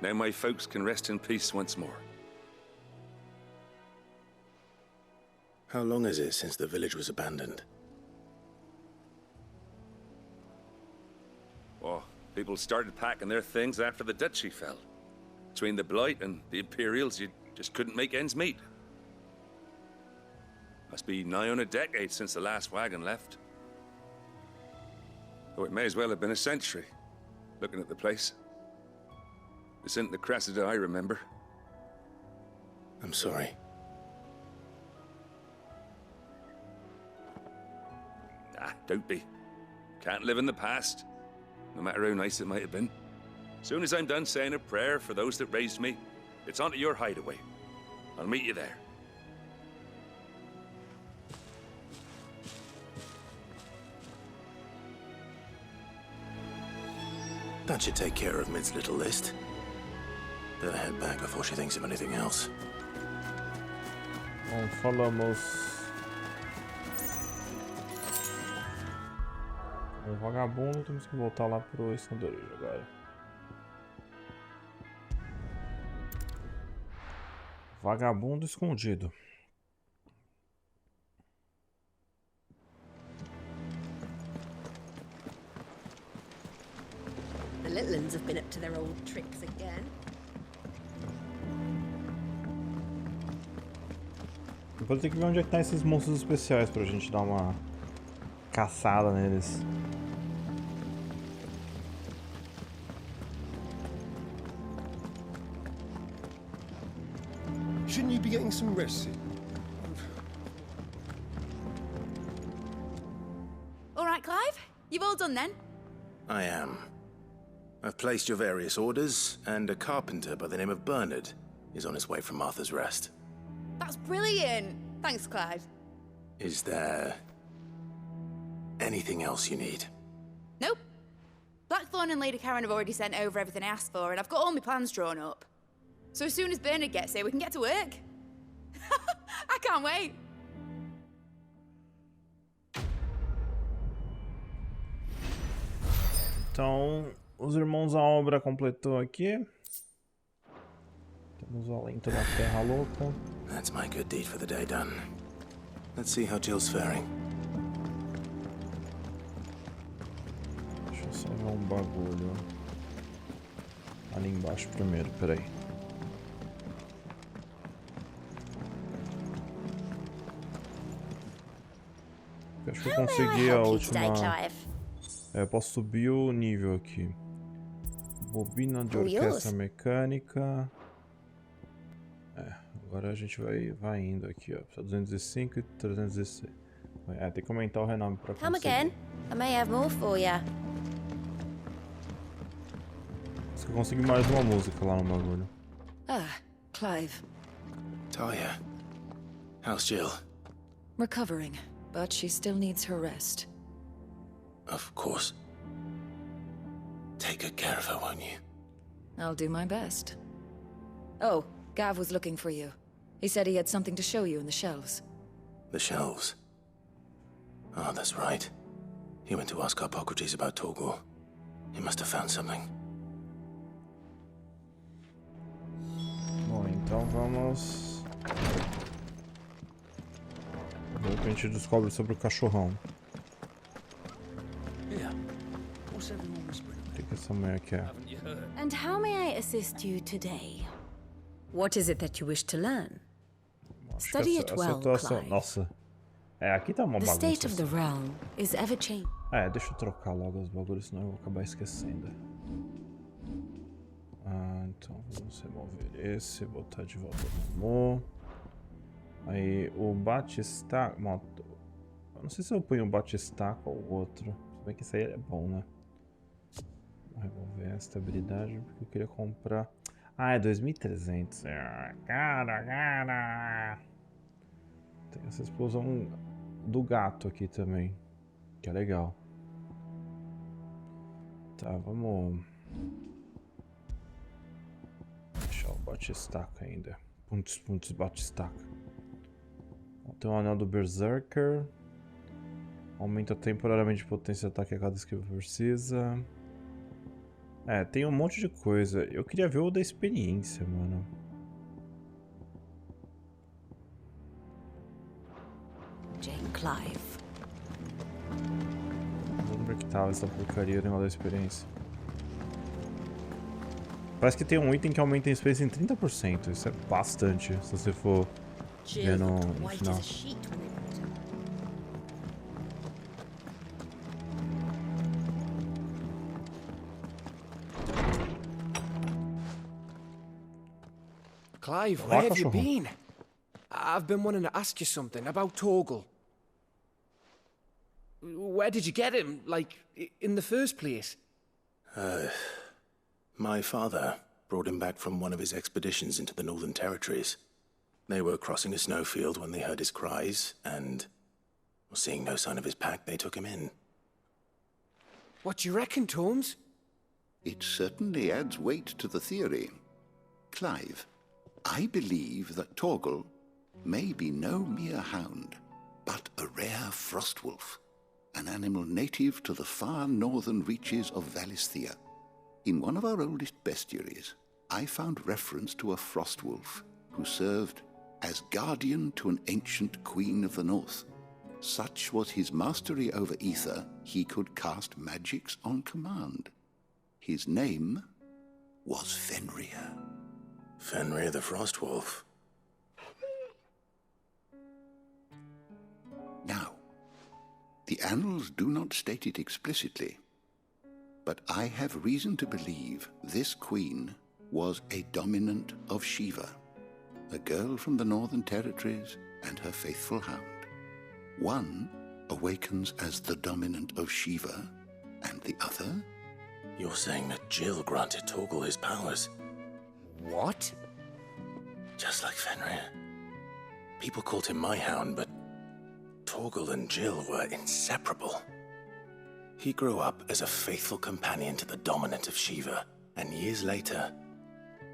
Now my folks can rest in peace once more. How long is it since the village was abandoned? Oh, people started packing their things after the duchy fell. Between the Blight and the Imperials, you just couldn't make ends meet. Must be nigh on a decade since the last wagon left. Oh, it may as well have been a century, looking at the place. This isn't the Cressida I remember. I'm sorry. Ah, don't be. Can't live in the past, no matter how nice it might have been. Soon as I'm done saying a prayer for those that raised me, it's onto your hideaway. I'll meet you there. That should take care of Mid's little list. Better head back before she thinks of anything else. Bom, falamos com o vagabundo, temos que voltar lá pro esconderijo agora. Vagabundo escondido. The little ones have been up to their old tricks again. Depois tem que ver onde é que tá esses monstros especiais pra gente dar uma caçada neles. Shouldn't you be getting some rest? All right, Clive? You've all done then? I am. I've placed your various orders, and a carpenter by the name of Bernard is on his way from Martha's Rest. That's brilliant. Thanks, Clive. Is there anything else you need? Nope. Blackthorn and Lady Karen have already sent over everything I asked for, and I've got all my plans drawn up. So as soon as Bernard gets here, we can get to work. I can't wait. Então, os irmãos à obra completou aqui. Temos o alento da Terra Louca. That's my good deed for the day done. Let's see how Jill's faring. Deixa eu só ver um bagulho ali embaixo primeiro, peraí. Acho que eu consegui a última... eu posso subir o nível aqui. Bobina de orquestra mecânica. Agora a gente vai indo aqui, ó. 205 e 306. Tem que aumentar o renome pra conseguir. Come again. I may have more for ya. Acho que eu consegui mais uma música lá no bagulho. Ah, Clive. Talia, how's Jill? Recovering, but she still needs her rest. Of course. Take good care of her, won't you? I'll do my best. Oh, Gav was looking for you. He said he had something to show you in the shelves. The shelves? Oh, that's right. He went to ask Hippocrates about Torgor. He must have found something. Bom, então vamos... De repente a gente descobre sobre o cachorrão. O que essa mulher quer? And how may I assist you today? What is it that you wish to learn? Acho Study que it well, Clive. Nossa. Aqui tá uma The bagunça. state of the realm is ever changing. Deixa eu trocar logo os bagulhos, senão eu vou acabar esquecendo. Então vamos remover esse, botar de volta no Mo. Aí o bate-estaca. Eu não sei se eu ponho o bate-estaca ou o outro. Se bem que isso aí é bom, né? Vou remover a estabilidade porque eu queria comprar. É 2.300. Cara. Tem essa explosão do gato aqui também, que é legal. Tá, vamos deixar o bate-estaca ainda. Pontos, bate-estaca. Tem o anel do Berserker. Aumenta temporariamente a potência de ataque a cada skill que precisa. Tem um monte de coisa. Eu queria ver o da experiência, mano. Jane Clive. Não lembro que tava essa porcaria do negócio da experiência. Parece que tem um item que aumenta a experiência em 30%. Isso é bastante, se você for ver no final. Clive, where have you been? I've been wanting to ask you something about Torgal. Where did you get him, like, in the first place? My father brought him back from one of his expeditions into the Northern Territories. They were crossing a snowfield when they heard his cries, and seeing no sign of his pack, they took him in. What do you reckon, Tomes? It certainly adds weight to the theory. Clive, I believe that Torgal may be no mere hound, but a rare frostwolf, an animal native to the far northern reaches of Valisthea. In one of our oldest bestiaries, I found reference to a frostwolf who served as guardian to an ancient queen of the north. Such was his mastery over ether, he could cast magics on command. His name was Fenrir. Fenrir the Frostwolf. Now, the annals do not state it explicitly, but I have reason to believe this queen was a dominant of Shiva, a girl from the Northern Territories and her faithful hound. One awakens as the dominant of Shiva, and the other? You're saying that Jill granted Torgal his powers? What? Just like Fenrir. People called him my hound, but Torgal and Jill were inseparable. He grew up as a faithful companion to the dominant of Shiva, and years later,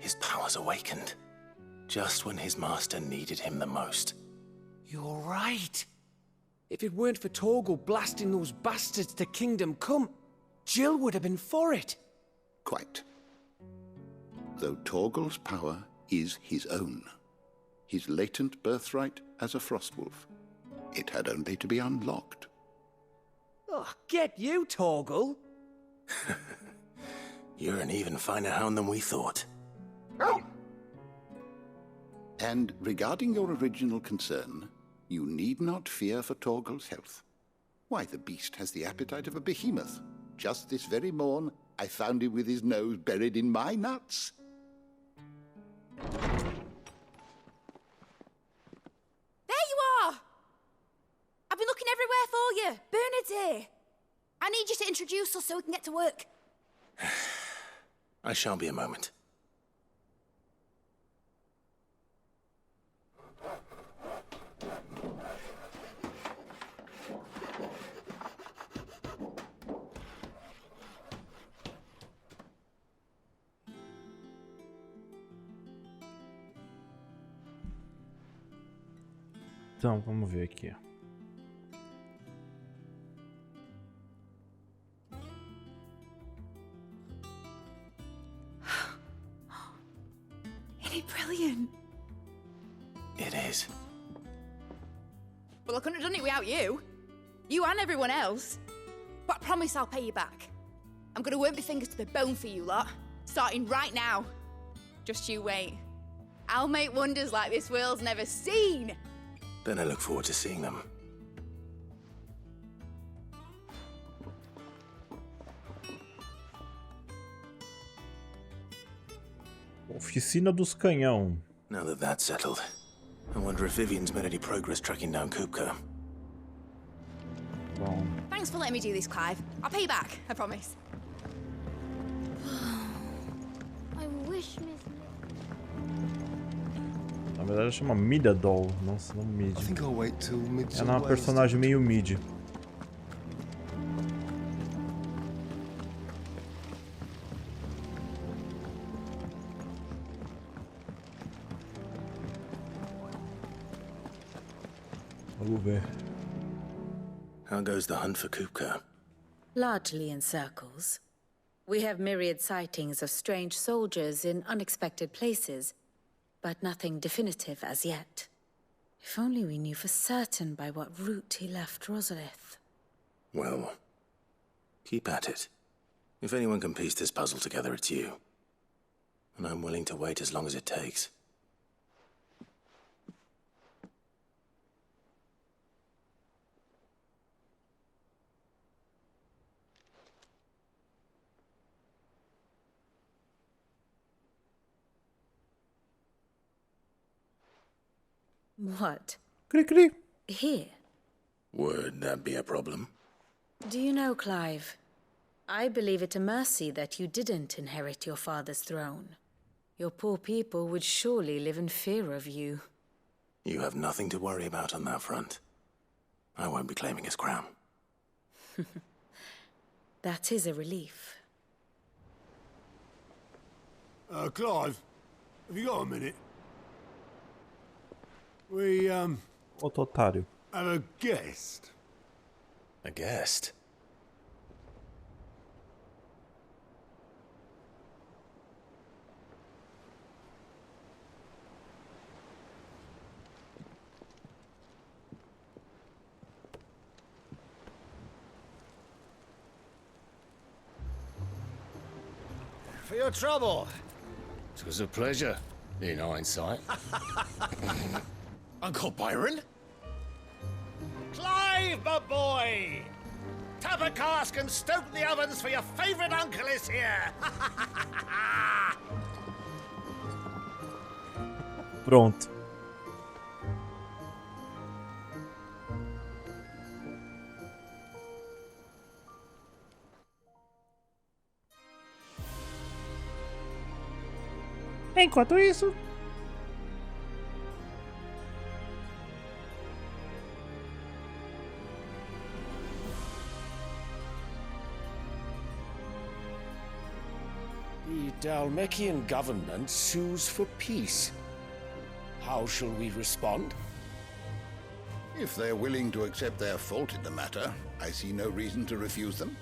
his powers awakened, just when his master needed him the most. You're right. If it weren't for Torgal blasting those bastards to Kingdom Come, Jill would have been for it. Quite. Though Torgal's power is his own, his latent birthright as a frostwolf, it had only to be unlocked. Oh, get you, Torgal! You're an even finer hound than we thought. And regarding your original concern, you need not fear for Torgal's health. Why, the beast has the appetite of a behemoth. Just this very morn, I found him with his nose buried in my nuts. There you are! I've been looking everywhere for you. Bernard's here. I need you to introduce us so we can get to work. I shan't be a moment. Então, vamos ver aqui. Isn't it brilliant? It is. Well, I couldn't have done it without you. You and everyone else. But I promise I'll pay you back. I'm gonna work my fingers to the bone for you lot. Starting right now. Just you wait. I'll make wonders like this world's never seen. Then I look forward to seeing them. Oficina dos Canhão. Now that that's settled, I wonder if Vivian's made any progress tracking down Kupka. Bom. Thanks for letting me do this, Clive. I'll pay you back, I promise. I wish Miss... Na verdade chama Mida Doll, nossa, não Mid. Ela é uma personagem meio mid. Vamos ver. How goes the hunt for Kupka? Largely in circles. We have myriad sightings of strange soldiers in unexpected places, but nothing definitive as yet. If only we knew for certain by what route he left Rosalith. Well, keep at it. If anyone can piece this puzzle together, it's you. And I'm willing to wait as long as it takes. What? Cri-cri. Here? Would that be a problem? Do you know, Clive? I believe it a mercy that you didn't inherit your father's throne. Your poor people would surely live in fear of you. You have nothing to worry about on that front. I won't be claiming his crown. That is a relief. Clive, Have you got a minute? We, Outro otário. have a guest. A guest? For your trouble. It was a pleasure, in hindsight. Uncle Byron? Clive, my boy! Tap a cask and stoke the ovens, for your favourite uncle is here! Pronto. Enquanto isso, The Dalmekian government sues for peace. How shall we respond? If they're willing to accept their fault in the matter, I see no reason to refuse them.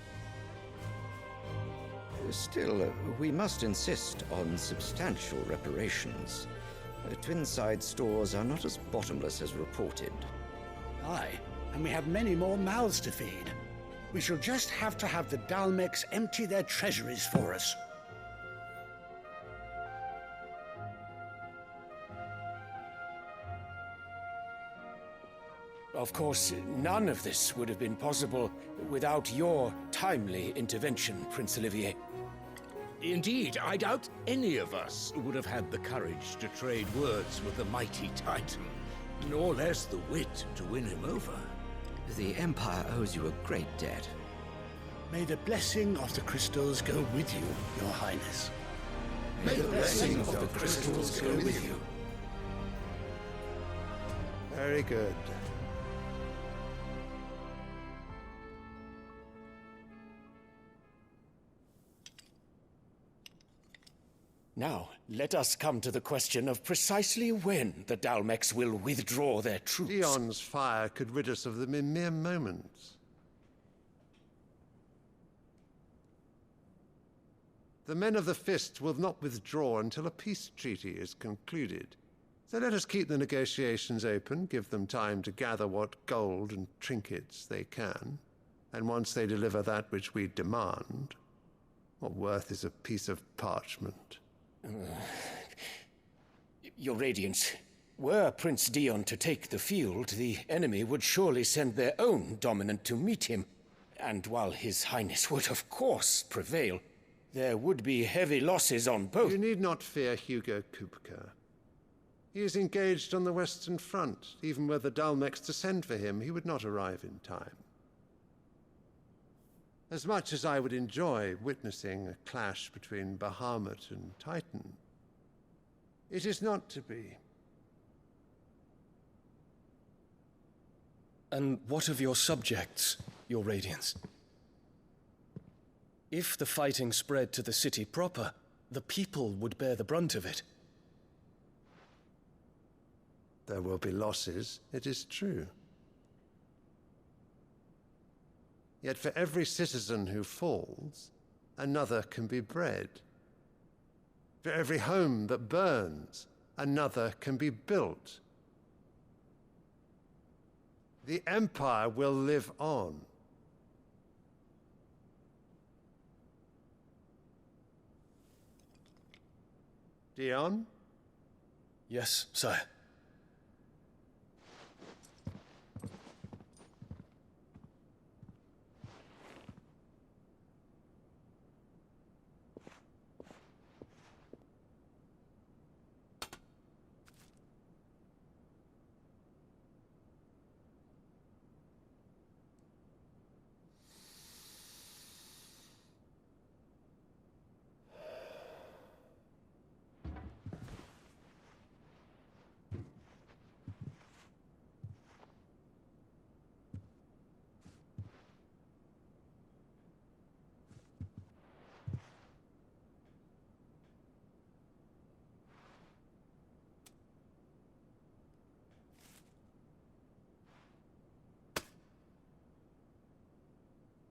Still, we must insist on substantial reparations. Twinside stores are not as bottomless as reported. Aye, and we have many more mouths to feed. We shall just have to have the Dalmecs empty their treasuries for us. Of course, none of this would have been possible without your timely intervention, Prince Olivier. Indeed, I doubt any of us would have had the courage to trade words with the mighty Titan, nor less the wit to win him over. The Empire owes you a great debt. May the blessing of the crystals go with you, Your Highness. May the blessing of the crystals go with you. Very good. Now, let us come to the question of precisely when the Dalmecs will withdraw their troops. Dion's fire could rid us of them in mere moments. The men of the Fist will not withdraw until a peace treaty is concluded. So let us keep the negotiations open, give them time to gather what gold and trinkets they can, and once they deliver that which we demand, what worth is a piece of parchment? Your Radiance, were Prince Dion to take the field, the enemy would surely send their own dominant to meet him. And while His Highness would of course prevail, there would be heavy losses on both. You need not fear Hugo Kupka. He is engaged on the Western Front. Even were the Dalmecs to send for him, he would not arrive in time. As much as I would enjoy witnessing a clash between Bahamut and Titan, it is not to be. And what of your subjects, Your Radiance? If the fighting spread to the city proper, the people would bear the brunt of it. There will be losses, it is true. Yet for every citizen who falls, another can be bred. For every home that burns, another can be built. The Empire will live on. Dion? Yes, sire.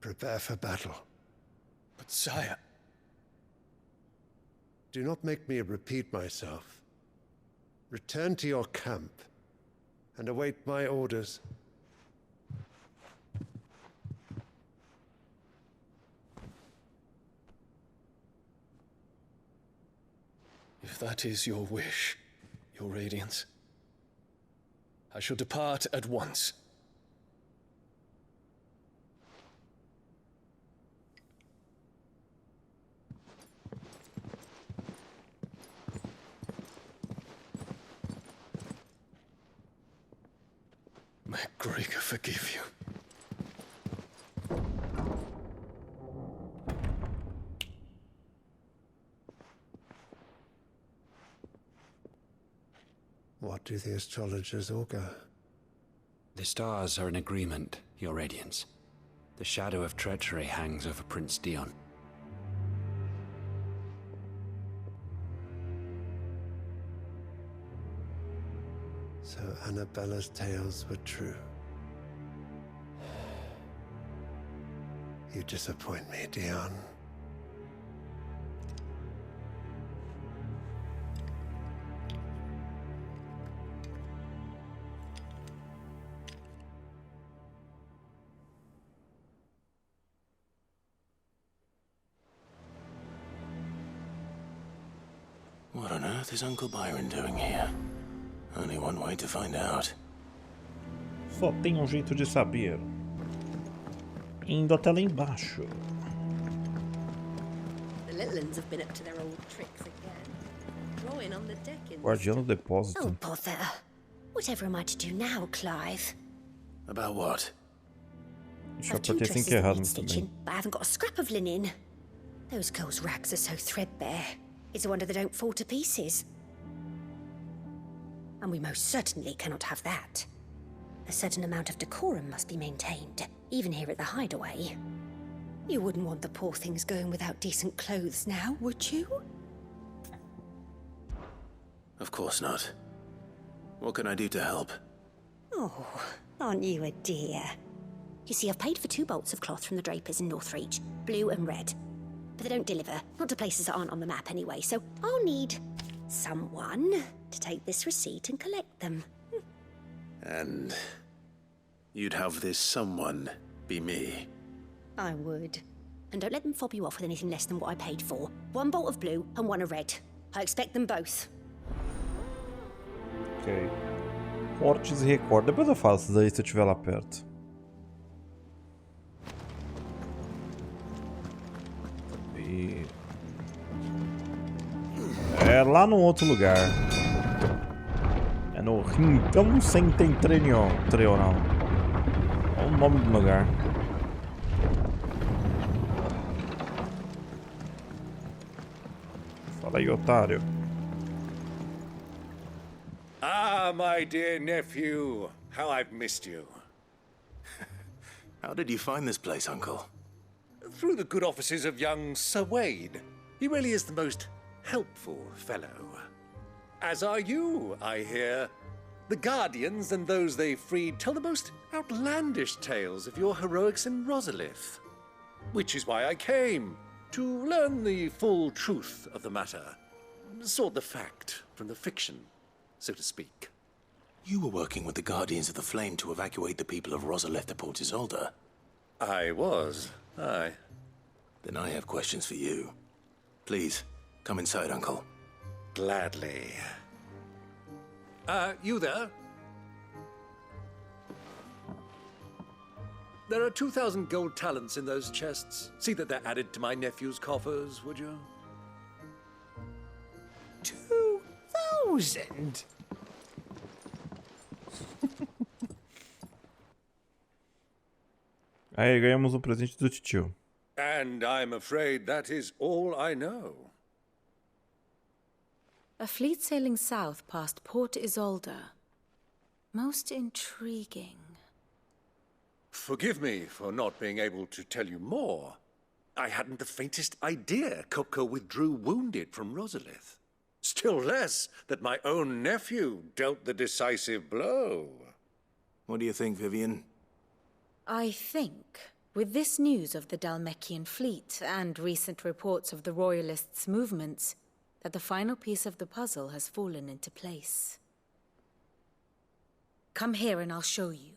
prepare for battle. But sire... Do not make me repeat myself. Return to your camp and await my orders. If that is your wish, Your Radiance, I shall depart at once. May Gregor forgive you. What do the astrologers augur? The stars are in agreement, Your Radiance. The shadow of treachery hangs over Prince Dion. So Annabella's tales were true. You disappoint me, Dion. What on earth is Uncle Byron doing here? Only one way to find out. Só tem jeito de saber. Indo até lá embaixo. The little uns have been up to their old tricks again. Drawing on the deck in Guardião do depósito. Oh, bother. Whatever am I to do now, Clive? About what? Deixa eu I've two apertar sem dresses que that errado need também. stitching, but I haven't got a scrap of linen. Those girls' rags are so threadbare. It's a wonder they don't fall to pieces. And we most certainly cannot have that. A certain amount of decorum must be maintained, even here at the hideaway. You wouldn't want the poor things going without decent clothes now, would you? Of course not. What can I do to help? Oh, aren't you a dear? You see, I've paid for 2 bolts of cloth from the drapers in Northreach, blue and red. But they don't deliver, not to places that aren't on the map anyway, so I'll need someone to take this receipt and collect them. And you'd have this someone be me? I would. And don't let them fob you off with anything less than what I paid for. 1 bolt of blue and 1 of red. I expect them both. Ok. Cortes e recorte. Depois eu faço isso daí se eu estiver lá perto. E... é lá no outro lugar. É no Rincão Setentrional. Olha o nome do lugar. Fala aí, otário. Ah, my dear nephew. How I've missed you. How did you find this place, Uncle? Through the good offices of young Sir Wade. He really is the most helpful fellow. As are you, I hear. The Guardians and those they freed tell the most outlandish tales of your heroics in Rosalith. Which is why I came, to learn the full truth of the matter. Sort the fact from the fiction, so to speak. You were working with the Guardians of the Flame to evacuate the people of Rosalith to Port Isolde. I was, aye. Then I have questions for you. Please, come inside, Uncle. Gladly. You there? There are 2,000 gold talents in those chests. See that they're added to my nephew's coffers, would you? 2,000? Aí, ganhamos um presente do titio. And I'm afraid that is all I know. A fleet sailing south past Port Isolde. Most intriguing. Forgive me for not being able to tell you more. I hadn't the faintest idea Coco withdrew wounded from Rosalith. Still less that my own nephew dealt the decisive blow. What do you think, Vivian? I think With this news of the Dhalmekian fleet and recent reports of the Royalists' movements, that the final piece of the puzzle has fallen into place. Come here and I'll show you.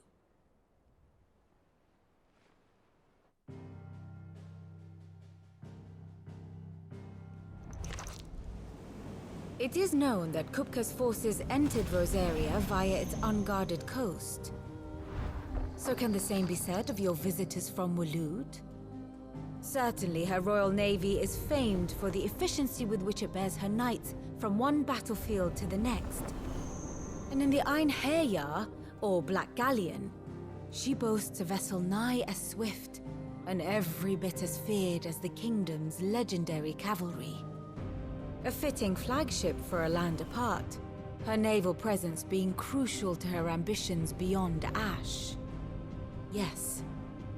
It is known that Kupka's forces entered Rosaria via its unguarded coast. So can the same be said of your visitors from Waloed? Certainly her royal navy is famed for the efficiency with which it bears her knights from one battlefield to the next. And in the Einherjar, or Black Galleon, she boasts a vessel nigh as swift and every bit as feared as the kingdom's legendary cavalry. A fitting flagship for a land apart, her naval presence being crucial to her ambitions beyond Ash. Yes,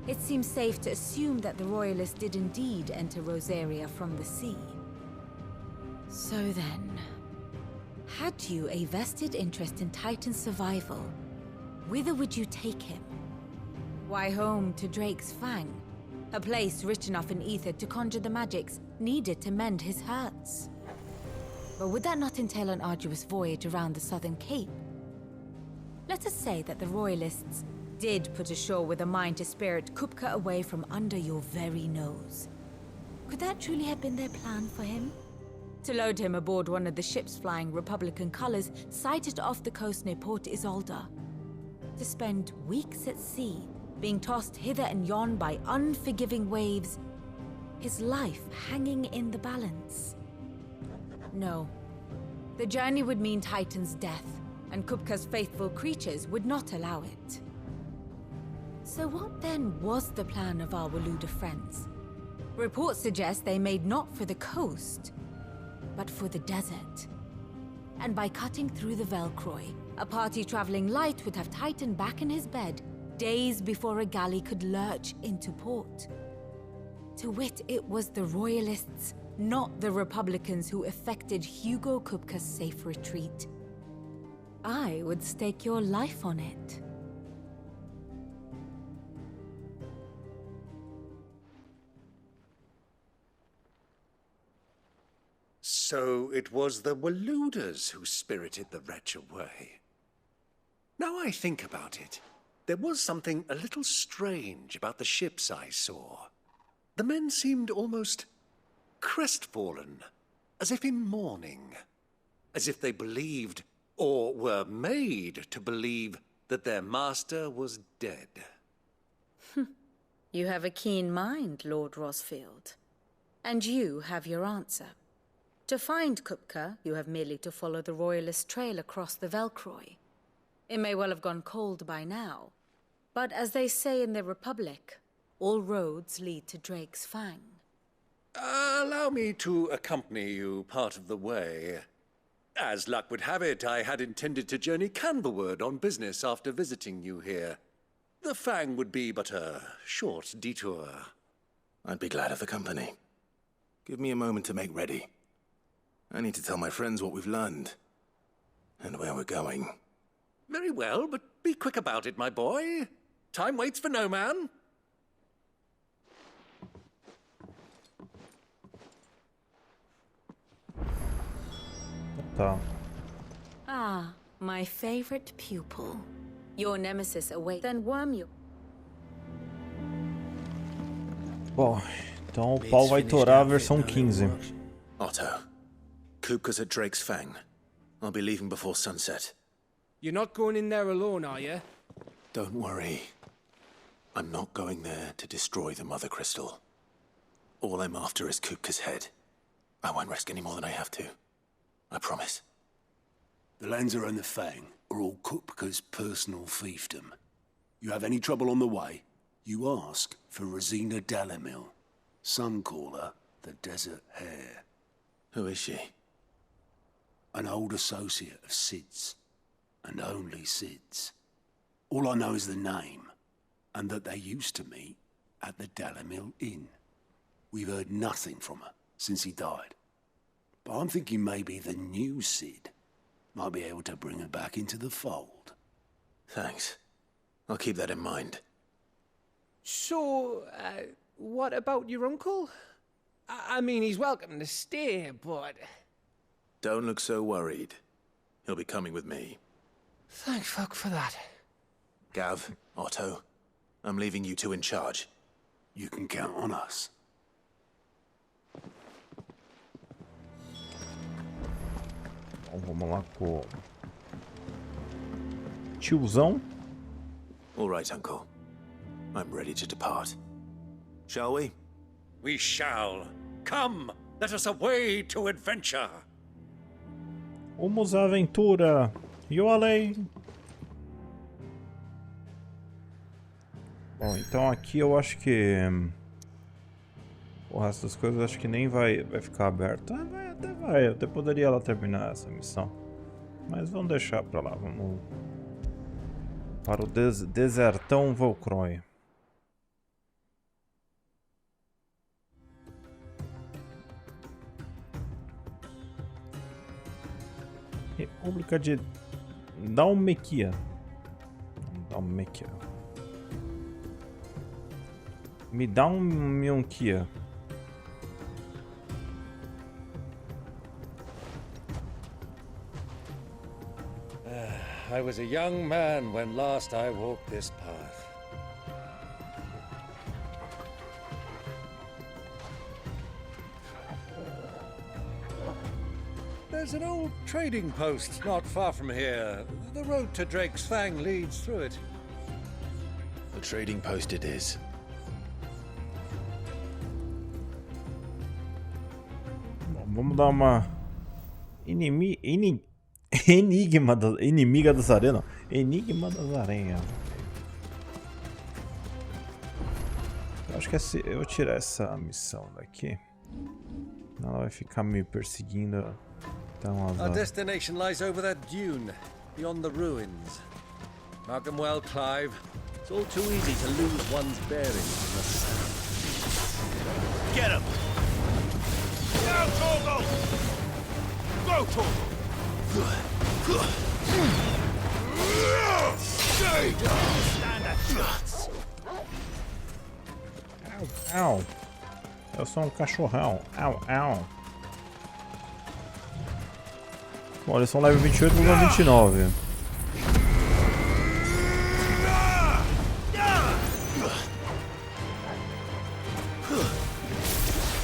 it seems safe to assume that the Royalists did indeed enter Rosaria from the sea. So then, had you a vested interest in Titan's survival, whither would you take him? Why, home to Drake's Fang, a place rich enough in ether to conjure the magics needed to mend his hurts. But would that not entail an arduous voyage around the southern cape? Let us say that the Royalists did put ashore with a mind to spirit Kupka away from under your very nose. Could that truly have been their plan for him? To load him aboard one of the ships flying Republican colors sighted off the coast near Port Isolde. To spend weeks at sea, being tossed hither and yon by unforgiving waves, his life hanging in the balance. No. The journey would mean Titan's death, and Kupka's faithful creatures would not allow it. So what then was the plan of our Waloed friends? Reports suggest they made not for the coast, but for the desert. And by cutting through the Velcroy, a party traveling light would have Titan back in his bed days before a galley could lurch into port. To wit, it was the Royalists, not the Republicans, who effected Hugo Kupka's safe retreat. I would stake your life on it. So it was the Waloeders who spirited the wretch away. Now I think about it, there was something a little strange about the ships I saw. The men seemed almost crestfallen, as if in mourning, as if they believed, or were made to believe, that their master was dead. You have a keen mind, Lord Rosfield. And you have your answer. To find Kupka, you have merely to follow the Royalist trail across the Velcroy. It may well have gone cold by now, but as they say in the Republic, all roads lead to Drake's Fang. Allow me to accompany you part of the way. As luck would have it, I had intended to journey Canberward on business after visiting you here. The Fang would be but a short detour. I'd be glad of the company. Give me a moment to make ready. I need to tell my friends what we've learned, and where we're going. Very well, but be quick about it, my boy. Time waits for no man. Tá. Ah, my favorite pupil. Your nemesis awaits. Then worm you. Bom, então o pau vai torar a versão 15. Otto, Kupka's at Drake's Fang. I'll be leaving before sunset. You're not going in there alone, are you? Don't worry. I'm not going there to destroy the Mother Crystal. All I'm after is Kupka's head. I won't risk any more than I have to. I promise. The Lanza and the Fang are all Kupka's personal fiefdom. You have any trouble on the way, you ask for Rosina Dalamil. Some call her the Desert Hare. Who is she? An old associate of Sid's, and only Sid's. All I know is the name, and that they used to meet at the Dalamil Inn. We've heard nothing from her since he died. But I'm thinking maybe the new Sid might be able to bring her back into the fold. Thanks. I'll keep that in mind. So, what about your uncle? I mean, he's welcome to stay, but... Don't look so worried. He'll be coming with me. Thank fuck for that. Gav, Otto, I'm leaving you two in charge. You can count on us. Então vamos lá com o tiozão. All right, Uncle. I'm ready to depart. Shall we? We shall. Come, let us away to adventure. Vamos à aventura. Yolei. Bom, então aqui eu acho que o resto das coisas acho que nem vai ficar aberto. Vai, até poderia lá terminar essa missão. Mas vamos deixar pra lá, vamos para o desertão Volcroy. República de Dalmequia. Me dá um Mionquia. I was a young man when last I walked this path. There's an old trading post not far from here. The road to Drake's Fang leads through it. The trading post it is. Bom, vamos dar uma Enigma das areias, não. Enigma das areias. Eu acho que se eu tirar essa missão daqui, ela vai ficar me perseguindo. Então, Our destination lies over that dune, beyond the ruins. Mark them well, Clive. It's all too easy to lose one's bearings in the sand. Get him! Now, Torgal! Go, Torgal! Stay down! Stand a chance! Au! Eu sou um cachorrão. Au! Bom, eles são level 28 e level 29.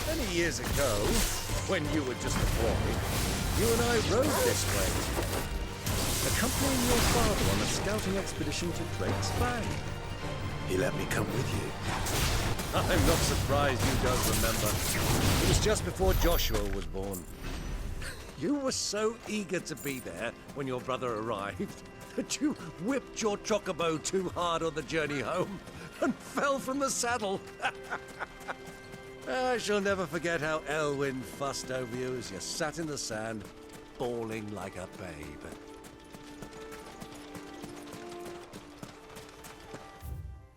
Many years ago, when you were just a boy, you and I rode this way, accompanying your father on a scouting expedition to Drake's Fang. He let me come with you. I'm not surprised you don't remember. It was just before Joshua was born. You were so eager to be there when your brother arrived that you whipped your chocobo too hard on the journey home and fell from the saddle. I shall never forget how Elwyn fussed over you as you sat in the sand, bawling like a babe.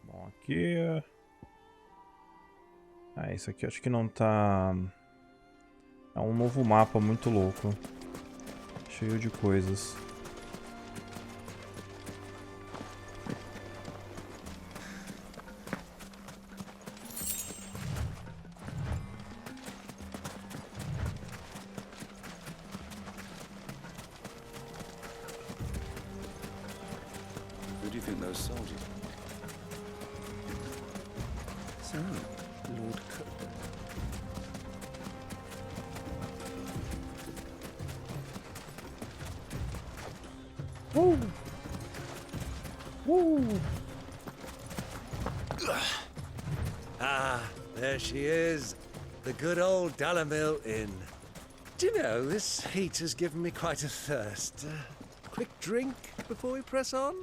Bom, aqui... Ah, isso aqui acho que não tá... É um novo mapa muito louco. Cheio de coisas. Who do you think those soldiers are? So, Lord Woo! Woo! Ah, there she is. The good old Dalamil Inn. Do you know, this heat has given me quite a thirst. Quick drink before we press on?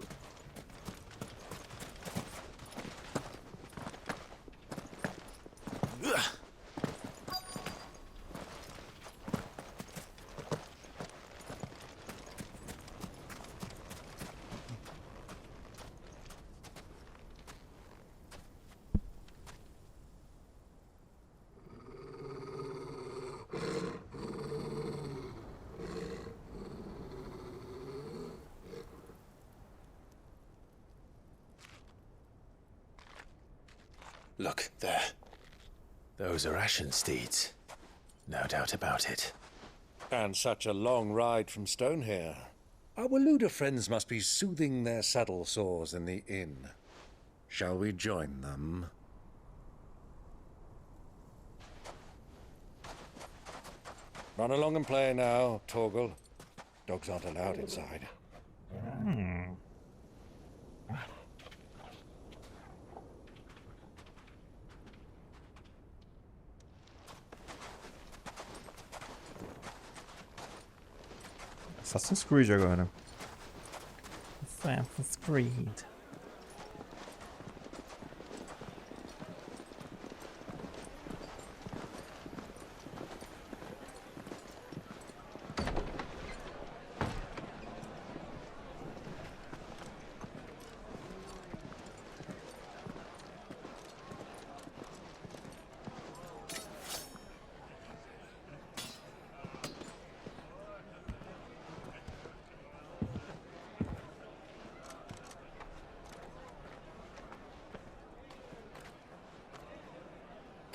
Look, there. Those are ashen steeds. No doubt about it. And such a long ride from Stonehair. Our Luda friends must be soothing their saddle sores in the inn. Shall we join them? Run along and play now, Torgal. Dogs aren't allowed inside. Assassin's Creed agora. Assassin's Creed.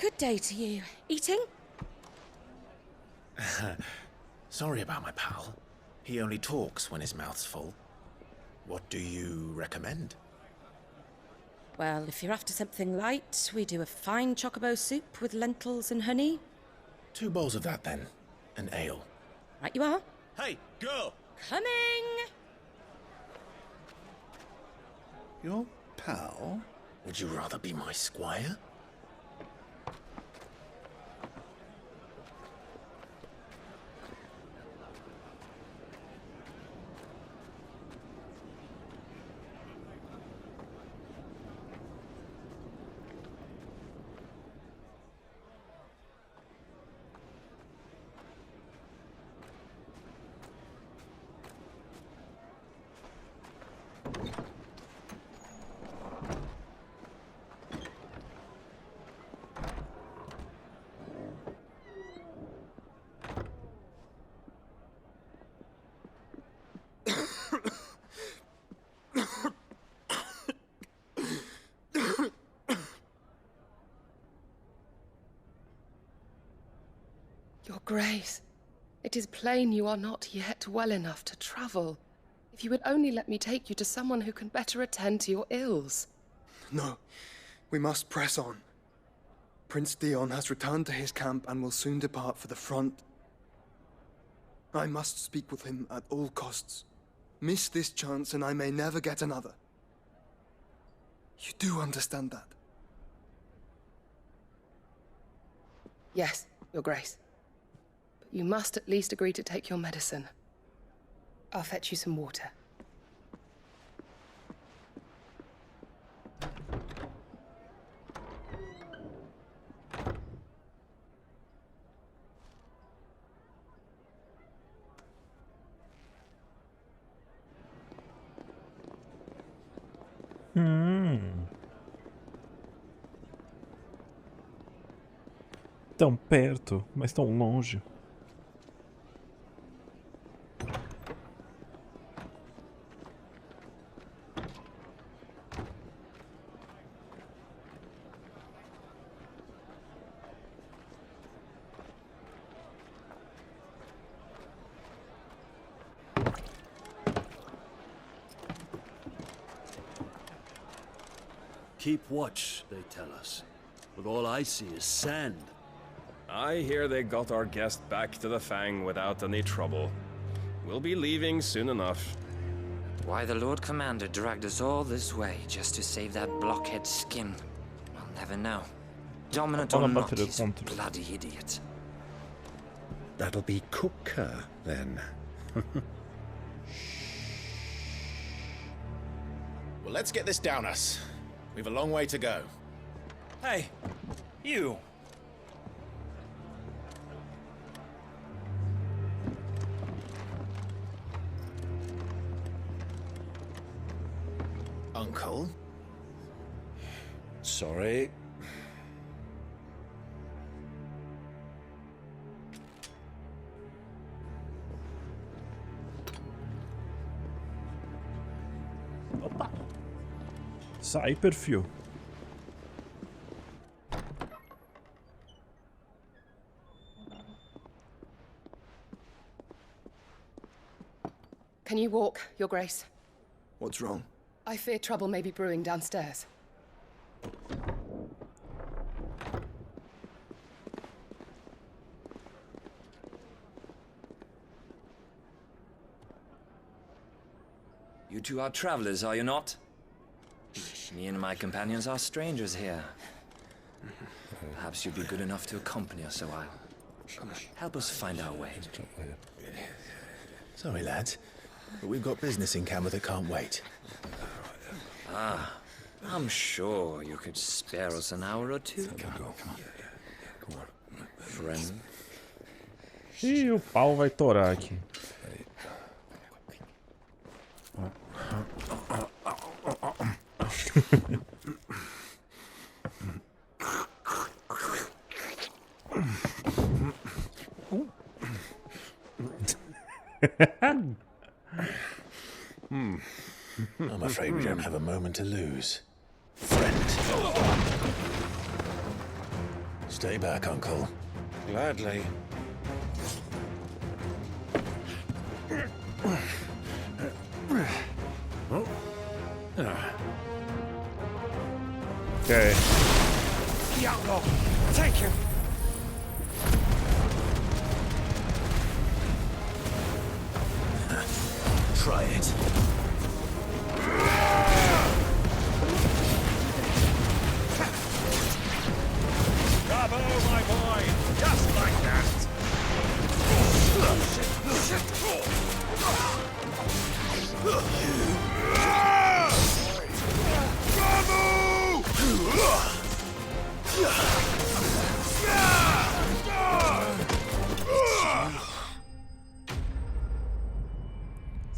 Good day to you. Eating? Sorry about my pal. He only talks when his mouth's full. What do you recommend? Well, if you're after something light, we do a fine chocobo soup with lentils and honey. 2 bowls of that, then. An ale. Right you are. Hey, girl! Coming! Your pal? Would you rather be my squire? Your Grace, it is plain you are not yet well enough to travel. If you would only let me take you to someone who can better attend to your ills. No, we must press on. Prince Dion has returned to his camp and will soon depart for the front. I must speak with him at all costs. Miss this chance and I may never get another. You do understand that? Yes, Your Grace. But you must at least agree to take your medicine. I'll fetch you some water. Tão perto, mas tão longe. Keep watch, they tell us. But all I see is sand. I hear they got our guest back to the Fang without any trouble. We'll be leaving soon enough. Why the Lord Commander dragged us all this way just to save that blockhead skin, I'll never know. Dominant or not, he's a bloody idiot. That'll be Cooker, then. Well, let's get this down us. We've a long way to go. Hey, you! Uncle? Sorry. Sai, perfil. Can you walk, Your Grace? What's wrong? I fear trouble may be brewing downstairs. You two are travelers, are you not? Me and my companions are strangers here. Perhaps you'd be good enough to accompany us a while. Help us find our way. Sorry, lads, but we've got business in camera that can't wait. Ah, I'm sure you could spare us an hour or two. Come on. Friend. Ih, o pau vai torar aqui. I'm afraid we don't have a moment to lose. Friend. Stay back, Uncle. Gladly. Okay. The outlaw! Take him! Try it. Bravo, my boy! Just like that!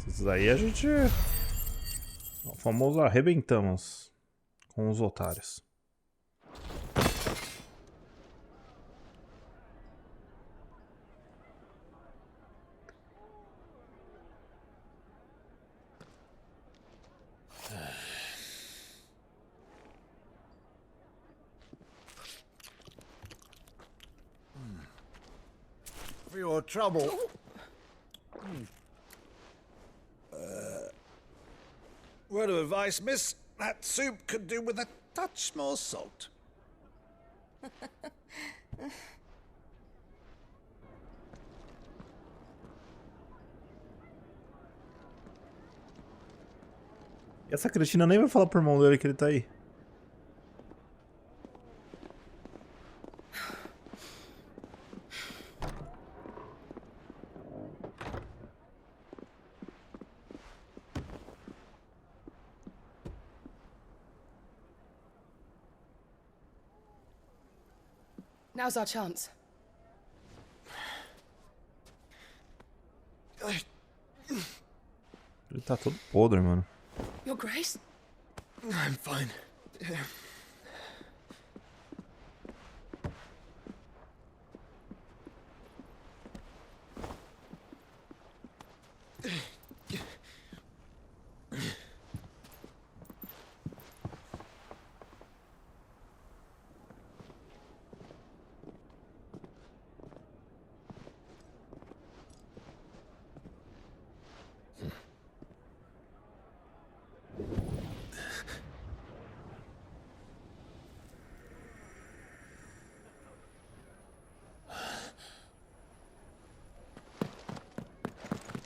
Esses aí a gente... O famoso arrebentamos com os otários. For your trouble. Word of advice, miss. That soup could do with a touch more salt. E essa Cristina nem vai falar pro irmão dele que ele tá aí. Now's our chance. Ele tá todo podre, mano. Your Grace? I'm fine.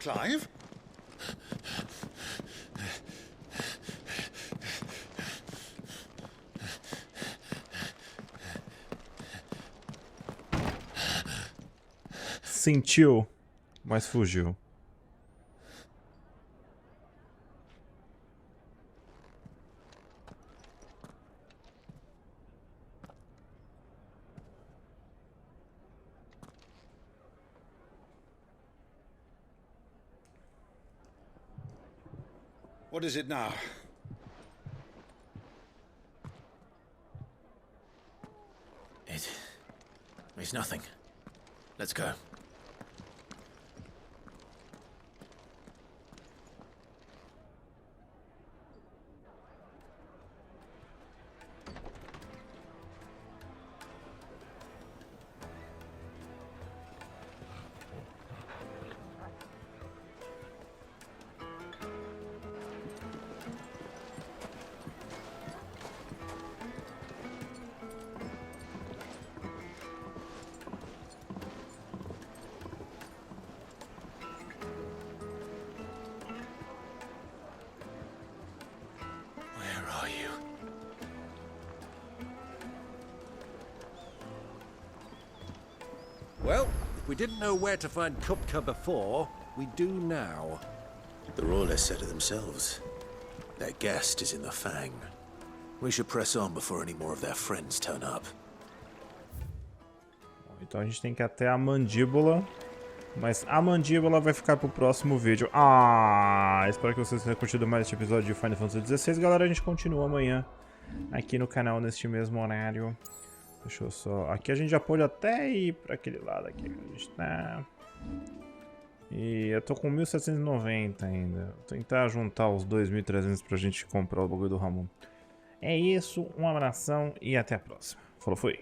Clive? Sentiu, mas fugiu. What is it now? It's nothing. Let's go. we didn't know where to find Kupka before, we do now. The Rawlers said it themselves. Their guest is in the Fang. We should press on before any more of their friends turn up. Então a gente tem que ir até a mandíbula. Mas a mandíbula vai ficar pro próximo vídeo. Ah, espero que vocês tenham curtido mais este episódio de Final Fantasy XVI. Galera, a gente continua amanhã aqui no canal neste mesmo horário. Deixa eu só... Aqui a gente já pode até ir pra aquele lado aqui que a gente tá. E eu tô com 1790 ainda. Vou tentar juntar os 2.300 pra gente comprar o bagulho do Ramon. É isso, um abração e até a próxima. Falou, fui.